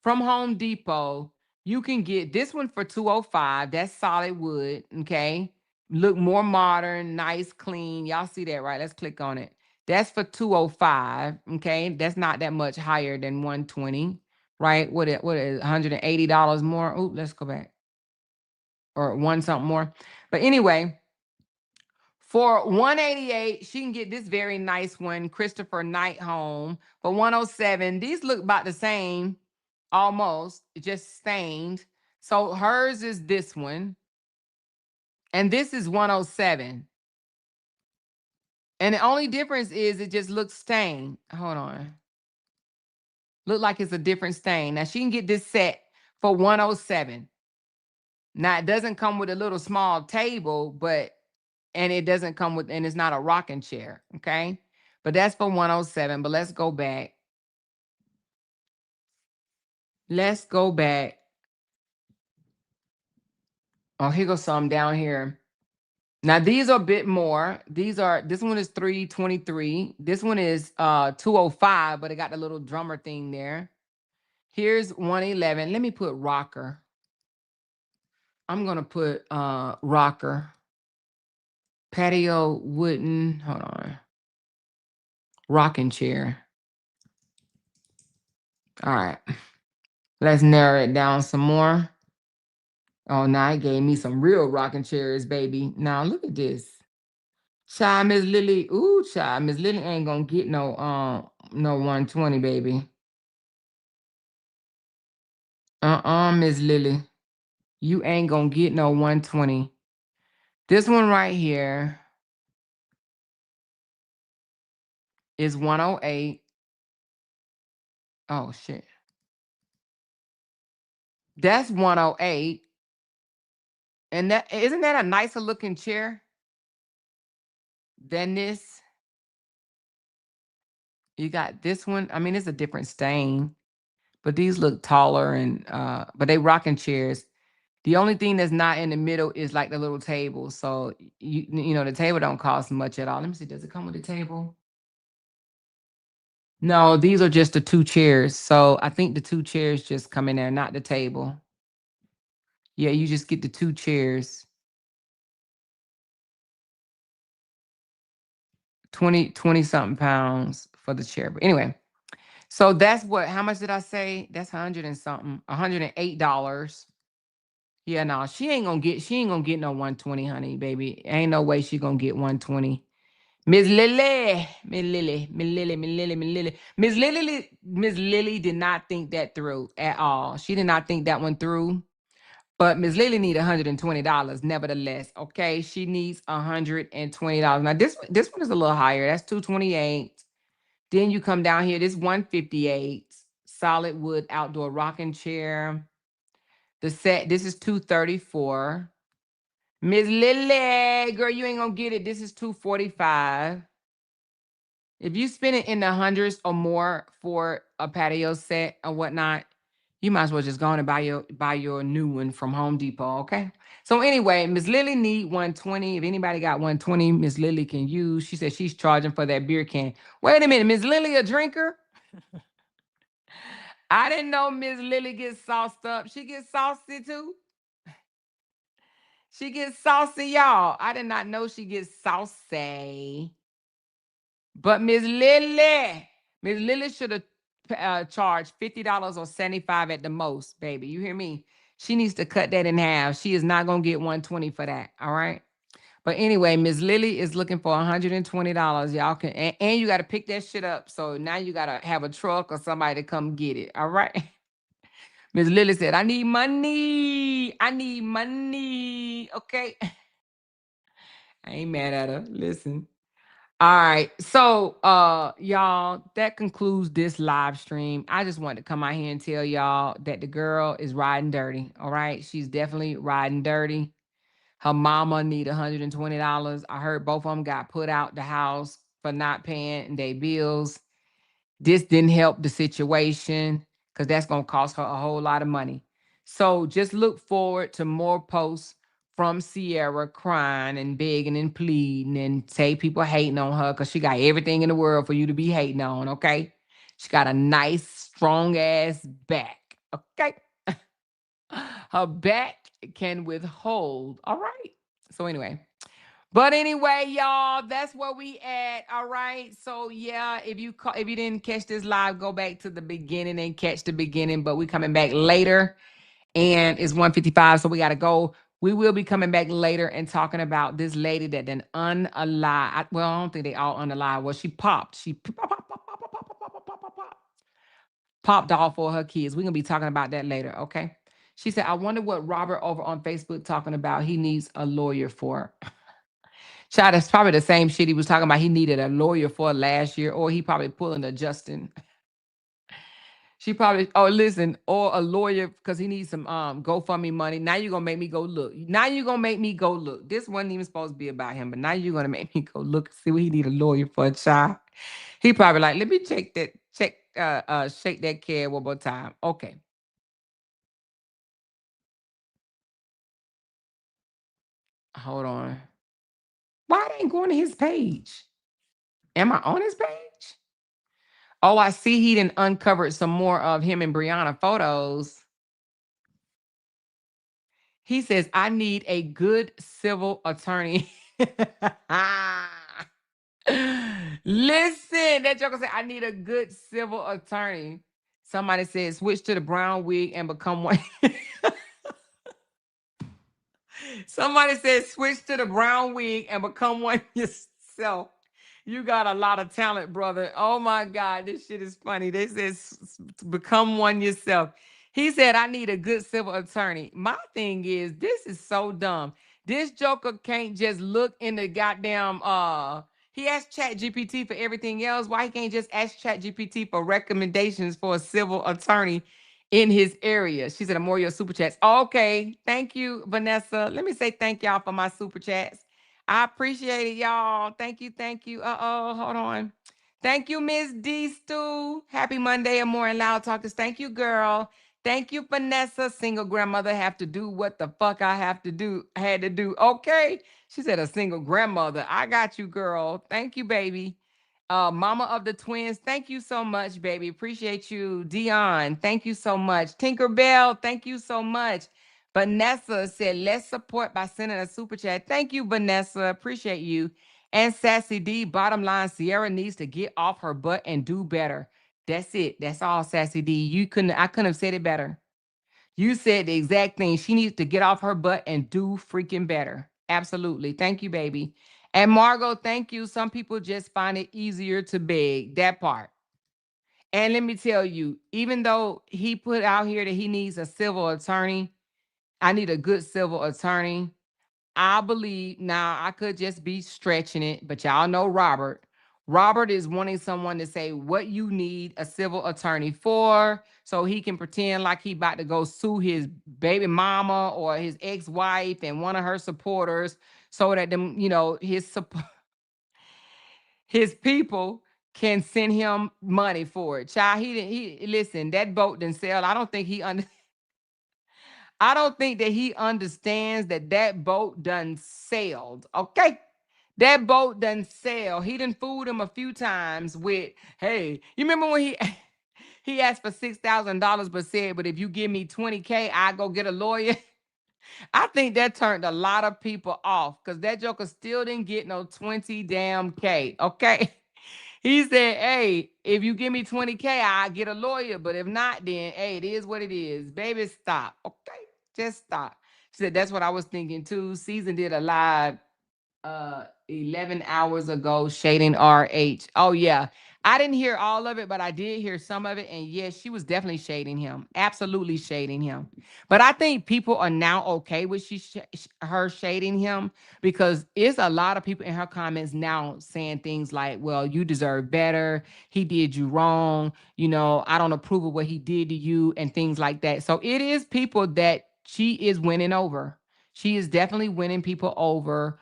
from Home Depot, you can get this one for 205. That's solid wood. Okay. Look more modern, nice, clean. Y'all see that, right? Let's click on it. That's for 205. Okay. That's not that much higher than 120, right? What is $180 more? Oh, let's go back. Or one something more. But anyway, for 188, she can get this very nice one, Christopher Knight Home, for 107. These look about the same, almost, just stained. So hers is this one, and this is 107. And the only difference is it just looks stained. Hold on. Look like it's a different stain. Now she can get this set for 107. Now it doesn't come with a little small table, but and it doesn't come with, and it's not a rocking chair, okay? But that's for 107. But let's go back. Let's go back. Oh, here goes some down here. Now these are a bit more. This one is 323. This one is 205, but it got the little drummer thing there. Here's 111. Let me put rocker. I'm gonna put rocker. Patio wooden. Hold on. Rocking chair. All right. Let's narrow it down some more. Oh, now it gave me some real rocking chairs, baby. Now look at this. Child, Miss Lily. Ooh, child, Miss Lily ain't gonna get no 120, baby. Miss Lily. You ain't gonna get no 120. This one right here is 108. Oh shit. That's 108. And that isn't that a nicer looking chair than this? You got this one. I mean, it's a different stain, but these look taller and but they rocking chairs. The only thing that's not in the middle is like the little table. So you know the table don't cost much at all. Let me see. Does it come with a table? No, these are just the two chairs. So I think the two chairs just come in there, not the table. Yeah, you just get the two chairs. 20 something pounds for the chair. But anyway, so that's what, how much did I say? That's 100 and something, $108. Yeah, no, she ain't gonna get no 120, honey, baby. Ain't no way she gonna get 120. Miss Lily, Miss Lily, Miss Lily, Miss Lily, Miss Lily, Miss Lily did not think that through at all. She did not think that one through. But Miss Lily need $120, nevertheless. Okay, she needs $120. Now this one is a little higher. That's 228. Then you come down here. This 158 solid wood outdoor rocking chair. The set, this is 234. Miss Lily, girl, you ain't gonna get it. This is 245. If you spend it in the hundreds or more for a patio set or whatnot, you might as well just go on and buy your new one from Home Depot, okay? So anyway, Miss Lily need 120. If anybody got 120, Miss Lily can use. She said she's charging for that beer can. Wait a minute, Miss Lily a drinker? I didn't know Miss Lily gets sauced up. She gets saucy too. She gets saucy, y'all. I did not know she gets saucy. But Miss Lily should have charged $50 or 75 at the most, baby. You hear me? She needs to cut that in half. She is not gonna get 120 for that. All right. But anyway, Miss Lily is looking for $120. Y'all can, and you got to pick that shit up. So now you got to have a truck or somebody to come get it. All right. Miss Lily said, I need money. I need money. Okay. I ain't mad at her. Listen. All right. So y'all, that concludes this live stream. I just wanted to come out here and tell y'all that the girl is riding dirty. All right. She's definitely riding dirty. Her mama need $120. I heard both of them got put out the house for not paying their bills. This didn't help the situation because that's going to cost her a whole lot of money. So just look forward to more posts from SeeError crying and begging and pleading and say people hating on her because she got everything in the world for you to be hating on, okay? She got a nice, strong ass back, okay? Her back can withhold, all right? So anyway, y'all, that's where we at. All right. So yeah, if you didn't catch this live, go back to the beginning and catch the beginning. But we coming back later, and it's 1:55, so we gotta go. We will be coming back later and talking about this lady that then unalive. Well, I don't think they all unalive. Well, she popped. She popped off for her kids. We're gonna be talking about that later. Okay. She said, I wonder what Robert over on Facebook talking about. He needs a lawyer for. Child, that's probably the same shit he was talking about. He needed a lawyer for last year, or he probably pulling a Justin. She probably, oh, listen, or a lawyer because he needs some GoFundMe money. Now you're gonna make me go look. Now you're gonna make me go look. This wasn't even supposed to be about him, but now you're gonna make me go look, see what he need a lawyer for a child. He probably like, let me shake that can one more time. Okay. Hold on. Why it ain't going to his page? Am I on his page? Oh, I see he done uncovered some more of him and Brianna photos. He says, I need a good civil attorney. Listen, that joker said, I need a good civil attorney. Somebody said, switch to the brown wig and become one. Somebody said, switch to the brown wig and become one yourself. You got a lot of talent, brother. Oh my God, this shit is funny. They said, become one yourself. He said, I need a good civil attorney. My thing is, this is so dumb. This joker can't just look in the goddamn, he asked Chat GPT for everything else. Why he can't just ask Chat GPT for recommendations for a civil attorney in his area? She said, I'm more your super chats. Okay, thank you, Vanessa. Let me say thank y'all for my super chats. I appreciate it, y'all. Thank you, thank you. Uh-oh, hold on. Thank you, Miss D Stu. Happy Monday and more in Loud Talkers. Thank you, girl. Thank you, Vanessa. Single grandmother have to do what the fuck I had to do. Okay. She said a single grandmother. I got you, girl. Thank you, baby. Mama of the twins, thank you so much, baby. Appreciate you. Dion, thank you so much. Tinkerbell, thank you so much. Vanessa said, let's support by sending a super chat. Thank you, Vanessa. Appreciate you. And Sassy D, bottom line, SeeError needs to get off her butt and do better. That's it. That's all, Sassy D. I couldn't have said it better. You said the exact thing. She needs to get off her butt and do freaking better. Absolutely. Thank you, baby. And Margot, thank you. Some people just find it easier to beg. That part. And let me tell you, even though he put out here that he needs a civil attorney, I need a good civil attorney. I believe now I could just be stretching it, but y'all know Robert. Robert is wanting someone to say what you need a civil attorney for, so he can pretend like he about to go sue his baby mama or his ex-wife and one of her supporters, so that them, his people can send him money for it. Child, he listen, that boat didn't sell. I don't think that he understands that that boat done sailed. Okay. That boat done sail. He done fooled him a few times with, hey, you remember when he asked for $6,000 but said, but if you give me 20K, I go get a lawyer. I think that turned a lot of people off because that joker still didn't get no 20 damn K. Okay. He said, hey, if you give me 20K, I get a lawyer. But if not, then hey, it is what it is. Baby, stop. Okay. Just stop. She said, that's what I was thinking too. Season did a live 11 hours ago shading RH. Oh yeah. I didn't hear all of it, but I did hear some of it. And yes, she was definitely shading him. Absolutely shading him. But I think people are now okay with her shading him, because it's a lot of people in her comments now saying things like, well, you deserve better. He did you wrong. I don't approve of what he did to you and things like that. So it is people that she is winning over. She is definitely winning people over,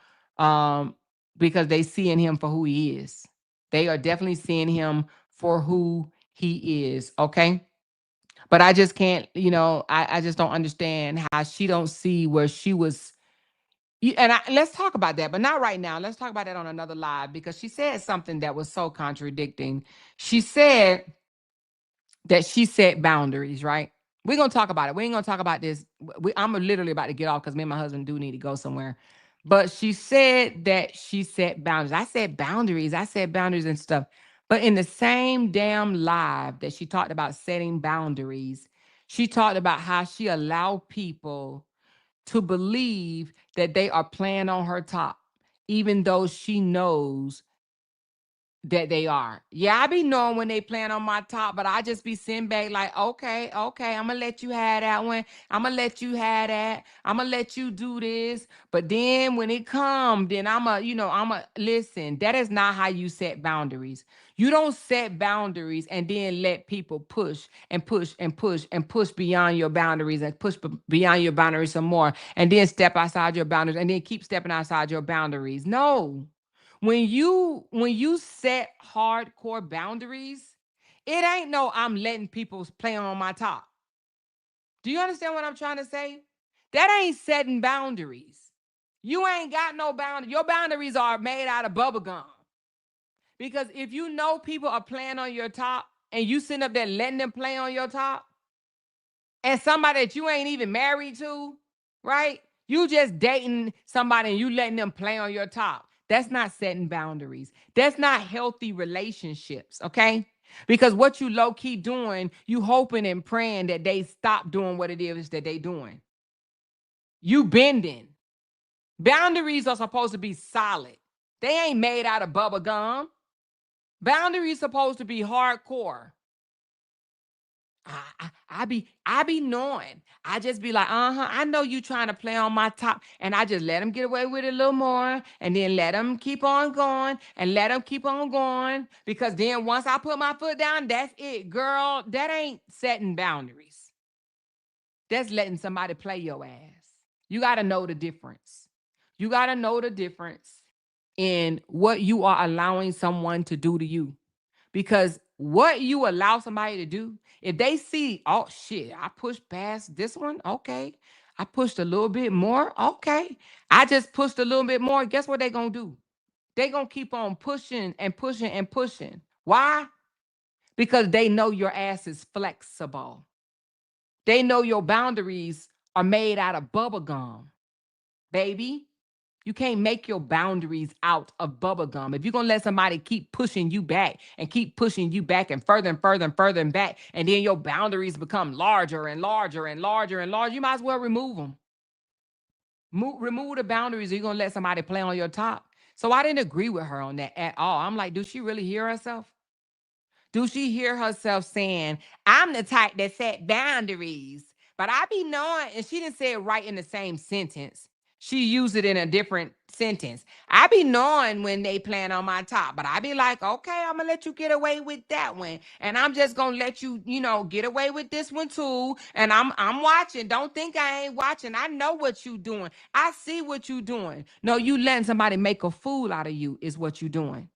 because they seeing him for who he is. They are definitely seeing him for who he is. Okay. But I just can't, I just don't understand how she don't see where she was. Let's talk about that, but not right now. Let's talk about that on another live, because she said something that was so contradicting. She said that she set boundaries, right? We're going to talk about it. We ain't going to talk about this. I'm literally about to get off because me and my husband do need to go somewhere. But she said that she set boundaries. I said boundaries. I said boundaries and stuff. But in the same damn live that she talked about setting boundaries, she talked about how she allowed people to believe that they are playing on her top, even though she knows that they are. Yeah, I be knowing when they playing on my top, but I just be sitting back like, okay, I'm gonna let you have that one. I'm gonna let you have that. I'm gonna let you do this. But then when it come, then I'm a listen. That is not how you set boundaries. You don't set boundaries and then let people push and push and push and push beyond your boundaries and push beyond your boundaries some more, and then step outside your boundaries and then keep stepping outside your boundaries. No. When you set hardcore boundaries, it ain't no I'm letting people play on my top. Do you understand what I'm trying to say? That ain't setting boundaries. You ain't got no boundaries. Your boundaries are made out of bubble gum. Because if you know people are playing on your top and you sitting up there letting them play on your top, and somebody that you ain't even married to, right? You just dating somebody and you letting them play on your top. That's not setting boundaries. That's not healthy relationships, okay? Because what you low key doing, you hoping and praying that they stop doing what it is that they doing. You bending. Boundaries are supposed to be solid. They ain't made out of bubble gum. Boundaries supposed to be hardcore. I be knowing. I just be like, I know you trying to play on my top. And I just let them get away with it a little more. And then let them keep on going and let them keep on going. Because then once I put my foot down, that's it. Girl, that ain't setting boundaries. That's letting somebody play your ass. You got to know the difference. You got to know the difference in what you are allowing someone to do to you. Because what you allow somebody to do, if they see, oh shit, I pushed past this one, okay. I pushed a little bit more, okay. I just pushed a little bit more. Guess what they're gonna do? They're gonna keep on pushing and pushing and pushing. Why? Because they know your ass is flexible. They know your boundaries are made out of bubble gum, baby. You can't make your boundaries out of bubble gum. If you're going to let somebody keep pushing you back and keep pushing you back and further and further and further and back, and then your boundaries become larger and larger and larger and larger, you might as well remove them. Remove the boundaries, or you're going to let somebody play on your top. So I didn't agree with her on that at all. I'm like, does she really hear herself? Do she hear herself saying, I'm the type that set boundaries, but I be knowing, and she didn't say it right in the same sentence. She used it in a different sentence. I be knowing when they plan on my top, but I be like, okay, I'm gonna let you get away with that one, and I'm just gonna let you, get away with this one too. And I'm watching. Don't think I ain't watching. I know what you doing. I see what you doing. No, you letting somebody make a fool out of you is what you doing.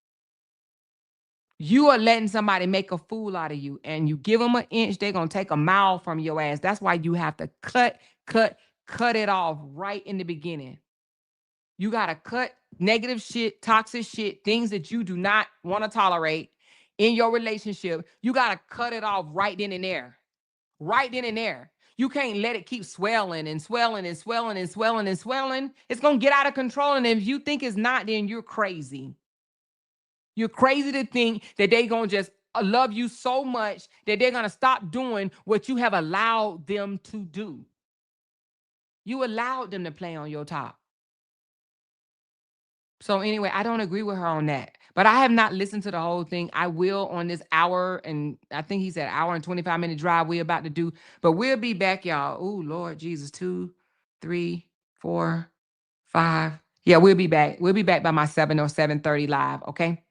You are letting somebody make a fool out of you, and you give them an inch, they're gonna take a mile from your ass. That's why you have to cut it off right in the beginning. You got to cut negative shit, toxic shit, things that you do not want to tolerate in your relationship. You got to cut it off right then and there. Right then and there. You can't let it keep swelling and swelling and swelling and swelling and swelling. It's going to get out of control. And if you think it's not, then you're crazy. You're crazy to think that they're going to just love you so much that they're going to stop doing what you have allowed them to do. You allowed them to play on your top. So anyway, I don't agree with her on that. But I have not listened to the whole thing. I will on this hour, and I think he said hour and 25-minute drive we're about to do. But we'll be back, y'all. Oh, Lord Jesus, 2, 3, 4, 5. Yeah, we'll be back. We'll be back by my 7 or 7:30 live, okay?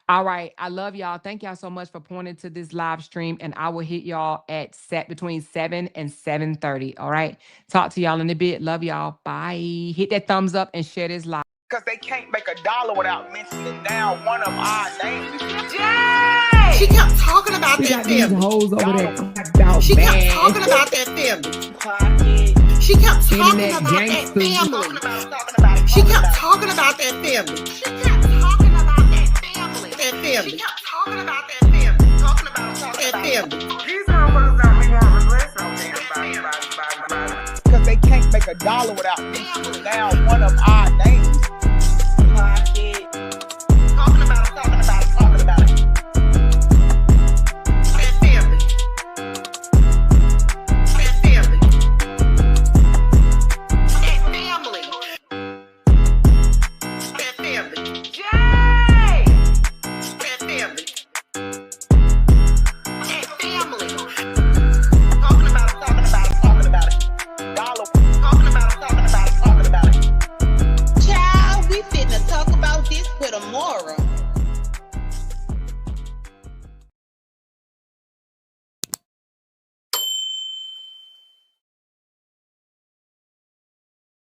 All right. I love y'all. Thank y'all so much for pointing to this live stream, and I will hit y'all at between 7 and 7:30, all right? Talk to y'all in a bit. Love y'all. Bye. Hit that thumbs up and share this live. Because they can't make $1 without mentioning down one of our names. Jay! She kept talking about We that got these family. hoes over there about She kept man. talking about that family. She kept talking Internet about that gangsters. family. She kept talking about that family. She kept talking about that family. That family. She kept talking about that family. Talking about that family. These motherfuckers don't be want to regress on them. Because they can't make $1 without mentioning down one of our names. Talking about it, talking about it, talking about it. That family. That family. That family. That family. Jay! That family. That family. Talking about it, talking about it, talking about it. $1. Talking about it, talking about it, talking about it. Child, we finna talk about this with Amora.